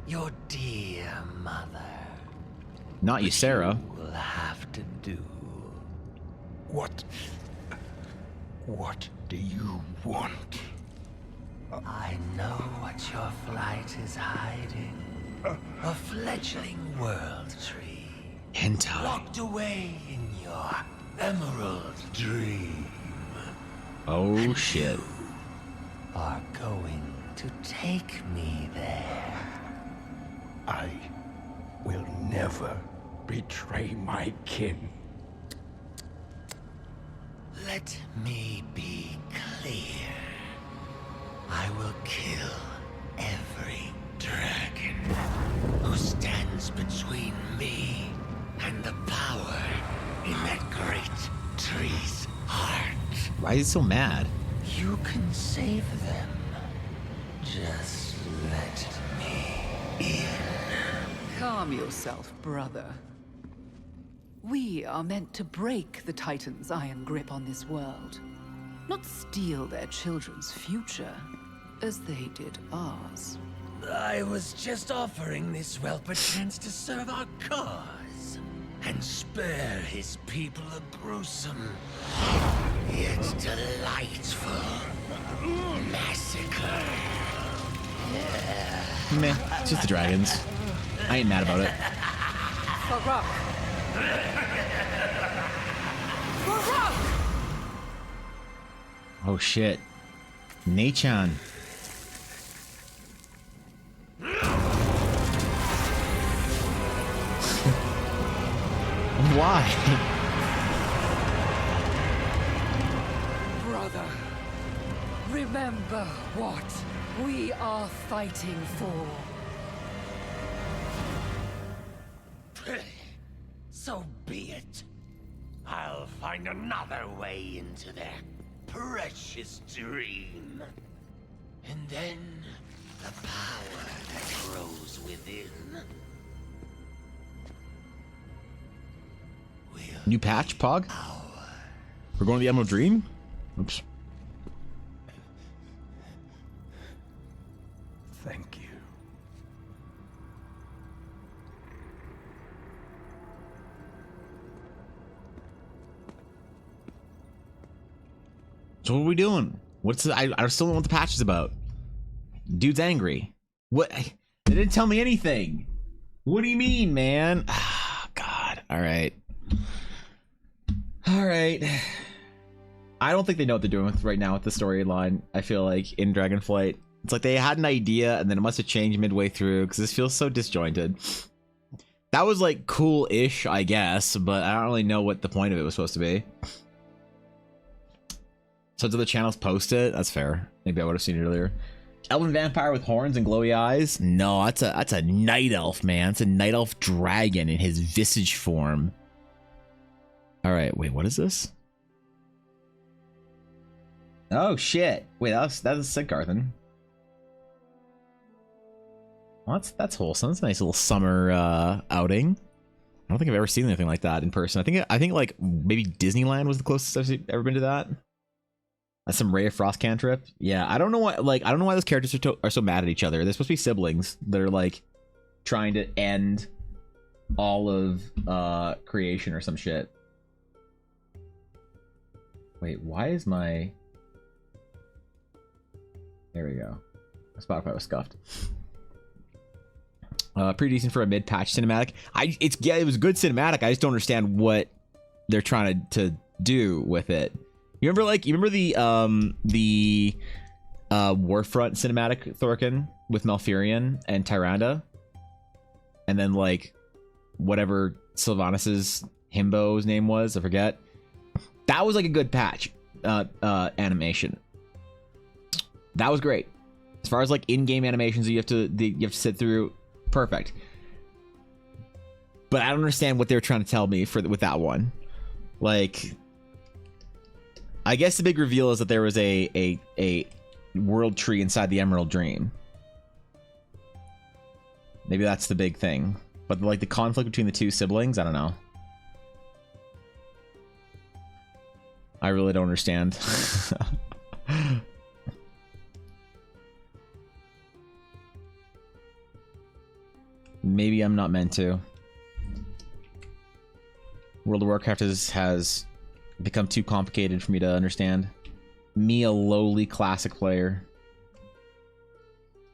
Your dear mother. Not you, Sarah. Will have to do. What do you want? I know what your flight is hiding. A fledgling world tree. Hentai. Locked away in your emerald dream. Oh shit. Are going to take me there. I will never betray my kin. Let me be clear. I will kill every dragon who stands between me and the power in that great tree's heart. Why is he so mad? You can save them. Just let me in. Calm yourself, brother. We are meant to break the Titan's iron grip on this world, not steal their children's future, as they did ours. I was just offering this whelp a chance to serve our cause and spare his people a gruesome yet delightful massacre. Meh, it's just the dragons. I ain't mad about it. Farak! Farak! Oh shit. Nechan. Why? Brother, remember what we are fighting for. So be it. I'll find another way into their precious dream. And then the power that grows within will New patch, Pog? We're going to the Emerald Dream? Oops. Thank So what are we doing? I still don't know what the patch is about. Dude's angry. What? They didn't tell me anything. What do you mean, man? Ah, God. All right. All right. I don't think they know what they're doing right now with the storyline. I feel like in Dragonflight, it's like they had an idea and then it must have changed midway through because this feels so disjointed. That was like cool-ish, I guess, but I don't really know what the point of it was supposed to be. So do the channels post it? That's fair. Maybe I would have seen it earlier. Elven vampire with horns and glowy eyes? No, that's a night elf, man. It's a night elf dragon in his visage form. All right, wait, what is this? Oh shit! Wait, that's Siggarthen. Well, that's wholesome. That's a nice little summer outing. I don't think I've ever seen anything like that in person. I think like maybe Disneyland was the closest I've ever been to that. That's some Ray of Frost cantrip. Yeah, I don't know why those characters are so mad at each other. They're supposed to be siblings. They're like trying to end all of creation or some shit. Wait, why is my... There we go. Spotify was scuffed. Pretty decent for a mid-patch cinematic. It was a good cinematic. I just don't understand what they're trying to do with it. You remember the Warfront cinematic, Thorkin, with Malfurion and Tyrande? And then like whatever Sylvanas' himbo's name was, I forget. That was like a good patch animation. That was great. As far as like in-game animations that you have to sit through, perfect. But I don't understand what they're trying to tell me with that one. Like, I guess the big reveal is that there was a world tree inside the Emerald Dream. Maybe that's the big thing. But like the conflict between the two siblings, I don't know. I really don't understand. Maybe I'm not meant to. World of Warcraft has become too complicated for me to understand. Me, a lowly classic player.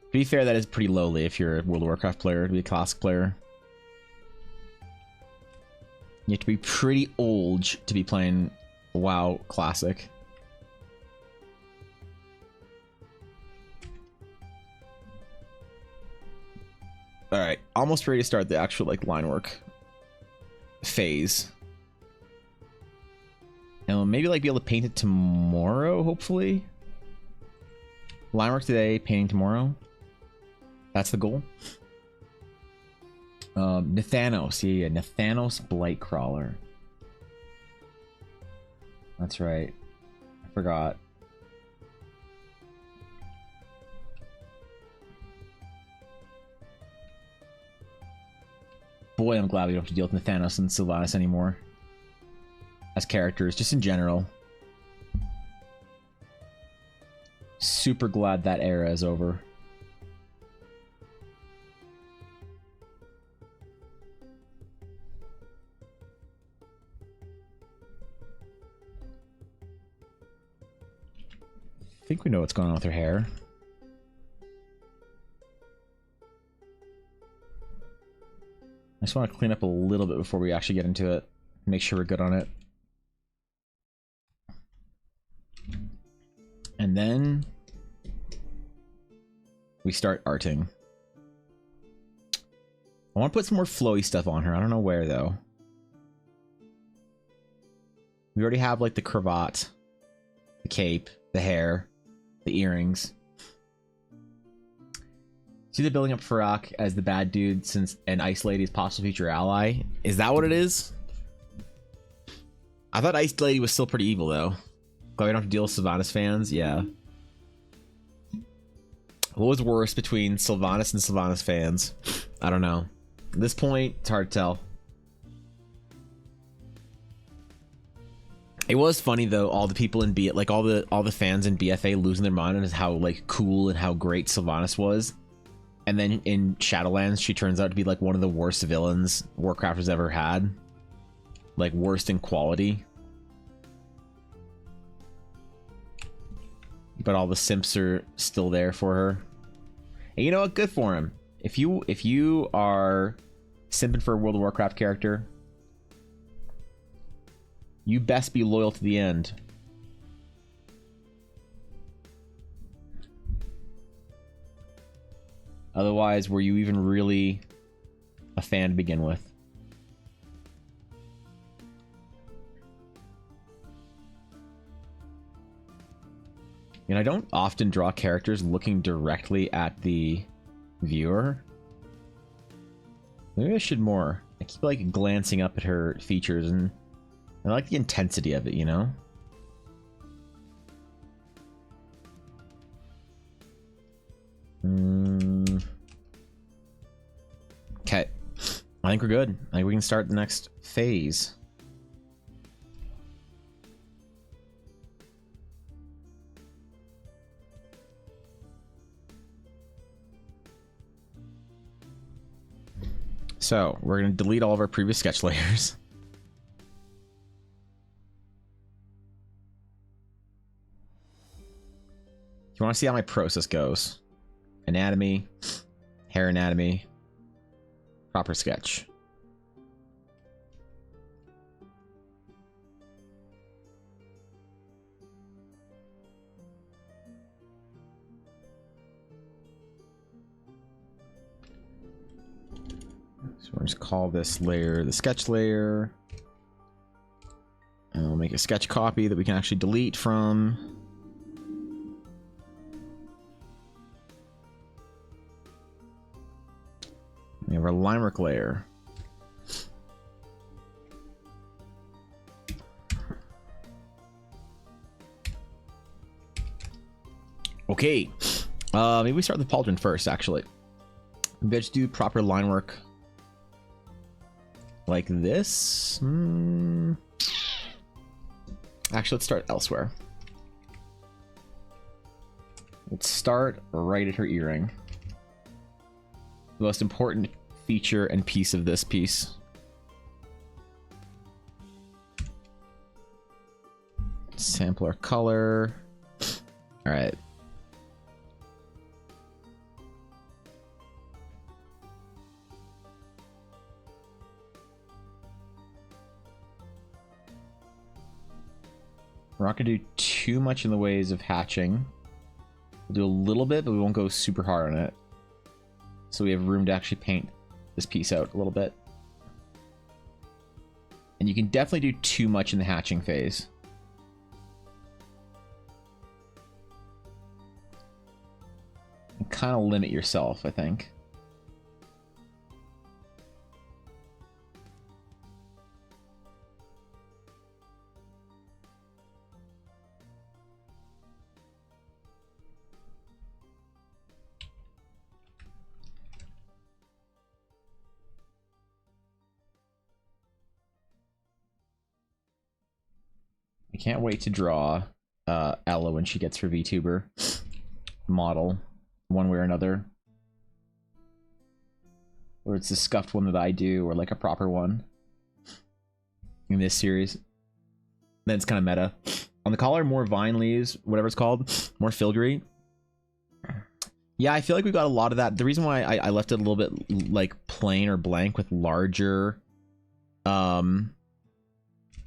To be fair, that is pretty lowly if you're a World of Warcraft player to be a classic player. You have to be pretty old to be playing WoW Classic. Alright, almost ready to start the actual like line work phase. And we'll maybe like be able to paint it tomorrow, hopefully. Line work today, painting tomorrow. That's the goal. Nathanos, yeah, Nathanos Blightcrawler. That's right. I forgot. Boy, I'm glad we don't have to deal with Nathanos and Sylvanas anymore. As characters, just in general. Super glad that era is over. I think we know what's going on with her hair. I just want to clean up a little bit before we actually get into it. Make sure we're good on it. And then we start arting. I want to put some more flowy stuff on her. I don't know where though. We already have like the cravat, the cape, the hair, the earrings. See, they're building up Farak as the bad dude since an Ice Lady's possible future ally. Is that what it is? I thought Ice Lady was still pretty evil though. Glad we don't have to deal with Sylvanas fans. Yeah. What was worse between Sylvanas and Sylvanas fans? I don't know. At this point, it's hard to tell. It was funny though, all the people in like all the fans in BFA losing their mind on how like cool and how great Sylvanas was. And then in Shadowlands, she turns out to be like one of the worst villains Warcraft has ever had. Like worst in quality. but all the simps are still there for her. And you know what? Good for him. If you are simping for a World of Warcraft character, you best be loyal to the end. Otherwise, were you even really a fan to begin with? You know, I don't often draw characters looking directly at the viewer. Maybe I should more. I keep like glancing up at her features, and I like the intensity of it, you know? Okay. I think we're good. I think we can start the next phase. So, we're going to delete all of our previous sketch layers. If you want to see how my process goes, anatomy, hair anatomy, proper sketch. So we'll just call this layer the sketch layer. And we'll make a sketch copy that we can actually delete from. We have our line work layer. Okay. Maybe we start with the pauldron first, actually. Maybe I just do proper line work like this. Actually, let's start elsewhere. Let's start right at her earring. The most important feature and piece of this piece. Sample our color. All right. We're not going to do too much in the ways of hatching. We'll do a little bit, but we won't go super hard on it. So we have room to actually paint this piece out a little bit. And you can definitely do too much in the hatching phase. And kind of limit yourself, I think. I can't wait to draw Ella when she gets her VTuber model, one way or another. Or it's a scuffed one that I do, or like a proper one in this series. Then it's kind of meta. On the collar, more vine leaves, whatever it's called, more filigree. Yeah, I feel like we got a lot of that. The reason why I left it a little bit like plain or blank with larger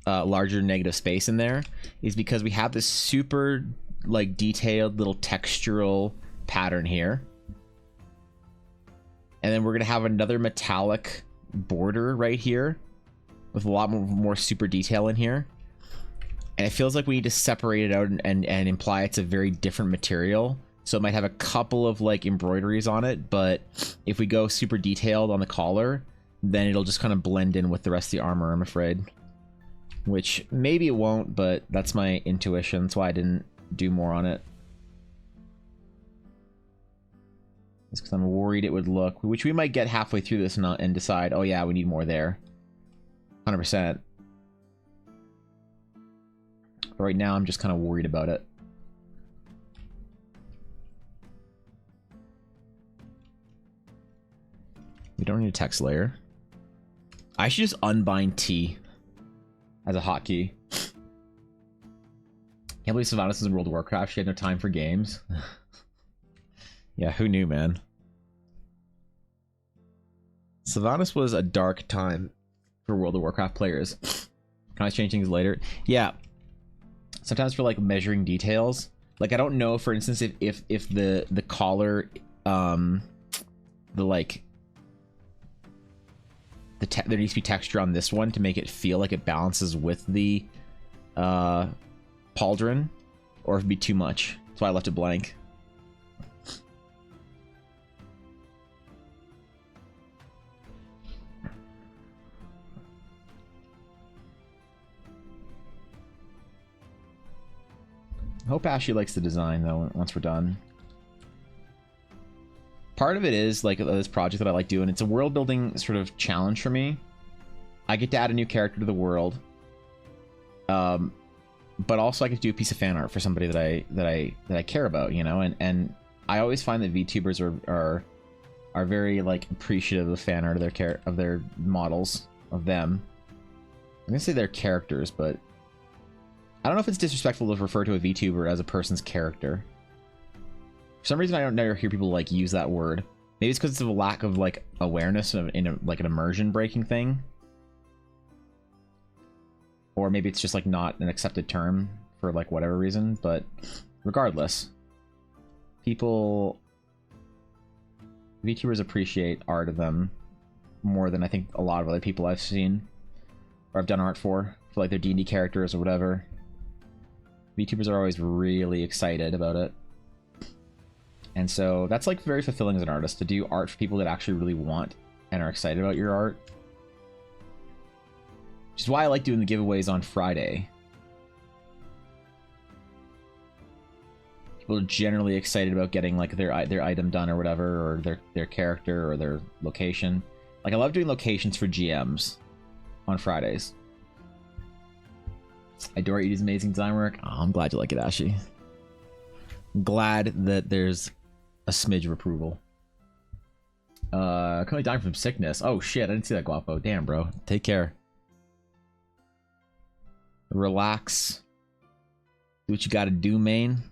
larger negative space in there is because we have this super like detailed little textural pattern here, and then we're gonna have another metallic border right here with a lot more super detail in here, and it feels like we need to separate it out and imply it's a very different material. So it might have a couple of like embroideries on it, but if we go super detailed on the collar, then it'll just kind of blend in with the rest of the armor, I'm afraid. Which maybe it won't, but that's my intuition. That's why I didn't do more on it. It's because I'm worried it would look, which we might get halfway through this and decide, oh yeah, we need more there. 100%. But right now, I'm just kind of worried about it. We don't need a text layer. I should just unbind T as a hotkey. Can't believe Sylvanas was in World of Warcraft. She had no time for games. Yeah, who knew, man? Sylvanas was a dark time for World of Warcraft players. Can I change things later? Yeah. Sometimes for like measuring details. Like I don't know, for instance, if the collar, there needs to be texture on this one to make it feel like it balances with the pauldron, or if it'd be too much. That's why I left it blank. I hope Ashley likes the design though once we're done. Part of it is like this project that I like doing. It's a world building sort of challenge for me. I get to add a new character to the world, but also I get to do a piece of fan art for somebody that I care about, you know. And I always find that VTubers are very like appreciative of fan art of their models of them. I'm gonna say their characters, but I don't know if it's disrespectful to refer to a VTuber as a person's character. For some reason, I don't never hear people like use that word. Maybe it's because it's a lack of like awareness in like an immersion breaking thing, or maybe it's just like not an accepted term for like whatever reason. But regardless, VTubers appreciate art of them more than I think a lot of other people I've seen or I've done art for like their D&D characters or whatever. VTubers are always really excited about it. And so that's like very fulfilling as an artist, to do art for people that actually really want and are excited about your art. Which is why I like doing the giveaways on Friday. People are generally excited about getting like their item done or whatever, or their character or their location. Like I love doing locations for GMs on Fridays. I adore Edie's amazing design work. Oh, I'm glad you like it, Ashy. I'm glad that there's a smidge of approval. Currently dying from sickness. Oh shit, I didn't see that, Guapo. Damn, bro. Take care. Relax. Do what you gotta do, main.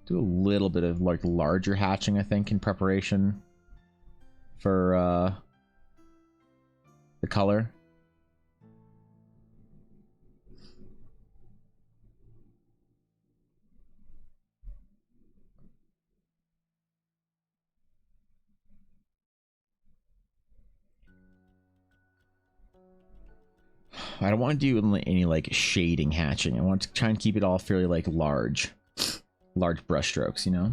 Do a little bit of like larger hatching, I think, in preparation for the color. I don't want to do any like shading hatching. I want to try and keep it all fairly like large brush strokes, you know.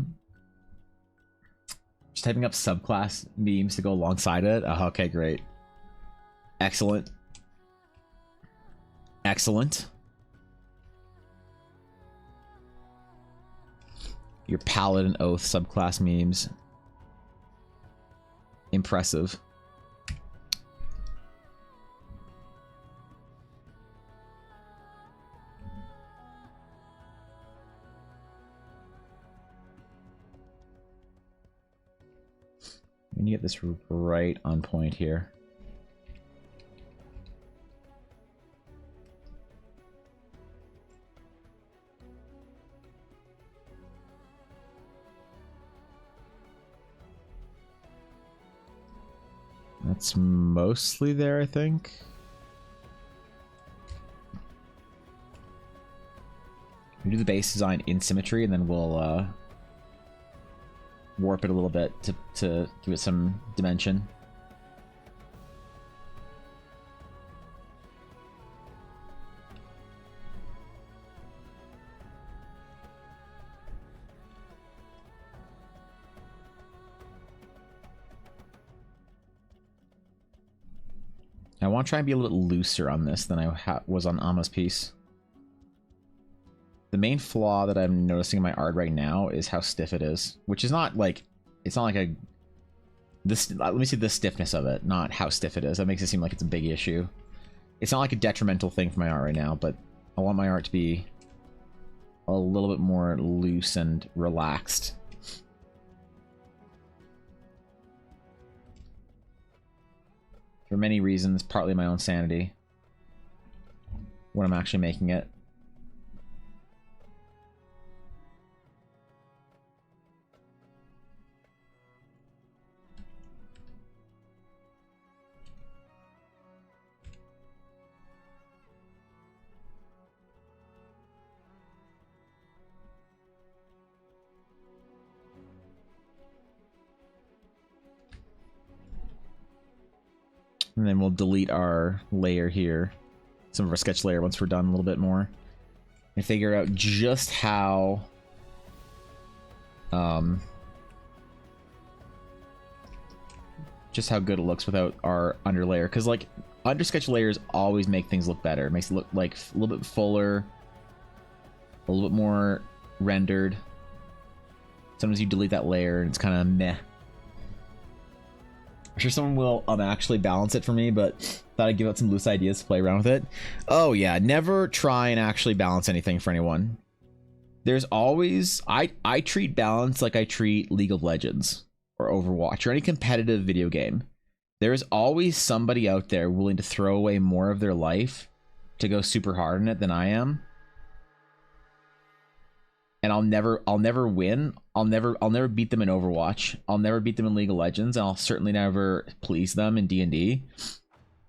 Just typing up subclass memes to go alongside it. Oh, okay, great. Excellent. Excellent. Your Paladin Oath subclass memes. Impressive. We need to get this right on point here. That's mostly there, I think. We do the base design in symmetry, and then we'll warp it a little bit to give it some dimension. I want to try and be a little looser on this than I was on Amma's piece. The main flaw that I'm noticing in my art right now is how stiff it is, which is not like, it's not like a, this, let me see the stiffness of it, not how stiff it is. That makes it seem like it's a big issue. It's not like a detrimental thing for my art right now, but I want my art to be a little bit more loose and relaxed. For many reasons, partly my own sanity. when I'm actually making it. And then we'll delete our layer here, some of our sketch layer once we're done a little bit more, and figure out just how good it looks without our under layer. Because like under sketch layers always make things look better. It makes it look like a little bit fuller, a little bit more rendered. Sometimes you delete that layer and it's kind of meh. I'm sure someone will actually balance it for me, but thought I'd give out some loose ideas to play around with it. Oh yeah, never try and actually balance anything for anyone. There's always... I treat balance like I treat League of Legends or Overwatch or any competitive video game. There's always somebody out there willing to throw away more of their life to go super hard in it than I am. And I'll never win. I'll never beat them in Overwatch. I'll never beat them in League of Legends, and I'll certainly never please them in D&D.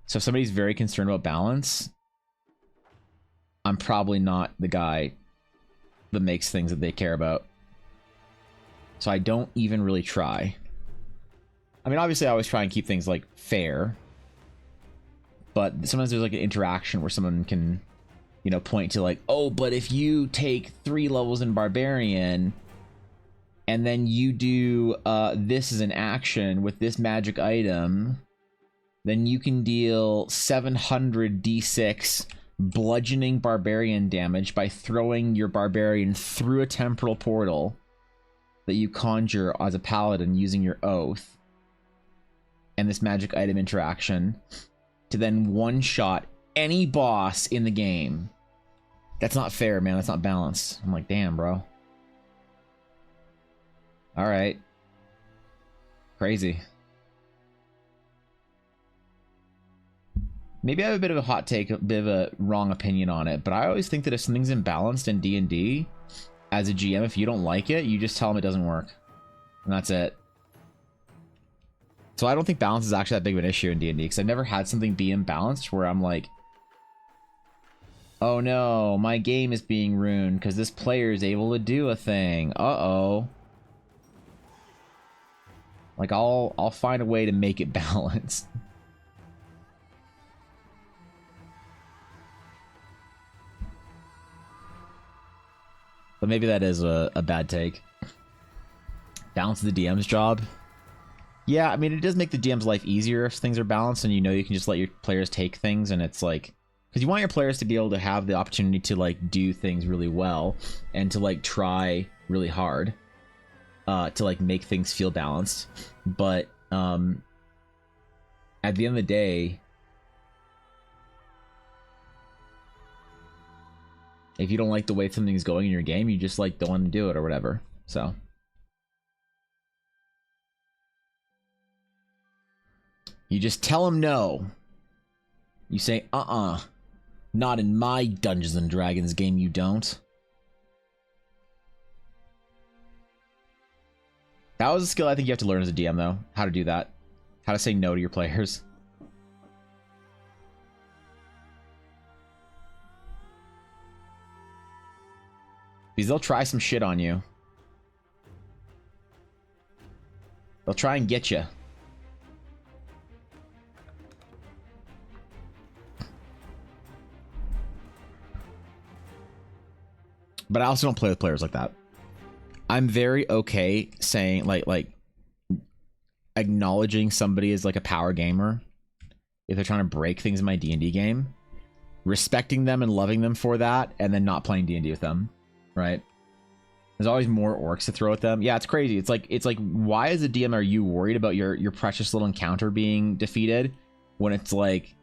So if somebody's very concerned about balance, I'm probably not the guy that makes things that they care about. So I don't even really try. I mean, obviously I always try and keep things like fair, but sometimes there's like an interaction where someone can, you know, point to like, oh, but if you take 3 levels in Barbarian and then you do this as an action with this magic item, then you can deal 700 d6 bludgeoning Barbarian damage by throwing your Barbarian through a temporal portal that you conjure as a Paladin using your oath and this magic item interaction to then one-shot any boss in the game. That's not fair, man. That's not balanced. I'm like, damn, bro. All right. Crazy. Maybe I have a bit of a hot take, a bit of a wrong opinion on it, but I always think that if something's imbalanced in D&D, as a GM, if you don't like it, you just tell them it doesn't work. And that's it. So I don't think balance is actually that big of an issue in D&D, because I've never had something be imbalanced where I'm like, oh no, my game is being ruined because this player is able to do a thing. Uh-oh. Like, I'll find a way to make it balanced. But maybe that is a bad take. Balance is the DM's job. Yeah, I mean, it does make the DM's life easier if things are balanced and you know you can just let your players take things, and it's like... Because you want your players to be able to have the opportunity to, like, do things really well and to, like, try really hard to, like, make things feel balanced. But at the end of the day, if you don't like the way something's going in your game, you just, like, don't want to do it or whatever. So... you just tell them no. You say, not in my Dungeons and Dragons game, you don't. That was a skill I think you have to learn as a DM, though. How to do that. How to say no to your players. Because they'll try some shit on you. They'll try and get you. But I also don't play with players like that. I'm very okay saying, like acknowledging somebody as like a power gamer if they're trying to break things in my D&D game, respecting them and loving them for that, and then not playing D&D with them, right? There's always more orcs to throw at them. Yeah, it's crazy. It's like why as a DM are you worried about your precious little encounter being defeated when it's like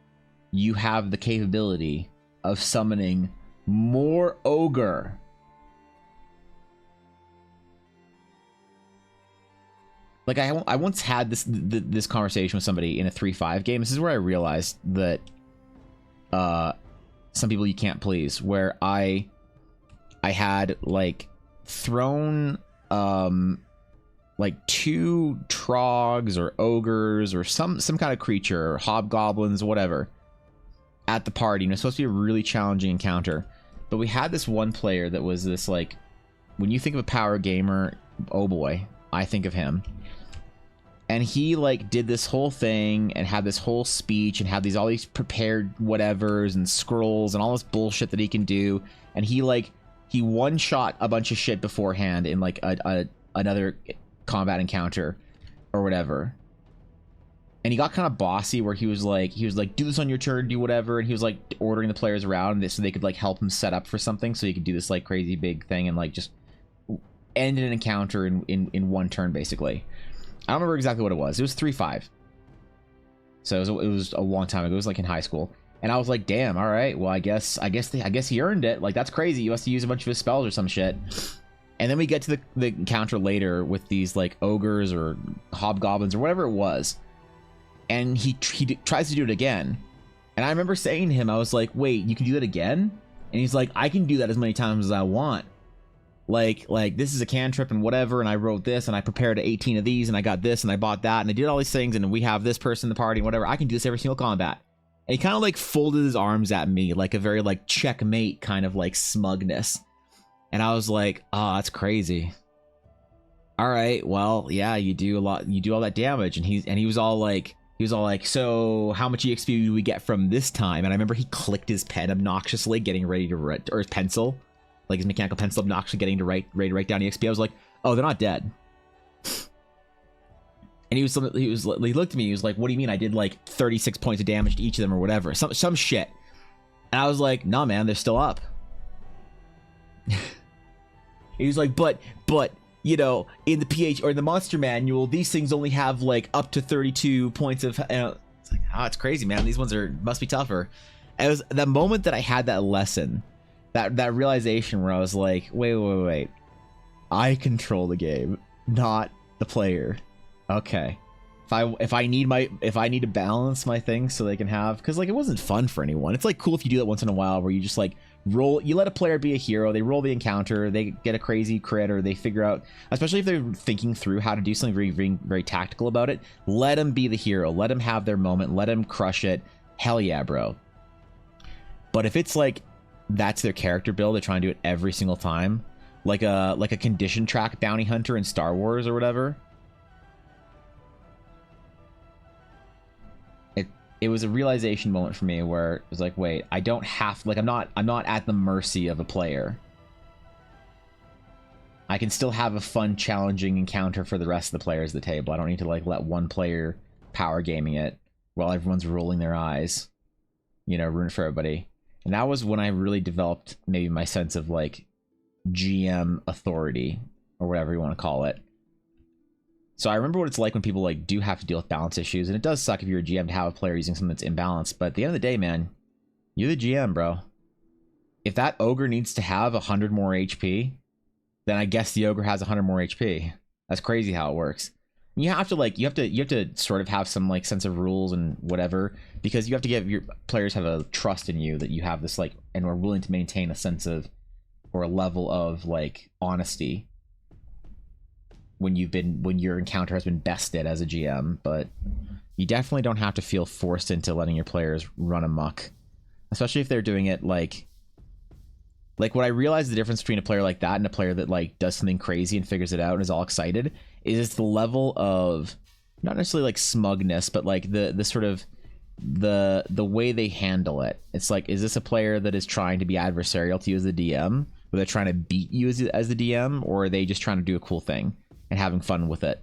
you have the capability of summoning more ogre? Like, I once had this conversation with somebody in a 3-5 game. This is where I realized that some people you can't please, where I had like thrown like 2 trogs or ogres or some kind of creature, or hobgoblins, whatever, at the party, and it was supposed to be a really challenging encounter. But we had this one player that was this, like, when you think of a power gamer, oh boy, I think of him. And he like did this whole thing and had this whole speech and had all these prepared whatevers and scrolls and all this bullshit that he can do. And he one shot a bunch of shit beforehand in like another combat encounter or whatever. And he got kind of bossy where he was like, do this on your turn, do whatever. And he was like ordering the players around so they could like help him set up for something, so he could do this like crazy big thing and like just end an encounter in one turn basically. I don't remember exactly what it was. It was 3-5. So it was a long time ago. It was like in high school. And I was like, damn, all right, well, I guess he earned it. Like, that's crazy. You must have used a bunch of his spells or some shit. And then we get to the encounter later with these like ogres or hobgoblins or whatever it was. And he tries to do it again. And I remember saying to him, I was like, wait, you can do that again? And he's like, I can do that as many times as I want. Like this is a cantrip and whatever, and I wrote this and I prepared 18 of these and I got this and I bought that and I did all these things and we have this person in the party and whatever. I can do this every single combat. And he kind of like folded his arms at me like a very like checkmate kind of like smugness. And I was like, oh, that's crazy. All right, well, yeah, you do all that damage. And he was all like, so how much EXP do we get from this time? And I remember he clicked his pen obnoxiously, getting ready to write, or his pencil. Like his mechanical pencil obnoxiously getting ready to write down EXP. I was like, oh, they're not dead. And he looked at me, he was like, what do you mean? I did like 36 points of damage to each of them or whatever. Some shit. And I was like, nah, man, they're still up. He was like, but you know, in the PH or in the monster manual, these things only have like up to 32 points of, it's like, oh, it's crazy, man. These ones must be tougher. And it was the moment that I had that lesson, that realization where I was like, wait, I control the game, not the player. Okay, if I need to balance my things so they can have, because like it wasn't fun for anyone. It's like cool if you do that once in a while where you just like you let a player be a hero, they roll the encounter, they get a crazy crit, or they figure out, especially if they're thinking through how to do something very, very, very tactical about it, let them be the hero, let them have their moment, let them crush it. Hell yeah, bro. But if it's like that's their character build, they try and do it every single time, like a condition track bounty hunter in Star Wars or whatever. It was a realization moment for me where it was like, wait, I don't have, like, I'm not at the mercy of a player. I can still have a fun, challenging encounter for the rest of the players at the table. I don't need to like let one player power gaming it while everyone's rolling their eyes, you know, ruin for everybody. And that was when I really developed maybe my sense of like GM authority or whatever you want to call it. So I remember what it's like when people like do have to deal with balance issues, and it does suck if you're a GM to have a player using something that's imbalanced. But at the end of the day, man, you're the GM, bro. If that ogre needs to have 100 more HP, then I guess the ogre has 100 more HP. That's crazy how it works. You have to sort of have some like sense of rules and whatever, because you have to give your players have a trust in you that you have this like, and are willing to maintain a sense of, or a level of like honesty when your encounter has been bested as a GM. But you definitely don't have to feel forced into letting your players run amok, especially if they're doing it like what I realized the difference between a player like that and a player that like does something crazy and figures it out and is all excited is the level of not necessarily like smugness, but like the sort of the way they handle it. It's like, is this a player that is trying to be adversarial to you as the DM, where they're trying to beat you as the DM, or are they just trying to do a cool thing and having fun with it?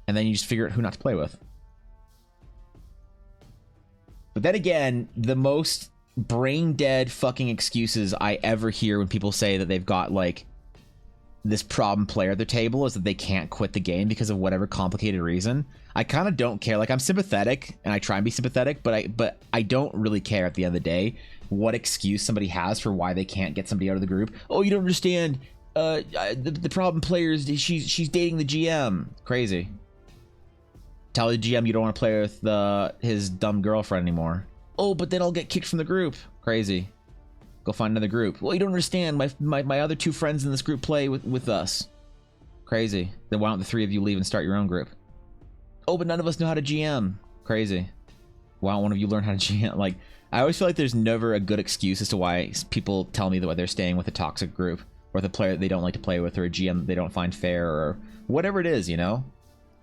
And then you just figure out who not to play with. But then again, the most brain dead fucking excuses I ever hear when people say that they've got like this problem player at their table is that they can't quit the game because of whatever complicated reason. I kind of don't care. Like, I'm sympathetic and I try and be sympathetic, but I don't really care at the end of the day what excuse somebody has for why they can't get somebody out of the group. Oh, you don't understand. The problem player is she's dating the GM. Crazy. Tell the GM you don't want to play with his dumb girlfriend anymore. Oh, but then I'll get kicked from the group. Crazy. Go find another group. Well, you don't understand. My other 2 friends in this group play with us. Crazy. Then why don't the 3 of you leave and start your own group? Oh, but none of us know how to GM. Crazy. Why don't one of you learn how to GM? Like, I always feel like there's never a good excuse as to why people tell me that they're staying with a toxic group, or the player they don't like to play with, or a GM they don't find fair, or whatever it is, you know?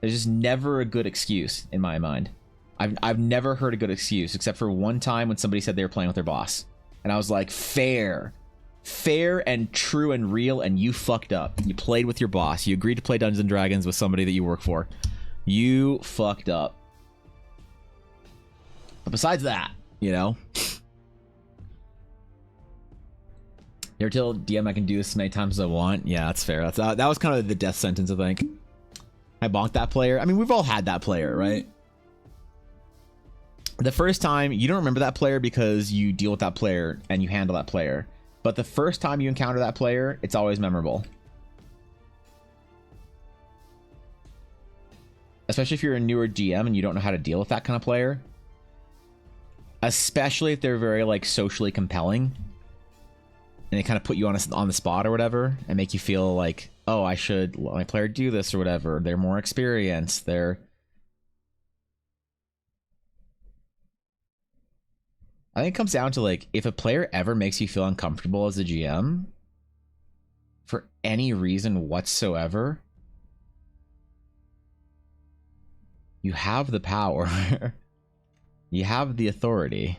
There's just never a good excuse in my mind. I've never heard a good excuse, except for one time when somebody said they were playing with their boss. And I was like, fair. Fair and true and real, and you fucked up. You played with your boss. You agreed to play Dungeons & Dragons with somebody that you work for. You fucked up. But besides that, you know? You're told DM I can do this as many times as I want. Yeah, that's fair. That was kind of the death sentence, I think. I bonked that player. I mean, we've all had that player, right? The first time, you don't remember that player because you deal with that player and you handle that player. But the first time you encounter that player, it's always memorable. Especially if you're a newer GM and you don't know how to deal with that kind of player. Especially if they're very, like, socially compelling. And they kind of put you on the spot or whatever. And make you feel like, oh, I should let my player do this or whatever. They're more experienced. I think it comes down to, like, if a player ever makes you feel uncomfortable as a GM for any reason whatsoever, you have the power. You have the authority.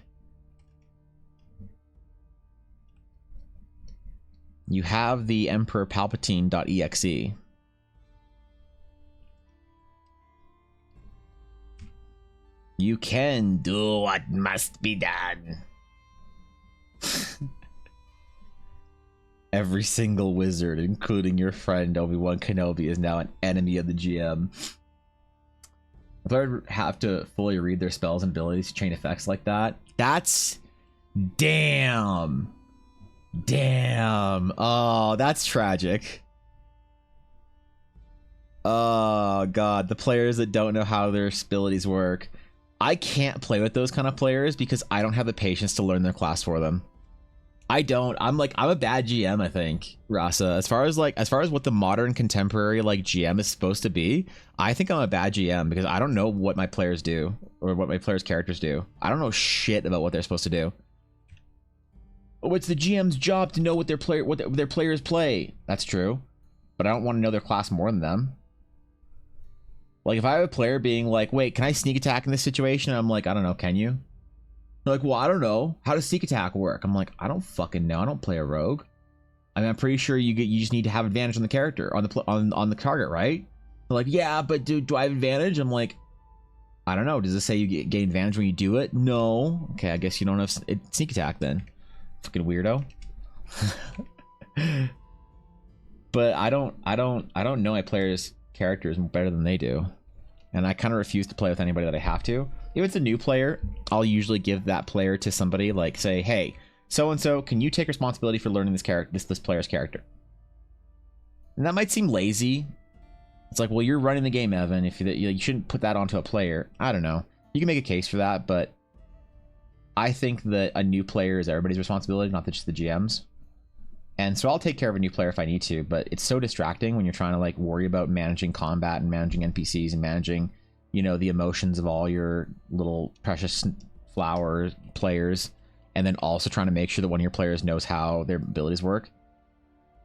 You have the Emperor Palpatine.exe. You can do what must be done. Every single wizard, including your friend Obi-Wan Kenobi, is now an enemy of the GM. The player would have to fully read their spells and abilities to chain effects like that. That's... Damn. Damn. Oh, that's tragic. Oh, God. The players that don't know how their abilities work. I can't play with those kind of players because I don't have the patience to learn their class for them. I don't. I'm a bad GM, I think, Rasa. As far as what the modern contemporary like GM is supposed to be, I think I'm a bad GM because I don't know what my players do or what my players' characters do. I don't know shit about what they're supposed to do. Oh, it's the GM's job to know what their players play. That's true, but I don't want to know their class more than them. Like, if I have a player being like, wait, can I sneak attack in this situation? I'm like, I don't know, can you? They're like, well, I don't know. How does sneak attack work? I'm like, I don't fucking know. I don't play a rogue. I mean, I'm pretty sure you just need to have advantage on the character, on the target, right? They're like, yeah, but do I have advantage? I'm like, I don't know. Does it say you gain advantage when you do it? No. Okay, I guess you don't have sneak attack then. Fucking weirdo. But I don't know my players' characters better than they do. And I kind of refuse to play with anybody that I have to. If it's a new player, I'll usually give that player to somebody, like say, hey, so-and-so, can you take responsibility for learning this player's character? And that might seem lazy. It's like, well, you're running the game, Evan. If you shouldn't put that onto a player. I don't know. You can make a case for that, but I think that a new player is everybody's responsibility, not just the GM's. And so I'll take care of a new player if I need to, but it's so distracting when you're trying to like worry about managing combat and managing NPCs and managing, you know, the emotions of all your little precious flower players, and then also trying to make sure that one of your players knows how their abilities work.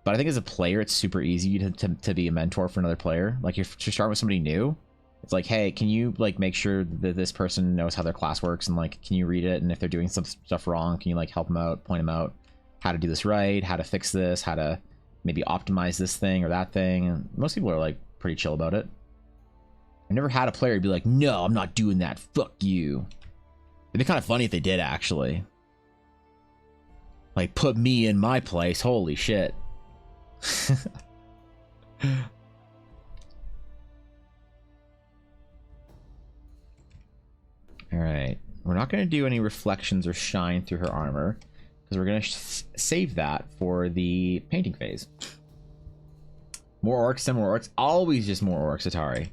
But I think as a player, it's super easy to be a mentor for another player. Like, if you're starting with somebody new, it's like, hey, can you like make sure that this person knows how their class works, and like, can you read it? And if they're doing some stuff wrong, can you like help them out, point them out, how to do this right, how to fix this, how to maybe optimize this thing or that thing. And most people are like pretty chill about it. I never had a player be like, no, I'm not doing that, fuck you. It'd be kind of funny if they did, actually. Like, put me in my place, holy shit. Alright, we're not going to do any reflections or shine through her armor, because we're going to save that for the painting phase. More orcs and more orcs. Always just more orcs, Atari.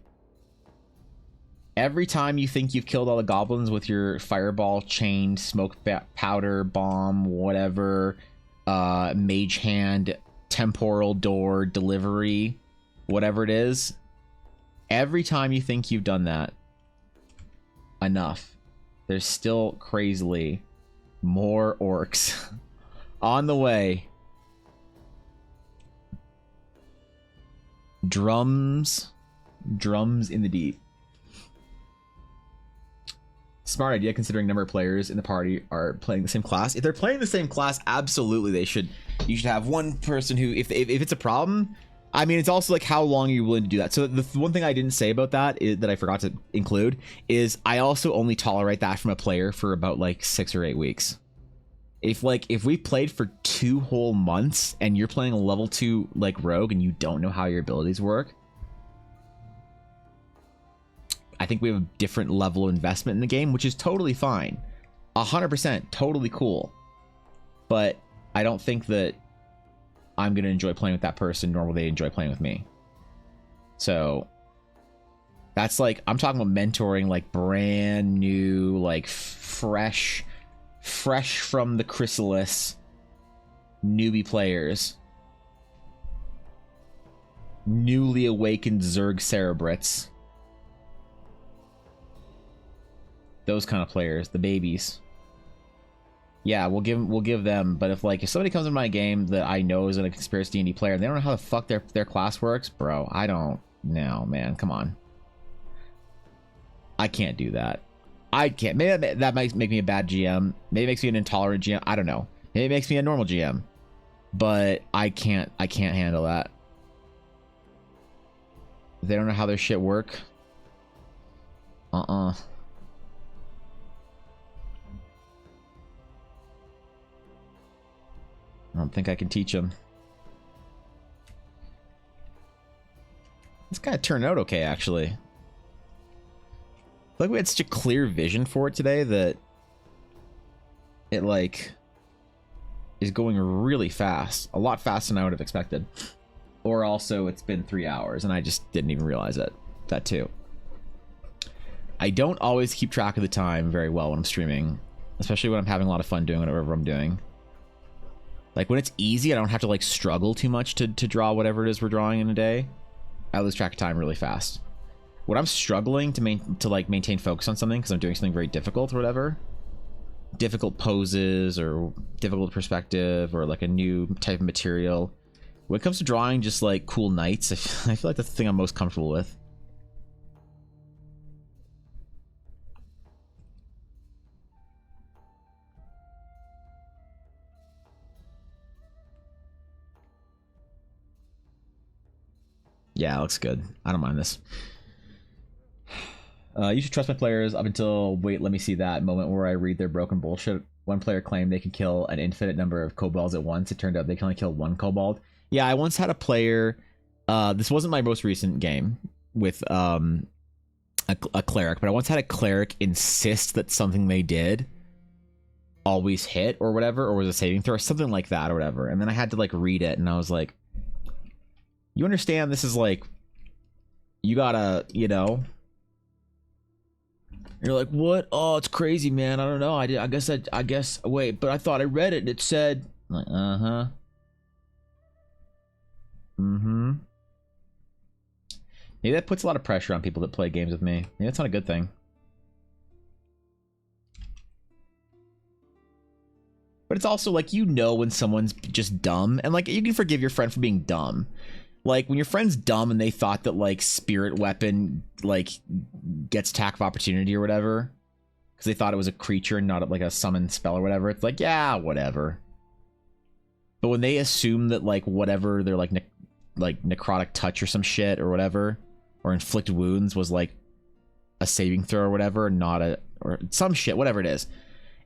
Every time you think you've killed all the goblins with your fireball, chain, smoke powder, bomb, whatever, mage hand, temporal door, delivery, whatever it is, every time you think you've done that enough, there's still crazily more orcs on the way. Drums in the deep. Smart idea considering number of players in the party are playing the same class. If they're playing the same class, absolutely they should. You should have one person who, if it's a problem, I mean, it's also like how long are you willing to do that. So the one thing I didn't say about that that I forgot to include is I also only tolerate that from a player for about like 6 or 8 weeks. If we played for 2 whole months and you're playing a level 2 like rogue and you don't know how your abilities work, I think we have a different level of investment in the game, which is totally fine. 100% totally cool. But I don't think that I'm going to enjoy playing with that person, nor will they enjoy playing with me. So that's like, I'm talking about mentoring like brand new, like fresh from the chrysalis newbie players. Newly awakened Zerg Cerebrits. Those kind of players, the babies. Yeah, we'll give them. But if somebody comes in my game that I know is a conspiracy D&D player and they don't know how the fuck their class works, bro, I don't know, man. Come on, I can't do that. I can't. Maybe that might make me a bad GM. Maybe it makes me an intolerant GM. I don't know. Maybe it makes me a normal GM. But I can't handle that. If they don't know how their shit work. I don't think I can teach them. This kind of turned out okay, actually. I feel like we had such a clear vision for it today that it like is going really fast. A lot faster than I would have expected. Or also it's been 3 hours and I just didn't even realize it. That too. I don't always keep track of the time very well when I'm streaming, especially when I'm having a lot of fun doing whatever I'm doing. Like when it's easy, I don't have to like struggle too much to draw whatever it is we're drawing in a day. I lose track of time really fast. When I'm struggling to maintain focus on something because I'm doing something very difficult or whatever, difficult poses or difficult perspective or like a new type of material, when it comes to drawing just like cool nights, I feel like that's the thing I'm most comfortable with. Yeah, it looks good. I don't mind this. You should trust my players up until, wait, let me see that moment where I read their broken bullshit. One player claimed they could kill an infinite number of kobolds at once. It turned out they can only kill 1 kobold. Yeah, I once had a player, this wasn't my most recent game with a cleric, but I once had a cleric insist that something they did always hit or whatever, or was a saving throw or something like that or whatever. And then I had to like read it and I was like, you understand this is like, you gotta, you know. You're like, what? Oh, it's crazy, man. I don't know. I guess. Wait, but I thought I read it and it said, like, uh-huh. Mm-hmm. Maybe that puts a lot of pressure on people that play games with me. Maybe that's not a good thing. But it's also like, you know when someone's just dumb. And like, you can forgive your friend for being dumb. Like when your friend's dumb and they thought that like spirit weapon like gets attack of opportunity or whatever because they thought it was a creature and not like a summon spell or whatever, it's like, yeah, whatever. But when they assume that like whatever they're like necrotic touch or some shit or whatever, or inflict wounds was like a saving throw or whatever, not a, or some shit, whatever it is,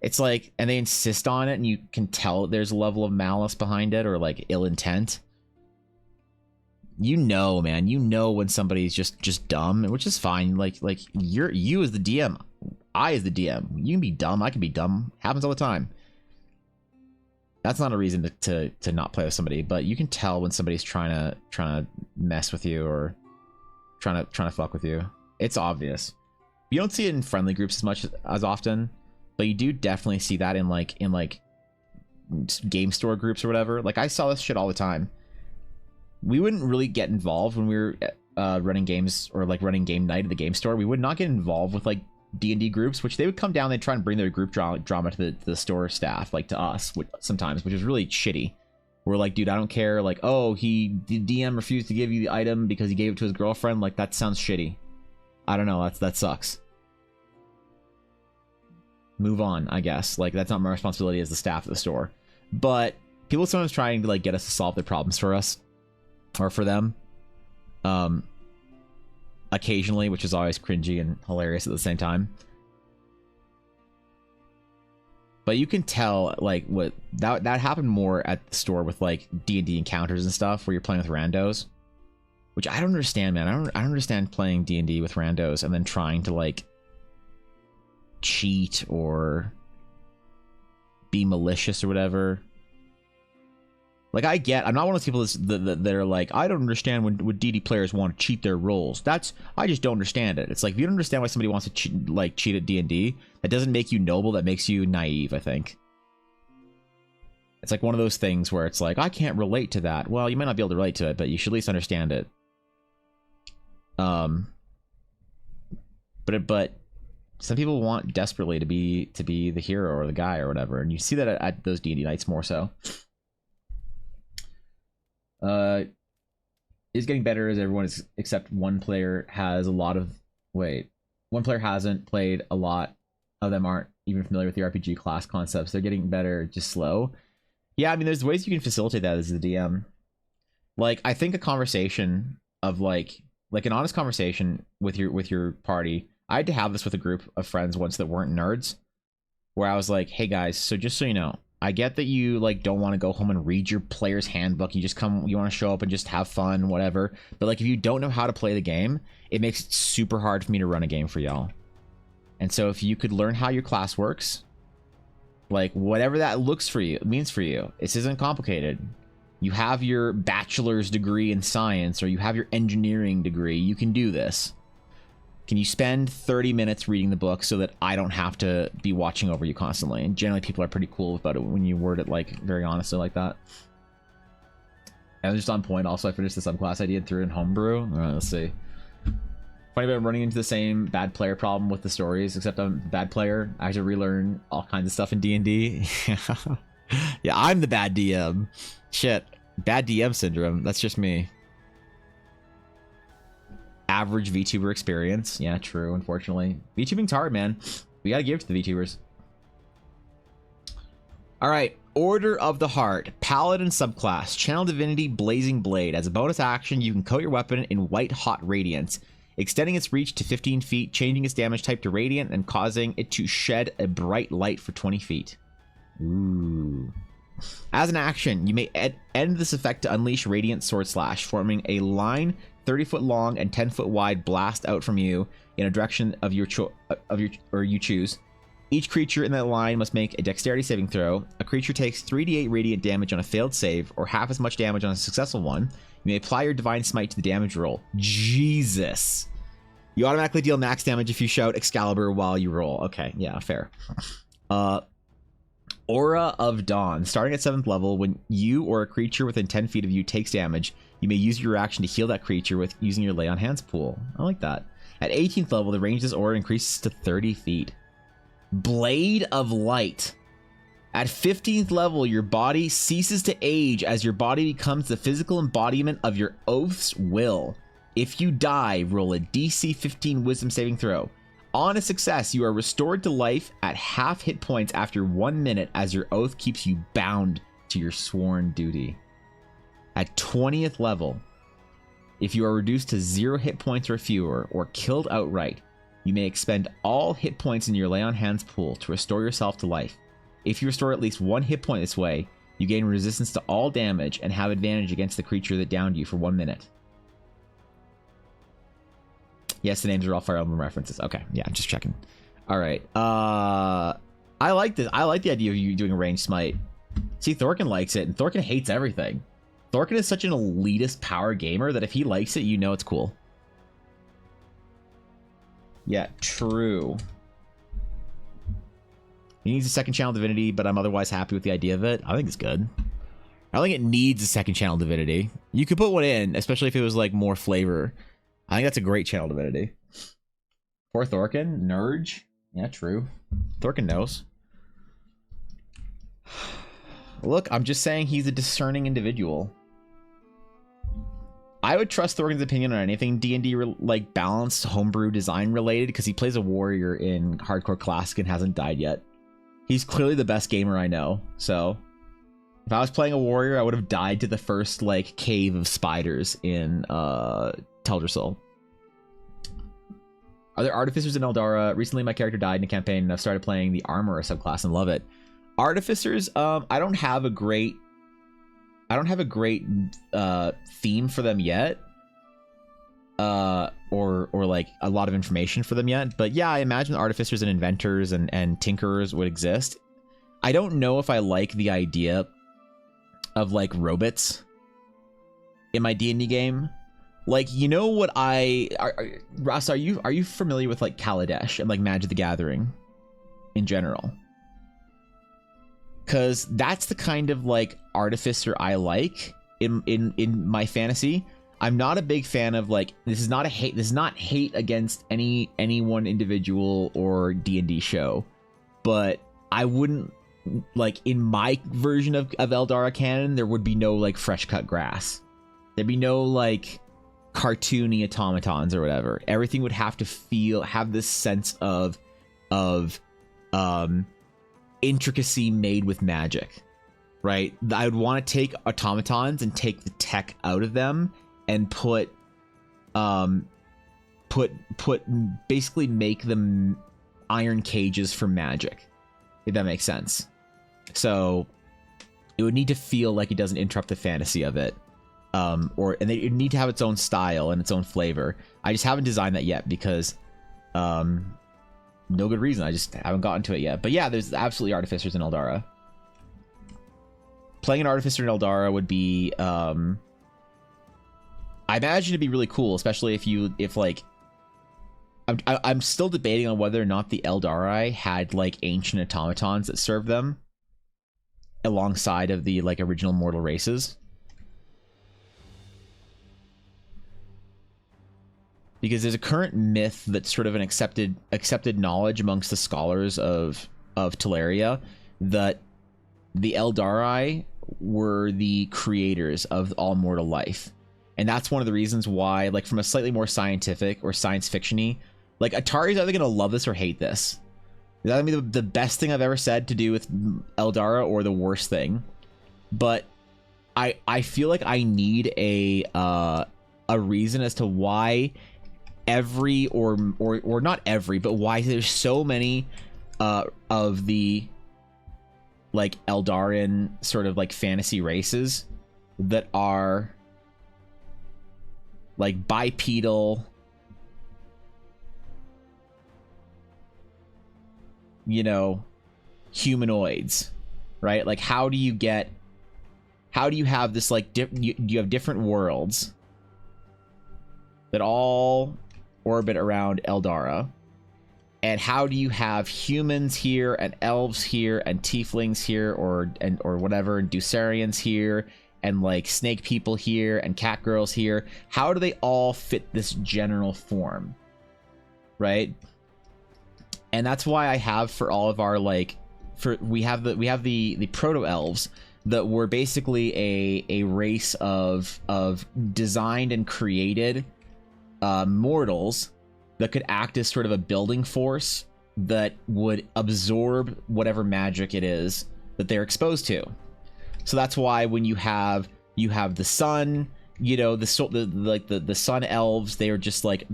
it's like, and they insist on it and you can tell there's a level of malice behind it or like ill intent. You know, man, you know when somebody's just dumb, which is fine. Like you as the DM, I as the DM, you can be dumb, I can be dumb, happens all the time. That's not a reason to not play with somebody, but you can tell when somebody's trying to mess with you or trying to fuck with you. It's obvious. You don't see it in friendly groups as much as often, but you do definitely see that in like game store groups or whatever. Like I saw this shit all the time. We wouldn't really get involved when we were running games or like running game night at the game store. We would not get involved with like D&D groups, which they would come down, they'd try and bring their group drama to the store staff, like to us sometimes, which is really shitty. We're like, dude, I don't care. Like, oh, the DM refused to give you the item because he gave it to his girlfriend. Like, that sounds shitty. I don't know. That sucks. Move on, I guess. Like, that's not my responsibility as the staff at the store. But people sometimes trying to like get us to solve their problems for us or for them. Occasionally, which is always cringy and hilarious at the same time. But you can tell, like, what that happened more at the store with like D&D encounters and stuff, where you're playing with randos, which I don't understand, man. I don't understand playing D&D with randos and then trying to like cheat or be malicious or whatever. Like, I'm not one of those people that are like, I don't understand when D&D players want to cheat their roles. I just don't understand it. It's like, if you don't understand why somebody wants to cheat at D&D, that doesn't make you noble, that makes you naive, I think. It's like one of those things where it's like, I can't relate to that. Well, you might not be able to relate to it, but you should at least understand it. But some people want desperately to be the hero or the guy or whatever, and you see that at those D&D nights more so. Is getting better as everyone is, except one player has one player hasn't played a lot of them, aren't even familiar with the RPG class concepts. They're getting better, just slow. Yeah, I mean, there's ways you can facilitate that as the DM. Like, I think a conversation of like an honest conversation with your party. I had to have this with a group of friends once that weren't nerds, where I was like, hey guys, so just so you know, I get that you like don't want to go home and read your player's handbook. You want to show up and just have fun, whatever. But like, if you don't know how to play the game, it makes it super hard for me to run a game for y'all. And so if you could learn how your class works, like whatever that means for you, this isn't complicated. You have your bachelor's degree in science, or you have your engineering degree, you can do this. Can you spend 30 minutes reading the book so that I don't have to be watching over you constantly? And generally people are pretty cool about it when you word it like very honestly like that. And just on point, also I finished the subclass I did through in Homebrew. All right, let's see. Funny about running into the same bad player problem with the stories, except I'm a bad player. I have to relearn all kinds of stuff in D&D. Yeah, I'm the bad DM. Shit. Bad DM syndrome. That's just me. Average VTuber experience. Yeah, true, unfortunately. VTubing's hard, man. We gotta give it to the VTubers. Alright, Order of the Heart. Paladin subclass. Channel Divinity Blazing Blade. As a bonus action, you can coat your weapon in white hot radiance, extending its reach to 15 feet, changing its damage type to radiant, and causing it to shed a bright light for 20 feet. Ooh. As an action, you may end this effect to unleash Radiant Sword Slash, forming a line 30-foot long and 10-foot wide blast out from you in a direction of you choose. Each creature in that line must make a dexterity saving throw. A creature takes 3d8 radiant damage on a failed save, or half as much damage on a successful one. You may apply your divine smite to the damage roll. Jesus. You automatically deal max damage if you shout Excalibur while you roll. Okay, yeah, fair. Aura of Dawn. Starting at 7th level, when you or a creature within 10 feet of you takes damage, you may use your action to heal that creature with using your Lay on Hands pool. I like that. At 18th level, the range of this aura increases to 30 feet. Blade of Light. At 15th level, your body ceases to age as your body becomes the physical embodiment of your oath's will. If you die, roll a DC 15 wisdom saving throw. On a success, you are restored to life at half hit points after 1 minute as your oath keeps you bound to your sworn duty. At 20th level, if you are reduced to 0 hit points or fewer, or killed outright, you may expend all hit points in your Lay on Hands pool to restore yourself to life. If you restore at least 1 hit point this way, you gain resistance to all damage and have advantage against the creature that downed you for 1 minute. Yes, the names are all Fire Emblem references. Okay, yeah, I'm just checking. All right. I like this. I like the idea of you doing a ranged smite. See, Thorkin likes it, and Thorkin hates everything. Thorkin is such an elitist power gamer that if he likes it, you know it's cool. Yeah, true. He needs a second channel divinity, but I'm otherwise happy with the idea of it. I think it's good. I don't think it needs a second channel divinity. You could put one in, especially if it was like more flavor. I think that's a great channel divinity. For Thorkin, Nurge. Yeah, true. Thorkin knows. Look, I'm just saying he's a discerning individual. I would trust Thorkin's opinion on anything D&D like balanced homebrew design related because he plays a warrior in Hardcore Classic and hasn't died yet. He's clearly the best gamer I know. So if I was playing a warrior, I would have died to the first like cave of spiders in Teldrassil. Are there artificers in Eldara? Recently my character died in a campaign and I've started playing the armorer subclass and love it. Artificers, I don't have a great theme for them yet, or like a lot of information for them yet. But yeah, I imagine artificers and inventors and tinkerers would exist. I don't know if I like the idea of like robots in my D&D game. Like, you know what Ross, are you familiar with like Kaladesh and like Magic the Gathering in general? Because that's the kind of like artificer I like in my fantasy. I'm not a big fan of like, this is not hate against any one individual or D&D show, but I wouldn't like, in my version of Eldara canon, there would be no like fresh cut grass. There'd be no like cartoony automatons or whatever. Everything would have to have this sense of intricacy made with magic, right? I would want to take automatons and take the tech out of them and basically make them iron cages for magic, if that makes sense. So it would need to feel like it doesn't interrupt the fantasy of it, and it need to have its own style and its own flavor. I just haven't designed that yet because no good reason. I just haven't gotten to it yet. But yeah, there's absolutely artificers in Eldara. Playing an artificer in Eldara would be, I imagine it'd be really cool, especially if like, I'm still debating on whether or not the Eldari had like ancient automatons that served them alongside of the like original mortal races. Because there's a current myth that's sort of an accepted knowledge amongst the scholars of Teleria that the Eldari were the creators of all mortal life. And that's one of the reasons why, like, from a slightly more scientific or science fiction-y, like, Atari's either going to love this or hate this. Is that going to be the best thing I've ever said to do with Eldara or the worst thing? But I feel like I need a reason as to why every or not every, but why there's so many of the like Eldarin sort of like fantasy races that are like bipedal, you know, humanoids, right? Like, how do you have this like you have different worlds that all orbit around Eldara, and how do you have humans here and elves here and tieflings here or whatever, and Dusarians here and like snake people here and cat girls here? How do they all fit this general form, right? And that's why I have for all of our like, we have the proto elves that were basically a race of designed and created mortals that could act as sort of a building force that would absorb whatever magic it is that they're exposed to. So that's why when you have the sun, you know, the sun elves, they are just like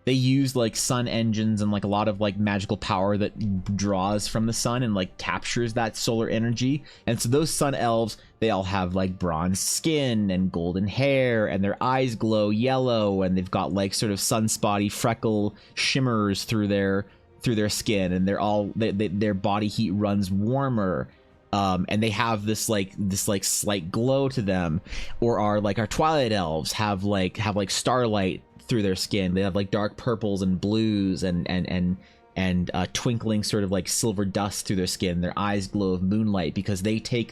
they use like sun engines and like a lot of like magical power that draws from the sun and like captures that solar energy. And so those sun elves, they all have like bronze skin and golden hair, and their eyes glow yellow, and they've got like sort of sunspotty freckle shimmers through their skin, and their body heat runs warmer. And they have this slight glow to them. Or our twilight elves have like starlight through their skin. They have like dark purples and blues and twinkling sort of like silver dust through their skin. Their eyes glow of moonlight because they take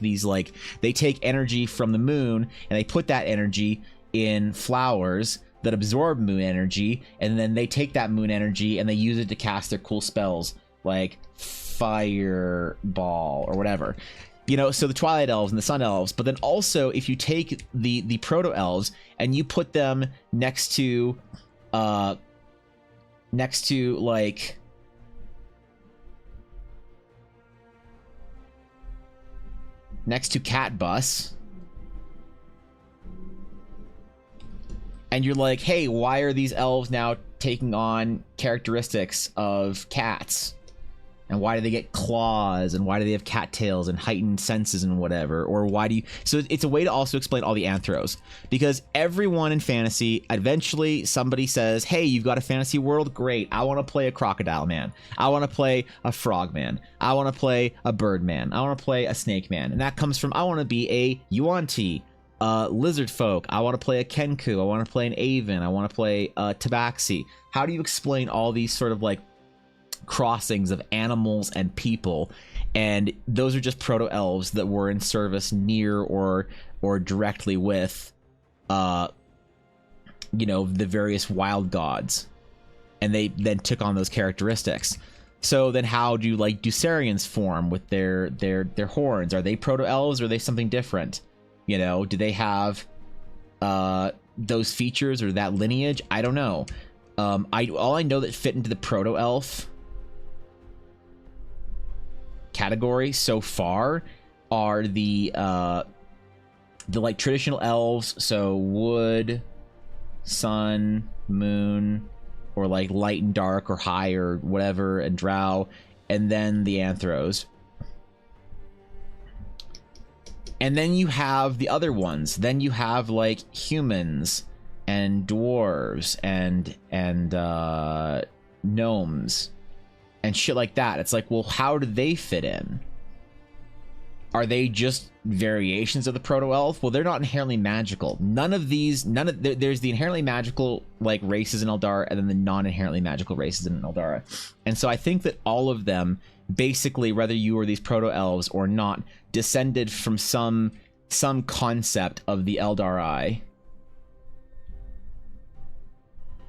energy from the moon and they put that energy in flowers that absorb moon energy, and then they take that moon energy and they use it to cast their cool spells like fireball or whatever. You know, so the Twilight Elves and the Sun Elves. But then also, if you take the Proto Elves and you put them next to like next to Cat Bus, and you're like, hey, why are these elves now taking on characteristics of cats? And why do they get claws? And why do they have cattails and heightened senses and whatever? Or why do you... So it's a way to also explain all the anthros. Because everyone in fantasy, eventually somebody says, hey, you've got a fantasy world? Great. I want to play a crocodile man. I want to play a frog man. I want to play a bird man. I want to play a snake man. And that comes from, I want to be a Yuan-Ti. Lizard folk. I want to play a Kenku. I want to play an Aven. I want to play a Tabaxi. How do you explain all these sort of like crossings of animals and people? And those are just proto elves that were in service near or directly with you know, the various wild gods, and they then took on those characteristics. So then how do like Dusarians form with their horns? Are they proto elves or are they something different? You know, do they have those features or that lineage? I don't know. All I know that fit into the proto elf category so far are the like traditional elves, so wood, sun, moon, or like light and dark or high or whatever, and drow, and then the anthros. And then you have the other ones. Then you have like humans and dwarves and gnomes and shit like that. It's like, well, how do they fit in? Are they just variations of the proto-elf? Well, they're not inherently magical. There's the inherently magical like races in Eldara, and then the non-inherently magical races in Eldara. And so I think that all of them, basically, whether you are these proto-elves or not, descended from some concept of the Eldari.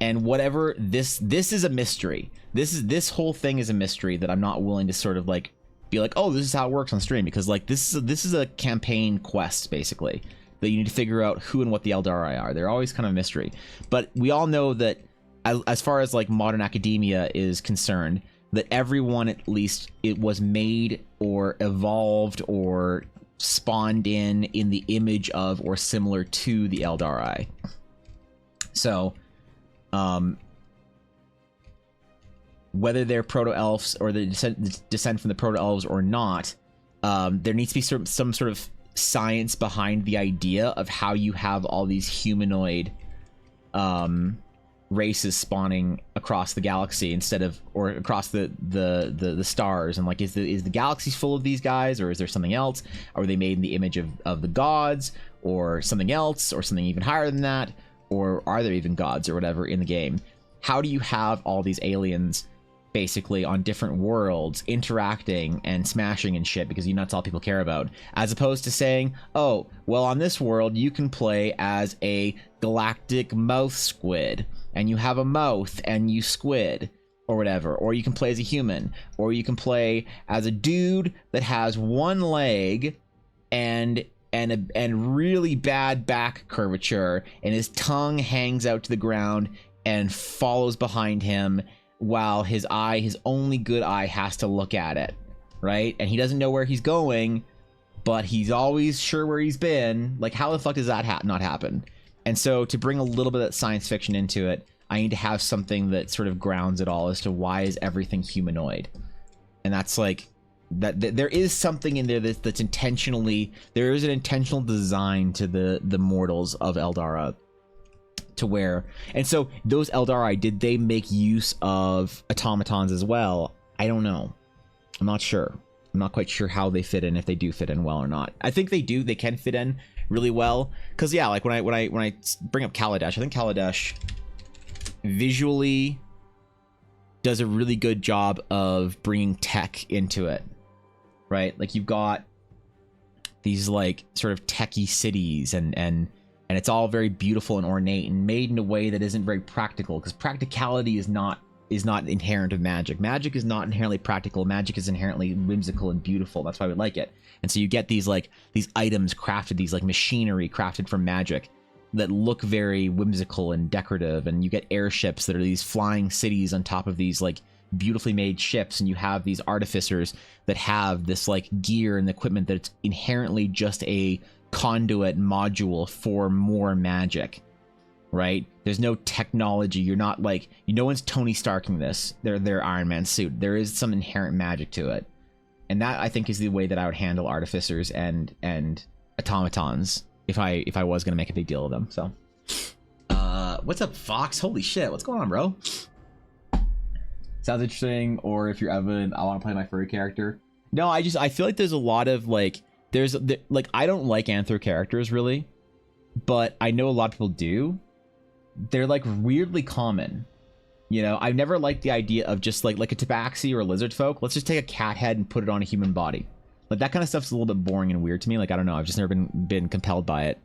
And whatever this is a mystery. This whole thing is a mystery that I'm not willing to sort of like be like, oh, this is how it works on stream, because like this is a campaign quest basically that you need to figure out who and what the Eldari are. They're always kind of a mystery, but we all know that as far as like modern academia is concerned, that everyone, at least, it was made or evolved or spawned in the image of or similar to the Eldari. So whether they're proto-elves or they descend from the proto-elves or not, there needs to be some sort of science behind the idea of how you have all these humanoid races spawning across the galaxy or across the stars. And like, is the galaxy full of these guys, or is there something else? Are they made in the image of the gods, or something else, or something even higher than that? Or are there even gods or whatever in the game? How do you have all these aliens basically on different worlds interacting and smashing and shit, because that's all people care about, as opposed to saying, oh, well, on this world you can play as a galactic mouth squid and you have a mouth and you squid or whatever, or you can play as a human, or you can play as a dude that has one leg and really bad back curvature, and his tongue hangs out to the ground and follows behind him, while his only good eye has to look at it, right? And he doesn't know where he's going, but he's always sure where he's been. Like, how the fuck does that not happen? And so to bring a little bit of science fiction into it, I need to have something that sort of grounds it all as to why is everything humanoid. And that's like, that there is something in there that's intentionally, there is an intentional design to the mortals of Eldara, to where, and so those Eldari, did they make use of automatons as well? I don't know. I'm not sure. I'm not quite sure how they fit in, if they do fit in well or not. I think they do. They can fit in really well, because yeah, like when I bring up Kaladesh, I think Kaladesh visually does a really good job of bringing tech into it, right? Like you've got these like sort of techie cities and it's all very beautiful and ornate and made in a way that isn't very practical, because practicality is not inherent of magic. Magic is not inherently practical. Magic is inherently whimsical and beautiful. That's why we like it. And so you get these items crafted, these like machinery crafted from magic that look very whimsical and decorative, and you get airships that are these flying cities on top of these like beautifully made ships, and you have these artificers that have this like gear and equipment that's inherently just a conduit module for more magic, right? There's no technology. You're not like, no one's Tony Starking this, their Iron Man suit. There is some inherent magic to it, and that I think is the way that I would handle artificers and automatons if I was gonna make a big deal of them. So what's up, Fox? Holy shit, what's going on, bro? Sounds interesting. Or if you're Evan, I want to play my furry character. No, I feel like there's a lot of like, like I don't like anthro characters really, but I know a lot of people do. They're like weirdly common, you know. I've never liked the idea of just like a tabaxi or a lizard folk. Let's just take a cat head and put it on a human body. Like that kind of stuff's a little bit boring and weird to me. Like I don't know, I've just never been compelled by it.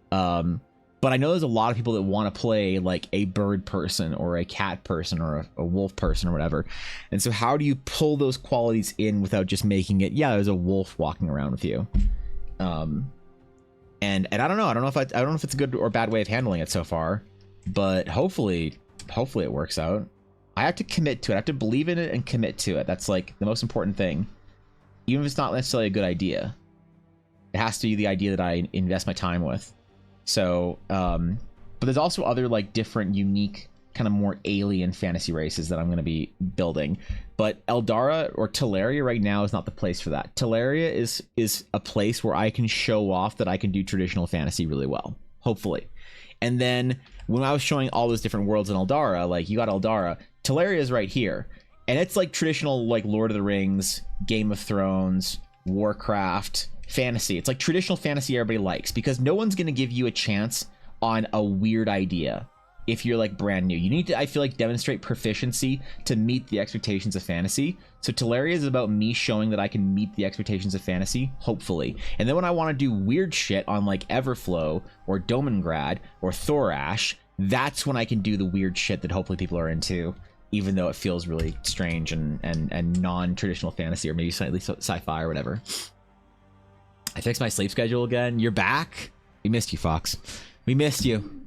But I know there's a lot of people that want to play like a bird person or a cat person or a wolf person or whatever. And so how do you pull those qualities in without just making it, yeah, there's a wolf walking around with you? And I don't know. I don't know if it's a good or bad way of handling it so far, but hopefully it works out. I have to commit to it. I have to believe in it and commit to it. That's like the most important thing. Even if it's not necessarily a good idea, it has to be the idea that I invest my time with. So, but there's also other like different, unique, kind of more alien fantasy races that I'm going to be building. But Eldara or Teleria right now is not the place for that. Teleria is a place where I can show off that I can do traditional fantasy really well, hopefully. And then when I was showing all those different worlds in Eldara, like you got Eldara, Teleria is right here. And it's like traditional like Lord of the Rings, Game of Thrones, Warcraft, fantasy. It's like traditional fantasy everybody likes, because no one's going to give you a chance on a weird idea if you're like brand new. You need to, I feel like, demonstrate proficiency to meet the expectations of fantasy. So Teleria is about me showing that I can meet the expectations of fantasy, hopefully. And then when I want to do weird shit on like Everflow or Domingrad or Thorash, that's when I can do the weird shit that hopefully people are into, even though it feels really strange and non-traditional fantasy, or maybe slightly sci-fi or whatever. I fixed my sleep schedule again. You're back? We missed you, Fox. We missed you.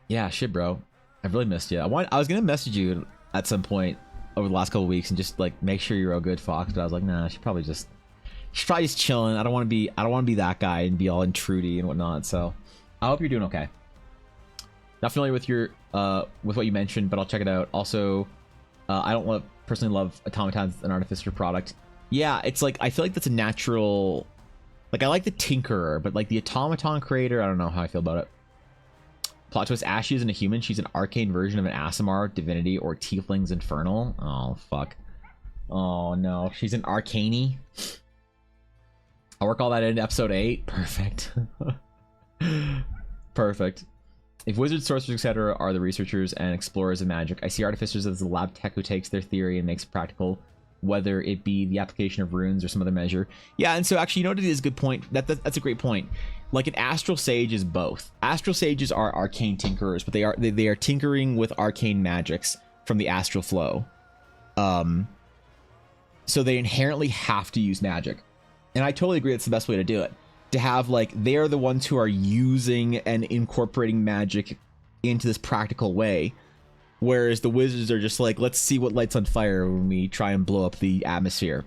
Yeah, shit, bro. I've really missed you. I was gonna message you at some point over the last couple weeks and just like make sure you're all good, Fox. But I was like, nah, she's probably just chilling. I don't want to be that guy and be all intrudy and whatnot. So I hope you're doing okay. Not familiar with your with what you mentioned, but I'll check it out. Also, I don't personally love automatons, an artificer product. Yeah, it's like I feel like that's a natural. Like I like the Tinkerer, but like the automaton creator, I don't know how I feel about it. Plot twist: Ashy isn't a human. She's an arcane version of an Aasimar, divinity, or Tiefling's Infernal. Oh fuck. Oh no, she's an Arcane. I'll work all that in episode 8. Perfect. Perfect. If wizards, sorcerers, etc. are the researchers and explorers of magic, I see artificers as the lab tech who takes their theory and makes it practical, whether it be the application of runes or some other measure. Yeah, and so actually, you know what, it is a good point. That's a great point. Like an astral sage is both. Astral sages are arcane tinkerers, but they are tinkering with arcane magics from the astral flow. So they inherently have to use magic. And I totally agree that's the best way to do it. To have like, they are the ones who are using and incorporating magic into this practical way. Whereas the wizards are just like, let's see what lights on fire when we try and blow up the atmosphere.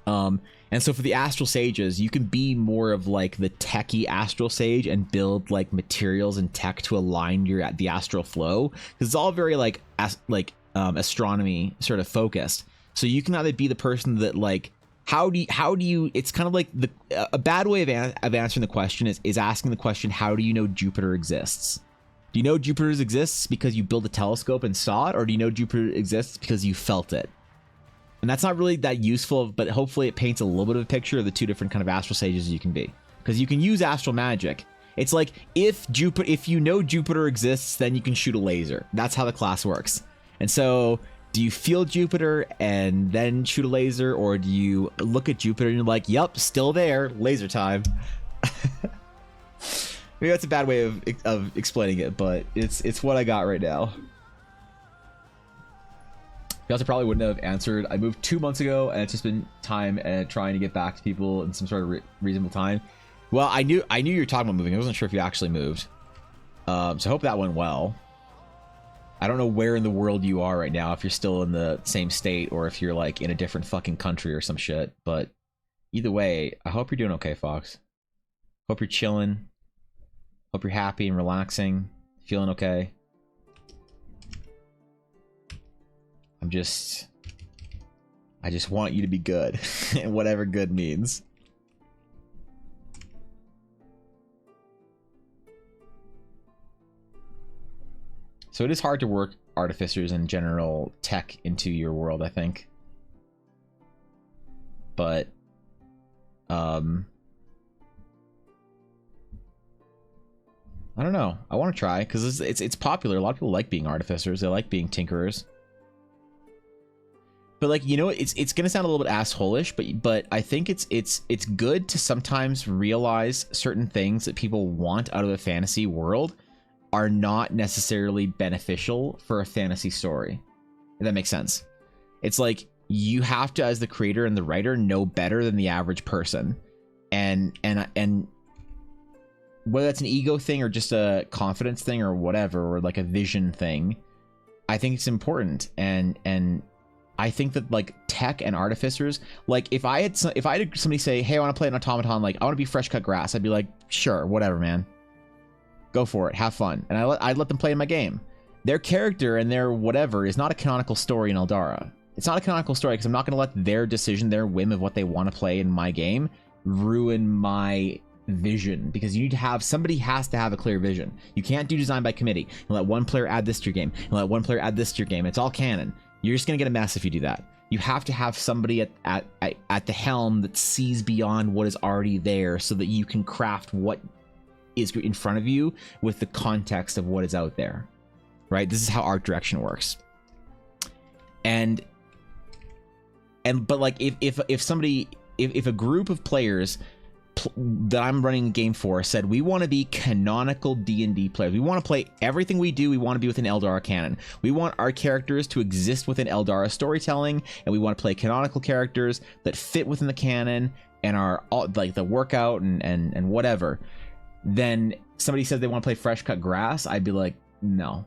And so for the astral sages, you can be more of like the techie astral sage and build like materials and tech to align the astral flow, because it's all very like astronomy sort of focused. So you can either be the person that like, how do you it's kind of like a bad way of answering the question is asking the question, how do you know Jupiter exists? Do you know Jupiter exists because you built a telescope and saw it, or do you know Jupiter exists because you felt it? And that's not really that useful, but hopefully it paints a little bit of a picture of the two different kind of astral sages you can be. Because you can use astral magic, It's like if you know Jupiter exists, then you can shoot a laser. That's how the class works. And so, do you feel Jupiter and then shoot a laser, or do you look at Jupiter and you're like, "Yep, still there, laser time." Maybe that's a bad way of explaining it, but it's what I got right now. You also probably wouldn't have answered. I moved 2 months ago, and it's just been time and trying to get back to people in some sort of reasonable time. Well, I knew you were talking about moving. I wasn't sure if you actually moved. So I hope that went well. I don't know where in the world you are right now, if you're still in the same state or if you're like in a different fucking country or some shit. But either way, I hope you're doing okay, Fox. Hope you're chilling. Hope you're happy and relaxing, feeling okay. I just want you to be good, and whatever good means. So it is hard to work artificers and general tech into your world, I think. But I don't know. I want to try because it's popular. A lot of people like being artificers. They like being tinkerers. But like, you know, it's gonna sound a little bit asshole-ish, but I think it's good to sometimes realize certain things that people want out of a fantasy world are not necessarily beneficial for a fantasy story. If that makes sense. It's like you have to, as the creator and the writer, know better than the average person, and whether that's an ego thing or just a confidence thing or whatever, or like a vision thing, I think it's important. And I think that like tech and artificers, like if I had somebody say, "Hey, I want to play an automaton, like I want to be fresh cut grass," I'd be like, "Sure, whatever, man. Go for it, have fun." And I'd let them play in my game. Their character and their whatever is not a canonical story in Eldara. It's not a canonical story because I'm not going to let their decision, their whim of what they want to play in my game ruin my vision, because you need to have, somebody has to have a clear vision. You can't do design by committee and let one player add this to your game and let one player add this to your game. It's all canon. You're just going to get a mess if you do that. You have to have somebody at the helm that sees beyond what is already there so that you can craft what is in front of you with the context of what is out there, right? This is how art direction works. But like if a group of players that I'm running a game for said, we want to be canonical D&D players, we want to play everything we do, we want to be within Eldara canon, we want our characters to exist within Eldara storytelling, and we want to play canonical characters that fit within the canon and are all, like the workout and whatever, then somebody says they want to play fresh cut grass, I'd be like, no,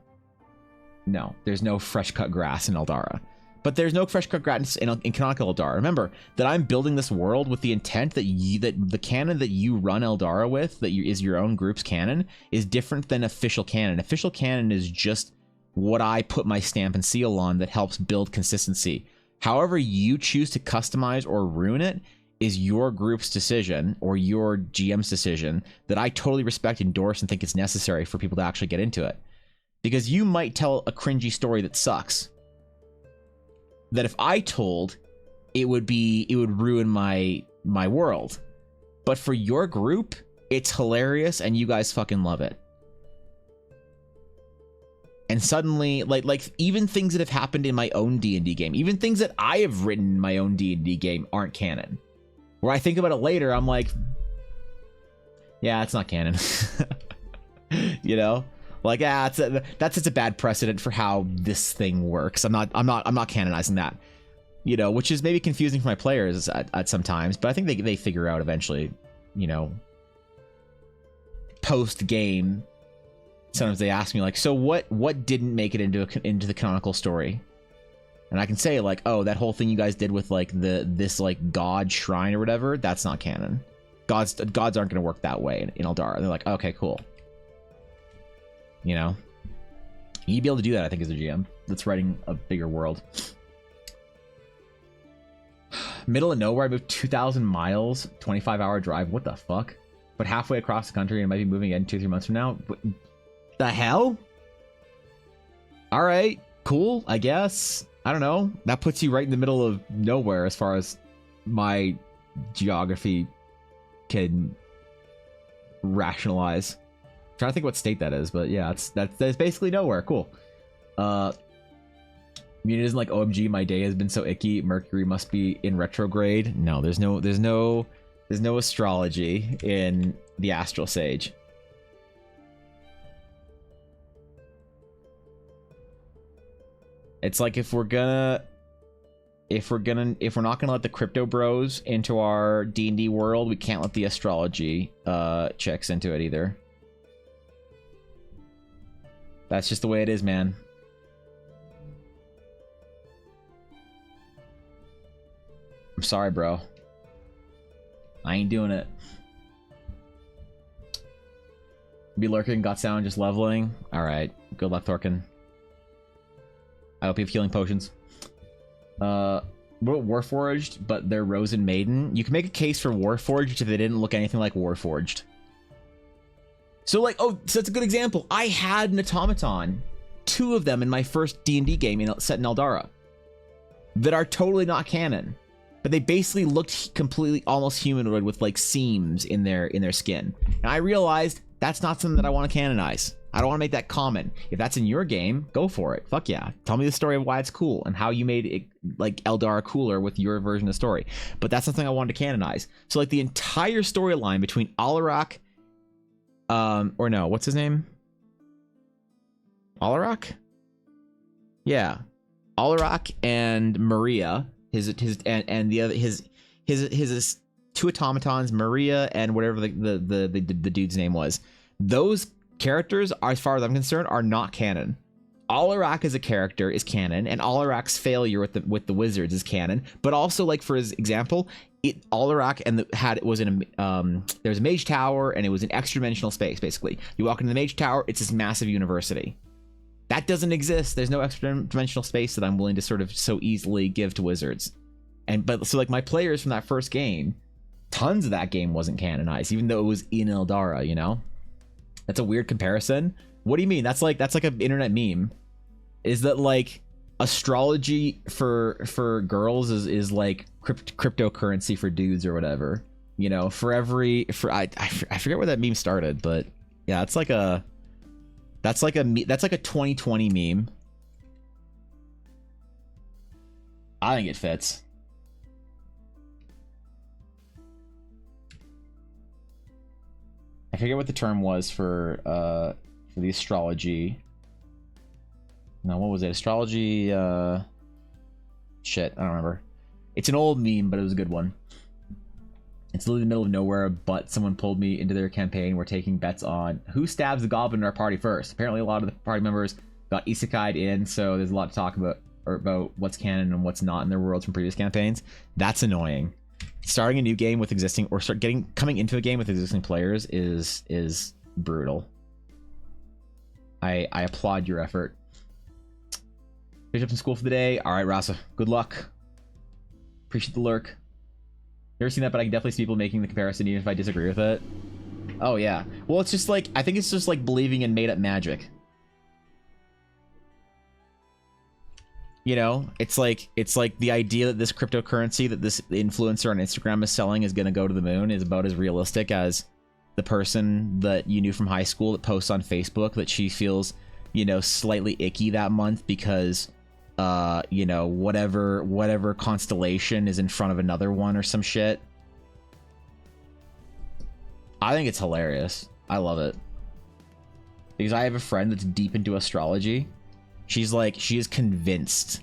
there's no fresh cut grass in Eldara. But there's no fresh cut grass in canonical Eldara. Remember that I'm building this world with the intent that the canon that you run Eldara with, that is your own group's canon, is different than official canon. Official canon is just what I put my stamp and seal on that helps build consistency. However you choose to customize or ruin it is your group's decision or your GM's decision that I totally respect, endorse, and think it's necessary for people to actually get into it. Because you might tell a cringy story that sucks, that if I told, it would ruin my world. But for your group, it's hilarious and you guys fucking love it. And suddenly, like even things that have happened in my own D&D game, even things that I have written in my own D&D game aren't canon. Where I think about it later, I'm like, yeah, it's not canon. You know? Like, that's such a bad precedent for how this thing works. I'm not canonizing that, you know, which is maybe confusing for my players at some times, but I think they figure out eventually, you know, post game. Sometimes they ask me like, so what didn't make it into the canonical story? And I can say like, oh, that whole thing you guys did with like this like god shrine or whatever, that's not canon. Gods aren't going to work that way in Eldara. They're like, okay, cool. You know, you'd be able to do that, I think, as a GM that's writing a bigger world. Middle of nowhere, I moved 2,000 miles, 25-hour drive. What the fuck? But halfway across the country, and might be moving in 2-3 months from now. What the hell? All right, cool, I guess. I don't know. That puts you right in the middle of nowhere as far as my geography can rationalize. I'm trying to think what state that is, but yeah, that's basically nowhere. Cool. I mean, it isn't like OMG, my day has been so icky. Mercury must be in retrograde. No, there's no astrology in the Astral Sage. It's like if we're not gonna let the crypto bros into our D&D world, we can't let the astrology checks into it either. That's just the way it is, man. I'm sorry, bro. I ain't doing it. Be lurking, got sound, just leveling. Alright, good luck, Thorkin. I hope you have healing potions. What about Warforged, but they're Rose and Maiden? You can make a case for Warforged if they didn't look anything like Warforged. So like, oh, so that's a good example. I had an automaton, 2 of them in my first D&D game set in Eldara, that are totally not canon. But they basically looked completely almost humanoid with like seams in their skin. And I realized that's not something that I want to canonize. I don't want to make that common. If that's in your game, go for it. Fuck yeah. Tell me the story of why it's cool and how you made it like Eldara cooler with your version of the story. But that's something I wanted to canonize. So like the entire storyline between Alarak, or no, what's his name? Alarak? Yeah. Alarak and Maria, his 2 automatons, Maria and whatever the dude's name was. Those characters, as far as I'm concerned, are not canon. Alarak as a character is canon, and Alarak's failure with the wizards is canon. But also, like for his example, Alarak was in a there was a mage tower, and it was an extra dimensional space. Basically, you walk into the mage tower, it's this massive university. That doesn't exist. There's no extra dimensional space that I'm willing to sort of so easily give to wizards. But so like my players from that first game, tons of that game wasn't canonized, even though it was in Eldara. You know. That's a weird comparison. What do you mean? That's like an internet meme. Is that like astrology for girls is like cryptocurrency for dudes or whatever? You know, I forget where that meme started, but yeah, that's like a 2020 meme. I think it fits. I forget what the term was for the astrology. No, what was it? Astrology, shit, I don't remember. It's an old meme, but it was a good one. It's literally in the middle of nowhere, but someone pulled me into their campaign. We're taking bets on who stabs the goblin in our party first. Apparently a lot of the party members got isekai'd in, so there's a lot to talk about what's canon and what's not in their worlds from previous campaigns. That's annoying. Starting a new game with existing, or coming into a game with existing players is brutal. I applaud your effort. Finished up from school for the day. All right, Rasa, good luck. Appreciate the lurk. Never seen that, but I can definitely see people making the comparison even if I disagree with it. Oh yeah. Well, it's just like, I think it's just like believing in made up magic. You know, it's like the idea that this cryptocurrency that this influencer on Instagram is selling is going to go to the moon is about as realistic as the person that you knew from high school that posts on Facebook that she feels, you know, slightly icky that month because, you know, whatever constellation is in front of another one or some shit. I think it's hilarious. I love it. Because I have a friend that's deep into astrology. She's like, she is convinced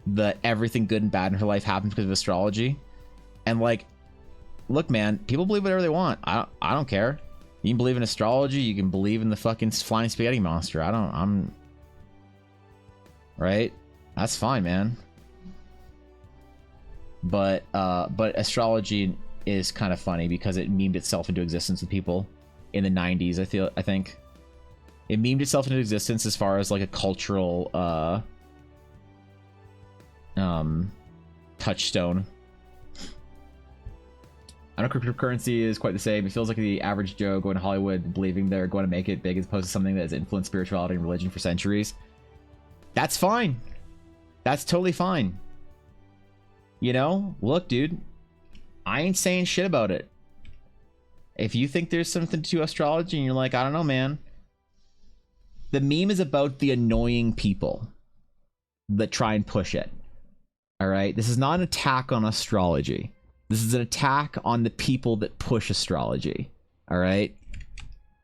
that everything good and bad in her life happens because of astrology. And like, look, man, people believe whatever they want. I don't care. You can believe in astrology. You can believe in the fucking flying spaghetti monster. Right? That's fine, man. But astrology is kind of funny because it memed itself into existence with people in the 90s, I think. It memed itself into existence as far as like a cultural touchstone. I know cryptocurrency is quite the same. It feels like the average Joe going to Hollywood believing they're going to make it big as opposed to something that has influenced spirituality and religion for centuries. That's fine. That's totally fine. You know, look, dude, I ain't saying shit about it. If you think there's something to astrology and you're like, I don't know, man. The meme is about the annoying people that try and push it. All right? This is not an attack on astrology. This is an attack on the people that push astrology. All right?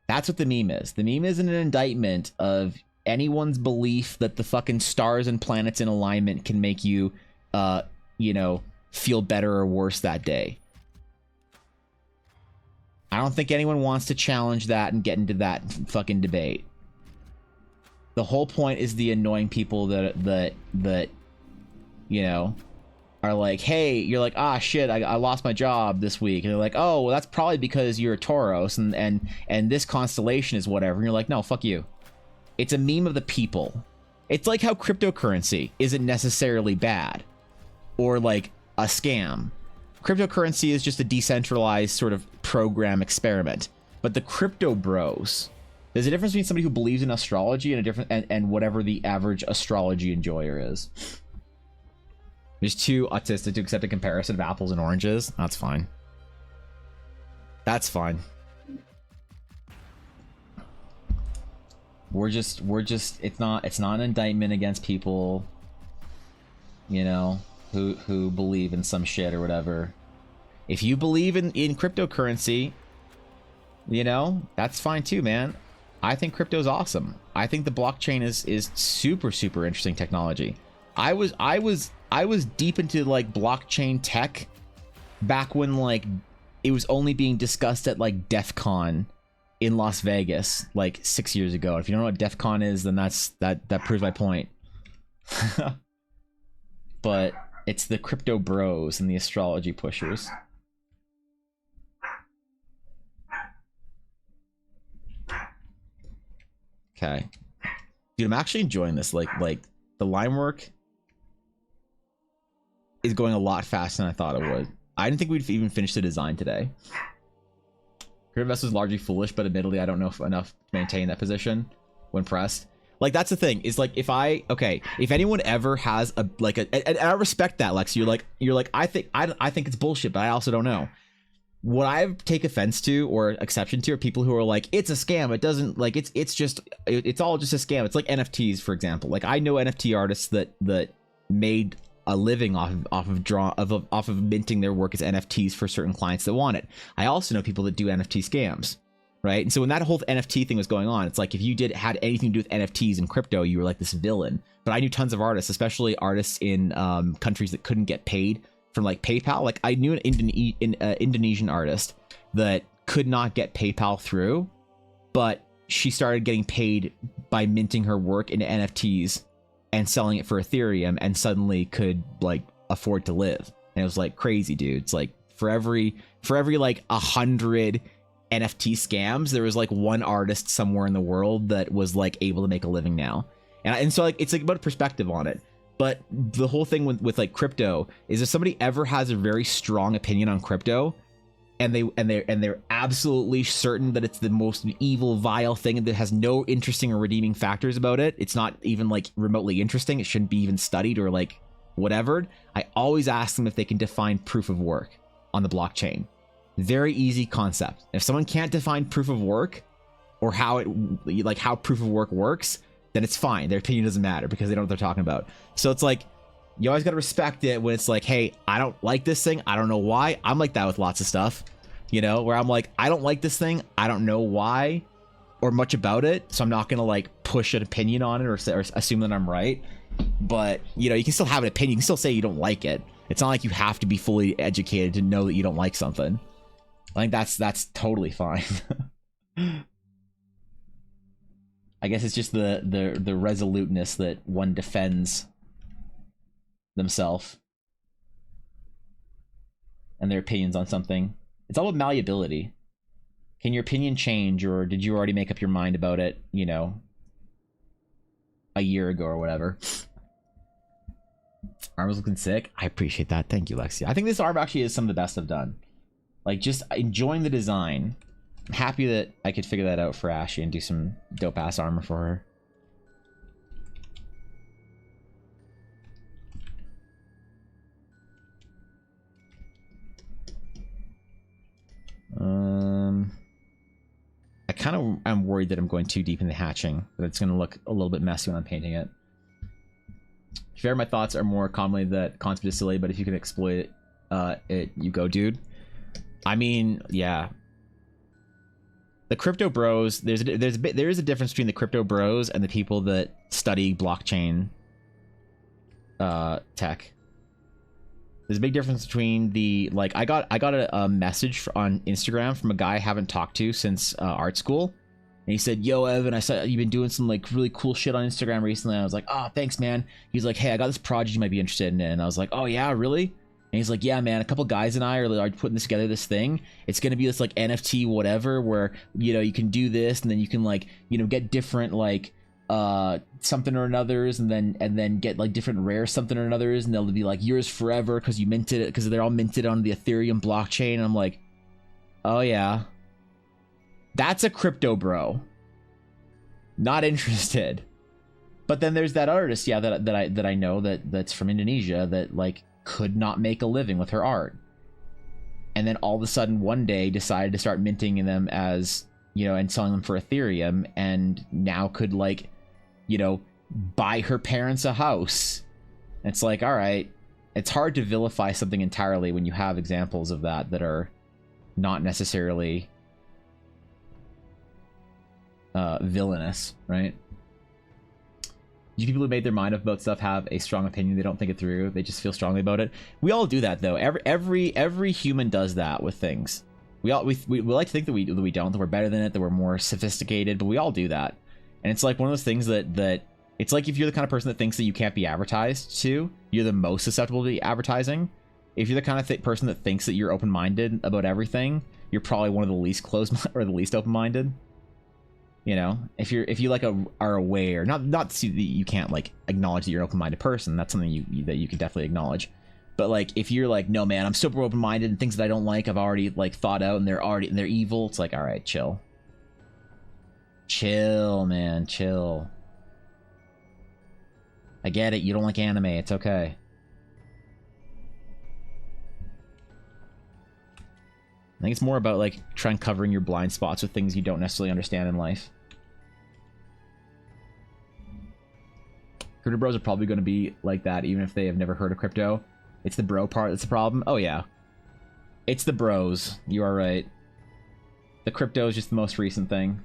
That's what the meme is. The meme isn't an indictment of anyone's belief that the fucking stars and planets in alignment can make you, you know, feel better or worse that day. I don't think anyone wants to challenge that and get into that fucking debate. The whole point is the annoying people that you know, are like, hey, you're like, ah, shit, I lost my job this week. And they're like, oh, well, that's probably because you're a Tauros and this constellation is whatever. And you're like, no, fuck you. It's a meme of the people. It's like how cryptocurrency isn't necessarily bad or like a scam. Cryptocurrency is just a decentralized sort of program experiment. But the crypto bros, there's a difference between somebody who believes in astrology and a different and whatever the average astrology enjoyer is. There's too autistic to accept a comparison of apples and oranges. That's fine. That's fine. We're just it's not an indictment against people, you know, who believe in some shit or whatever. If you believe in cryptocurrency, you know, that's fine too, man. I think crypto's awesome. I think the blockchain is super interesting technology. I was deep into like blockchain tech back when like it was only being discussed at like DEF CON in Las Vegas like 6 years ago. If you don't know what DEF CON is, then that proves my point. But it's the crypto bros and the astrology pushers. Okay. Dude, I'm actually enjoying this. Like the line work is going a lot faster than I thought it would. I didn't think we'd even finish the design today. Gridvest was largely foolish, but admittedly I don't know enough to maintain that position when pressed. Like that's the thing, is like if anyone ever has a like a and I respect that, Lex. You're like I think it's bullshit, but I also don't know. What I take offense to or exception to are people who are like, it's a scam. It doesn't like it's all just a scam. It's like NFTs, for example. Like I know NFT artists that made a living off of minting their work as NFTs for certain clients that want it. I also know people that do NFT scams, right? And so when that whole NFT thing was going on, it's like if you had anything to do with NFTs and crypto, you were like this villain. But I knew tons of artists, especially artists in countries that couldn't get paid from like PayPal. Like I knew an Indonesian artist that could not get PayPal through, but she started getting paid by minting her work into NFTs and selling it for Ethereum, and suddenly could like afford to live. And it was like crazy, dude. It's like for every like 100 NFT scams, there was like one artist somewhere in the world that was like able to make a living now. And so like it's like about perspective on it. But the whole thing with like crypto is if somebody ever has a very strong opinion on crypto and they're absolutely certain that it's the most evil, vile thing that has no interesting or redeeming factors about it, it's not even like remotely interesting, it shouldn't be even studied or like whatever, I always ask them if they can define proof of work on the blockchain. Very easy concept. If someone can't define proof of work or how proof of work works, then it's fine. Their opinion doesn't matter because they don't know what they're talking about. So it's like, you always got to respect it when it's like, hey, I don't like this thing. I don't know why. I'm like that with lots of stuff, you know, where I'm like, I don't like this thing. I don't know why or much about it. So I'm not going to like push an opinion on it or assume that I'm right. But, you know, you can still have an opinion. You can still say you don't like it. It's not like you have to be fully educated to know that you don't like something. I think that's totally fine. I guess it's just the resoluteness that one defends themselves and their opinions on something. It's all about malleability. Can your opinion change, or did you already make up your mind about it, you know, a year ago or whatever? Arm was looking sick. I appreciate that. Thank you, Lexi. I think this arm actually is some of the best I've done. Like, just enjoying the design. I'm happy that I could figure that out for Ashley and do some dope ass armor for her. kind of am worried that I'm going too deep in the hatching, that it's going to look a little bit messy when I'm painting it. Fair, my thoughts are more commonly that concept is silly, but if you can exploit it, you go, dude. I mean, yeah. The crypto bros, there is a difference between the crypto bros and the people that study blockchain tech. There's a big difference between the, like, I got a message on Instagram from a guy I haven't talked to since art school, and he said, "Yo, Evan, I saw you've been doing some like really cool shit on Instagram recently." And I was like, "Oh, thanks, man." He's like, "Hey, I got this project you might be interested in," and I was like, "Oh yeah, really?" And he's like, "Yeah, man, a couple guys and I are putting this together, this thing. It's gonna be this like NFT whatever, where you can do this, and then you can like get different like something or another's, and then get like different rare something or another's, and they'll be like yours forever because you minted it, because they're all minted on the Ethereum blockchain." And I'm like, "Oh yeah, that's a crypto bro. Not interested." But then there's that artist, yeah, that I know that's from Indonesia that like could not make a living with her art, and then all of a sudden one day decided to start minting them as and selling them for Ethereum, and now could like buy her parents a house. And it's like, all right, it's hard to vilify something entirely when you have examples of that are not necessarily villainous, right? Do people who made their mind up about stuff have a strong opinion? They don't think it through. They just feel strongly about it. We all do that, though. Every human does that with things. We like to think that we don't, that we're better than it, that we're more sophisticated, but we all do that. And it's like one of those things that it's like if you're the kind of person that thinks that you can't be advertised to, you're the most susceptible to advertising. If you're the kind of person that thinks that you're open-minded about everything, you're probably one of the least closed or the least open-minded. If you like are aware, not to see that you can't like acknowledge that you're an open-minded person. That's something that you can definitely acknowledge. But like if you're like, no man, I'm super open-minded, and things that I don't like I've already like thought out, and they're evil. It's like, all right, chill, man, chill. I get it. You don't like anime. It's okay. I think it's more about like trying covering your blind spots with things you don't necessarily understand in life. Crypto bros are probably going to be like that even if they have never heard of crypto. It's the bro part that's the problem. Oh yeah. It's the bros. You are right. The crypto is just the most recent thing.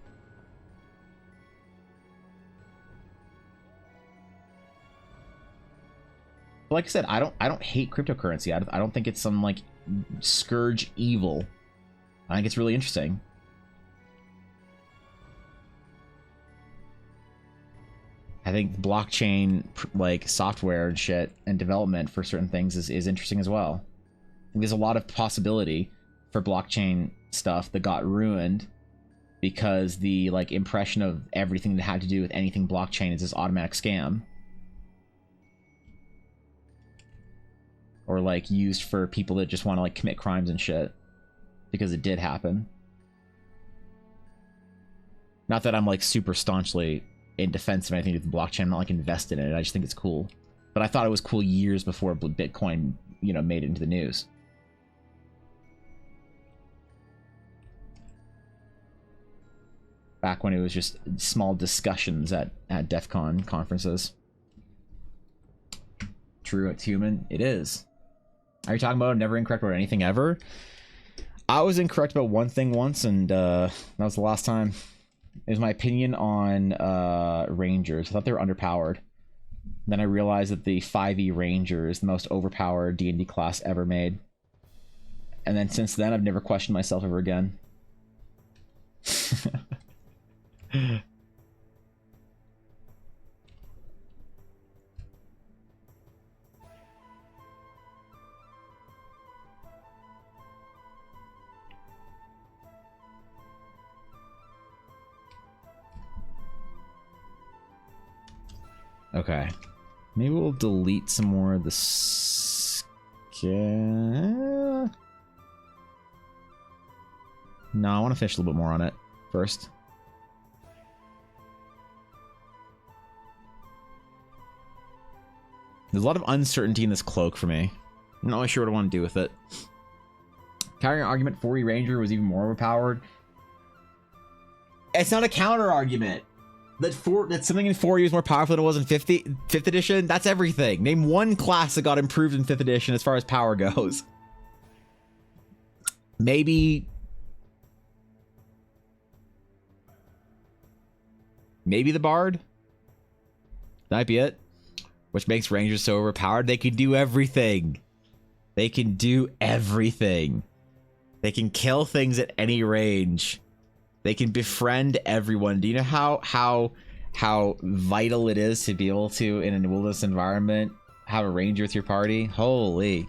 But like I said, I don't hate cryptocurrency. I don't think it's some like scourge evil. I think it's really interesting. I think blockchain like software and shit and development for certain things is interesting as well. There's a lot of possibility for blockchain stuff that got ruined because the like impression of everything that had to do with anything blockchain is this automatic scam, or like used for people that just want to like commit crimes and shit, because it did happen. Not that I'm like super staunchly in defense of anything with blockchain. I'm not like invested in it. I just think it's cool. But I thought it was cool years before Bitcoin, made it into the news. Back when it was just small discussions at DEF CON conferences. True, it's human. It is. Are you talking about never incorrect about anything ever? I was incorrect about one thing once, and that was the last time. It was my opinion on Rangers. I thought they were underpowered. Then I realized that the 5e Ranger is the most overpowered D&D class ever made. And then since then, I've never questioned myself ever again. Okay. Maybe we'll delete some more of the skin. No, I want to fish a little bit more on it first. There's a lot of uncertainty in this cloak for me. I'm not really sure what I want to do with it. Carrying an argument 4e Ranger was even more overpowered. It's not a counter argument. That something in 4U is more powerful than it was in 5th edition. That's everything. Name one class that got improved in 5th edition as far as power goes. Maybe the Bard? That might be it. Which makes Rangers so overpowered. They can do everything. They can do everything. They can kill things at any range. They can befriend everyone. Do you know how vital it is to be able to, in a wilderness environment, have a ranger with your party? Holy.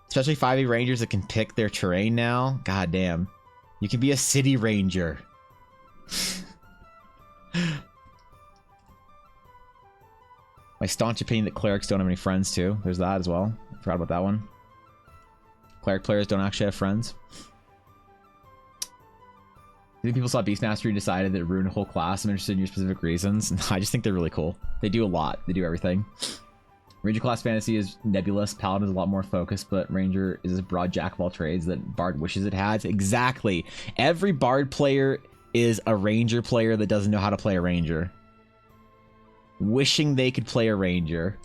Especially 5e rangers that can pick their terrain now. God damn. You can be a city ranger. My staunch opinion that clerics don't have any friends too. There's that as well. I forgot about that one. Cleric players don't actually have friends. I think people saw Beastmastery and decided that it ruined a whole class. I'm interested in your specific reasons. I just think they're really cool. They do a lot. They do everything. Ranger class fantasy is nebulous. Paladin is a lot more focused, but Ranger is a broad jack of all trades that Bard wishes it had. Exactly. Every Bard player is a Ranger player that doesn't know how to play a Ranger. Wishing they could play a Ranger.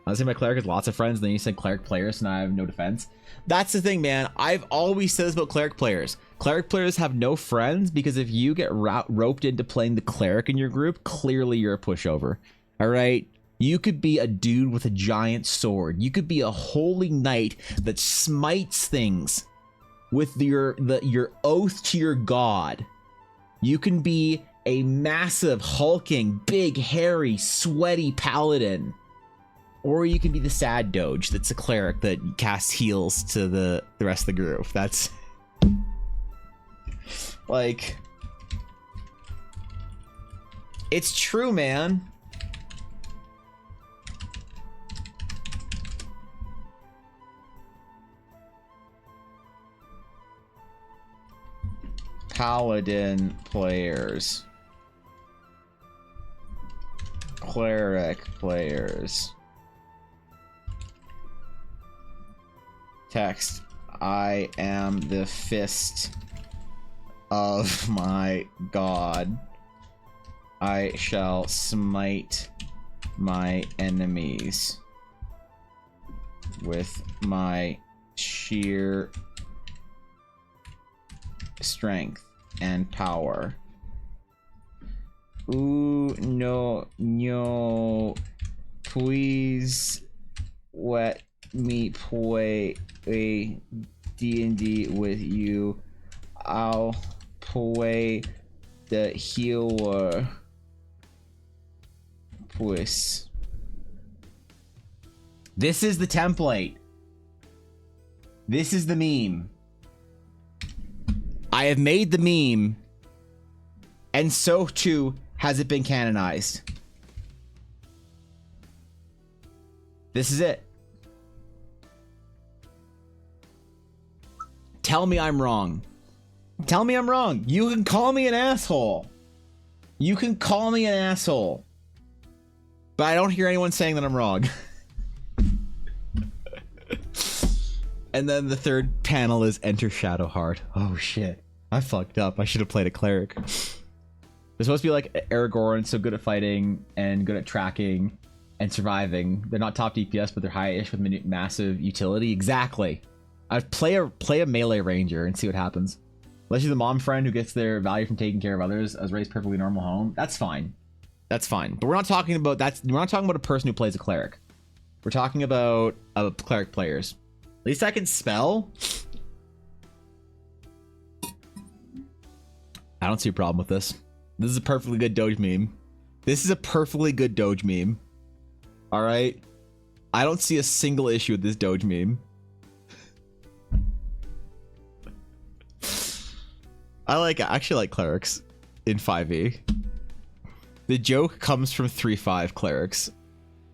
I was saying my cleric has lots of friends, then you said cleric players, and I have no defense. That's the thing, man. I've always said this about cleric players. Cleric players have no friends because if you get roped into playing the cleric in your group, clearly you're a pushover. All right? You could be a dude with a giant sword. You could be a holy knight that smites things with your oath to your god. You can be a massive, hulking, big, hairy, sweaty paladin. Or you can be the sad doge that's a cleric that casts heals to the rest of the group. That's... like... it's true, man. Paladin players. Cleric players. Text. I am the fist of my god. I shall smite my enemies with my sheer strength and power. Ooh, no, please let me play a D&D with you. I'll play the healer. Please. This is the template. This is the meme. I have made the meme, and so too has it been canonized. This is it. Tell me I'm wrong. Tell me I'm wrong. You can call me an asshole. You can call me an asshole. But I don't hear anyone saying that I'm wrong. And then the third panel is Enter Shadowheart. Oh shit. I fucked up. I should have played a cleric. They're supposed to be like Aragorn, so good at fighting and good at tracking and surviving. They're not top DPS, but they're high-ish with massive utility. Exactly. I'd play a melee ranger and see what happens. Unless you're the mom friend who gets their value from taking care of others, as raised perfectly normal home. That's fine. That's fine. But we're not talking about we're not talking about a person who plays a cleric. We're talking about cleric players. At least I can spell. I don't see a problem with this. This is a perfectly good Doge meme. This is a perfectly good Doge meme. Alright? I don't see a single issue with this Doge meme. I actually like clerics in 5e. The joke comes from 3.5 clerics.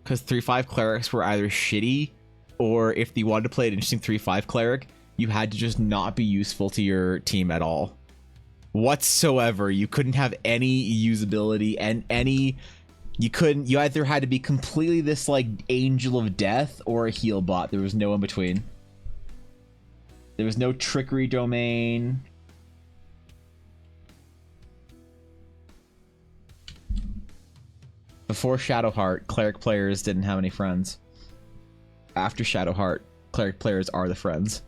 Because 3.5 clerics were either shitty, or if you wanted to play an interesting 3.5 cleric, you had to just not be useful to your team at all. Whatsoever. You couldn't have any usability and any... You either had to be completely this like angel of death or a heal bot. There was no in between. There was no trickery domain. Before Shadowheart, cleric players didn't have any friends. After Shadowheart, cleric players are the friends.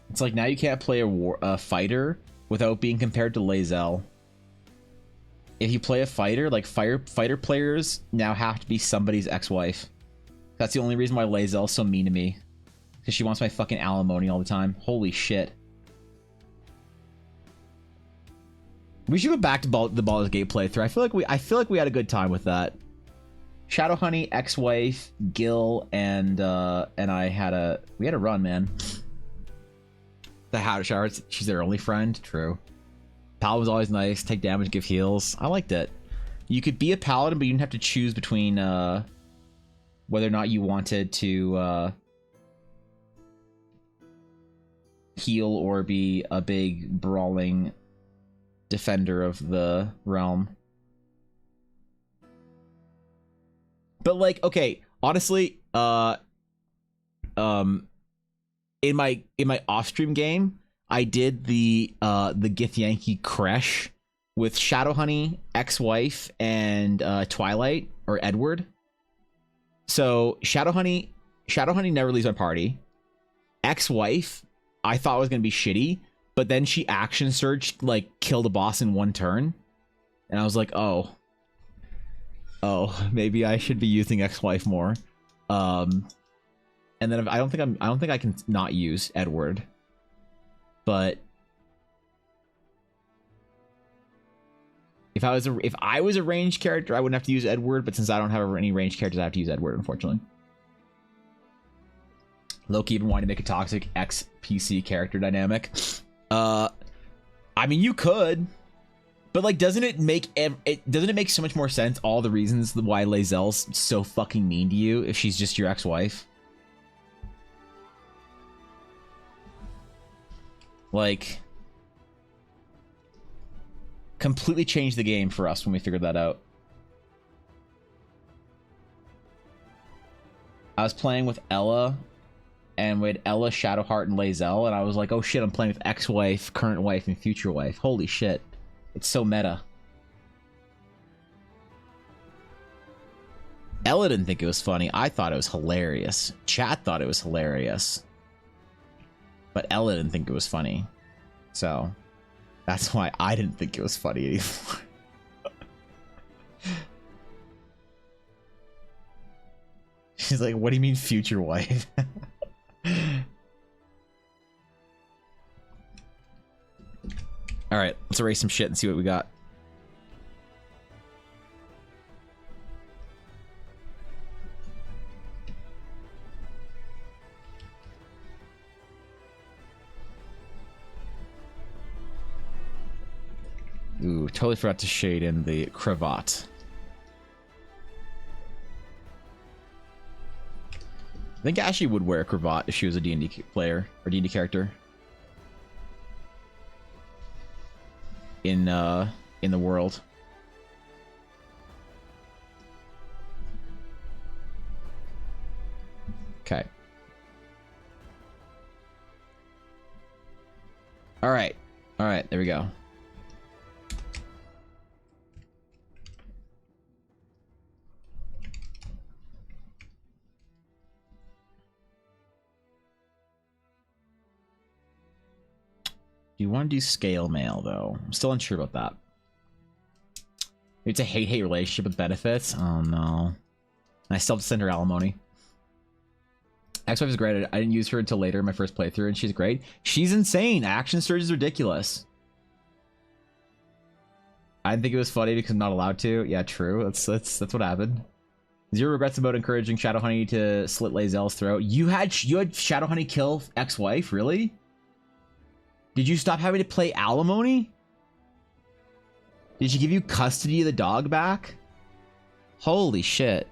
It's like now you can't play a fighter without being compared to Lae'zel. If you play a fighter, like fighter players now have to be somebody's ex-wife. That's the only reason why Lae'zel's so mean to me. Because she wants my fucking alimony all the time. Holy shit. We should go back to the Baldur's Gate playthrough. I feel like we had a good time with that. Shadowhoney, ex-wife, Gil, and I had a run, man. The Hadashar, she's their only friend. True. Pal was always nice. Take damage, give heals. I liked it. You could be a paladin, but you didn't have to choose between whether or not you wanted to heal or be a big brawling defender of the realm. But like, okay, honestly, in my off-stream game, I did the Githyanki Kresh with Shadowhoney, ex-wife, and Twilight or Edward. So Shadowhoney never leaves my party. Ex-wife, I thought was gonna be shitty, but then she action surged, like killed a boss in one turn, and I was like, oh, maybe I should be using ex-wife more. And then I don't think I can not use Edward. But if I was a ranged character, I wouldn't have to use Edward, but since I don't have any ranged characters, I have to use Edward, unfortunately. Loki even wanted to make a toxic ex-PC character dynamic. I mean, you could, but like, doesn't it make so much more sense, all the reasons why Lae'zel's so fucking mean to you if she's just your ex-wife? Like, completely changed the game for us when we figured that out. I was playing with Ella, and with Ella, Shadowheart, and Lae'zel, and I was like, oh shit, I'm playing with ex-wife, current wife, and future wife. Holy shit. It's so meta. Ella didn't think it was funny. I thought it was hilarious. Chat thought it was hilarious. But Ella didn't think it was funny. So, that's why I didn't think it was funny anymore. She's like, what do you mean future wife? Alright, let's erase some shit and see what we got. Ooh, totally forgot to shade in the cravat. I think Ashley would wear a cravat if she was a D&D player or D&D character. In the world. Okay. All right, there we go. Do you want to do scale mail, though? I'm still unsure about that. Maybe it's a hate-hate relationship with benefits? Oh, no. I still have to send her alimony. Ex-wife is great. I didn't use her until later in my first playthrough, and she's great. She's insane. Action surge is ridiculous. I didn't think it was funny because I'm not allowed to. Yeah, true. That's what happened. Zero regrets about encouraging Shadowhoney to slit Lae'zel's throat. You had Shadowhoney kill ex-wife? Really? Did you stop having to play alimony? Did she give you custody of the dog back? Holy shit.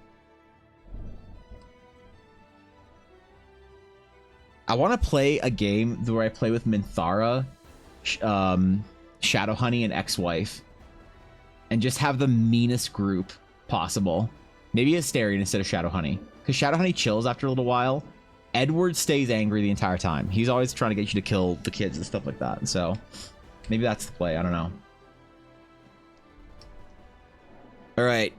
I want to play a game where I play with Minthara, Shadowhoney, and ex-wife. And just have the meanest group possible. Maybe Astarion instead of Shadowhoney. Because Shadowhoney chills after a little while. Edward stays angry the entire time. He's always trying to get you to kill the kids and stuff like that. And so maybe that's the play. I don't know. All right.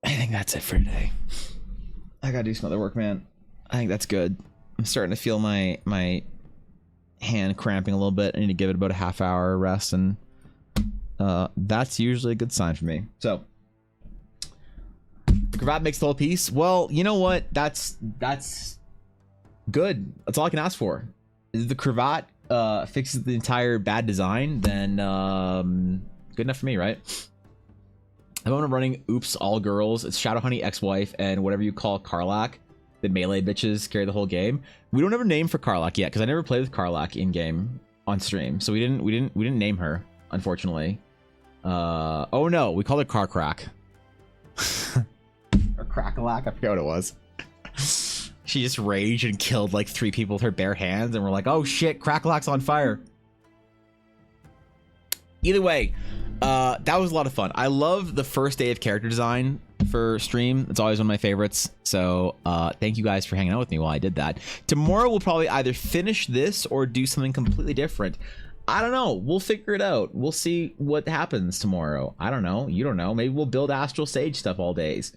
I think that's it for today. I gotta do some other work, man. I think that's good. I'm starting to feel my hand cramping a little bit. I need to give it about a half hour rest, and that's usually a good sign for me. So the cravat makes the whole piece. Well, you know what? That's good. That's all I can ask for. If the cravat fixes the entire bad design, then good enough for me, right? I'm running Oops All Girls. It's Shadowhoney ex-wife and whatever you call Karlach. The melee bitches carry the whole game. We don't have a name for Karlach yet because I never played with Karlach in game on stream, so we didn't name her, unfortunately. Oh no, we called her Car Crack or Crackalack. I forgot what it was. She just raged and killed like 3 people with her bare hands, and we're like, oh shit, Crackalack's on fire. Either way, that was a lot of fun. I love the first day of character design for stream. It's always one of my favorites. So thank you guys for hanging out with me while I did that. Tomorrow we'll probably either finish this or do something completely different. I don't know. We'll figure it out. We'll see what happens tomorrow. I don't know. You don't know. Maybe we'll build Astral Sage stuff all days.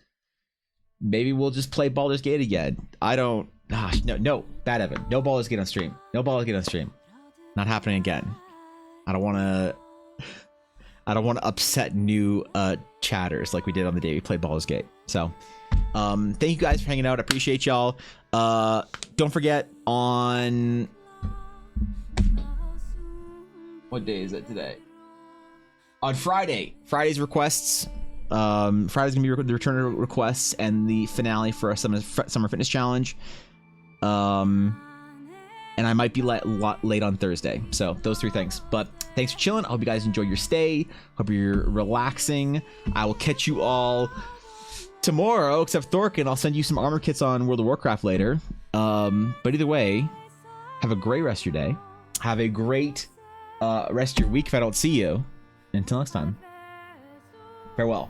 Maybe we'll just play Baldur's Gate again. I don't. Gosh, no. Bad Evan. No Baldur's Gate on stream. No Baldur's Gate on stream. Not happening again. I don't want to upset new chatters like we did on the day we played Baldur's Gate. So thank you guys for hanging out. I appreciate y'all. Don't forget, on what day is it today? On Friday's requests. Friday's gonna be the return of requests and the finale for our summer fitness challenge. And I might be late on Thursday. So those 3 things. But thanks for chilling. I hope you guys enjoy your stay. Hope you're relaxing. I will catch you all tomorrow, except Thorkin. I'll send you some armor kits on World of Warcraft later. But either way, have a great rest of your day. Have a great rest of your week if I don't see you. Until next time, farewell.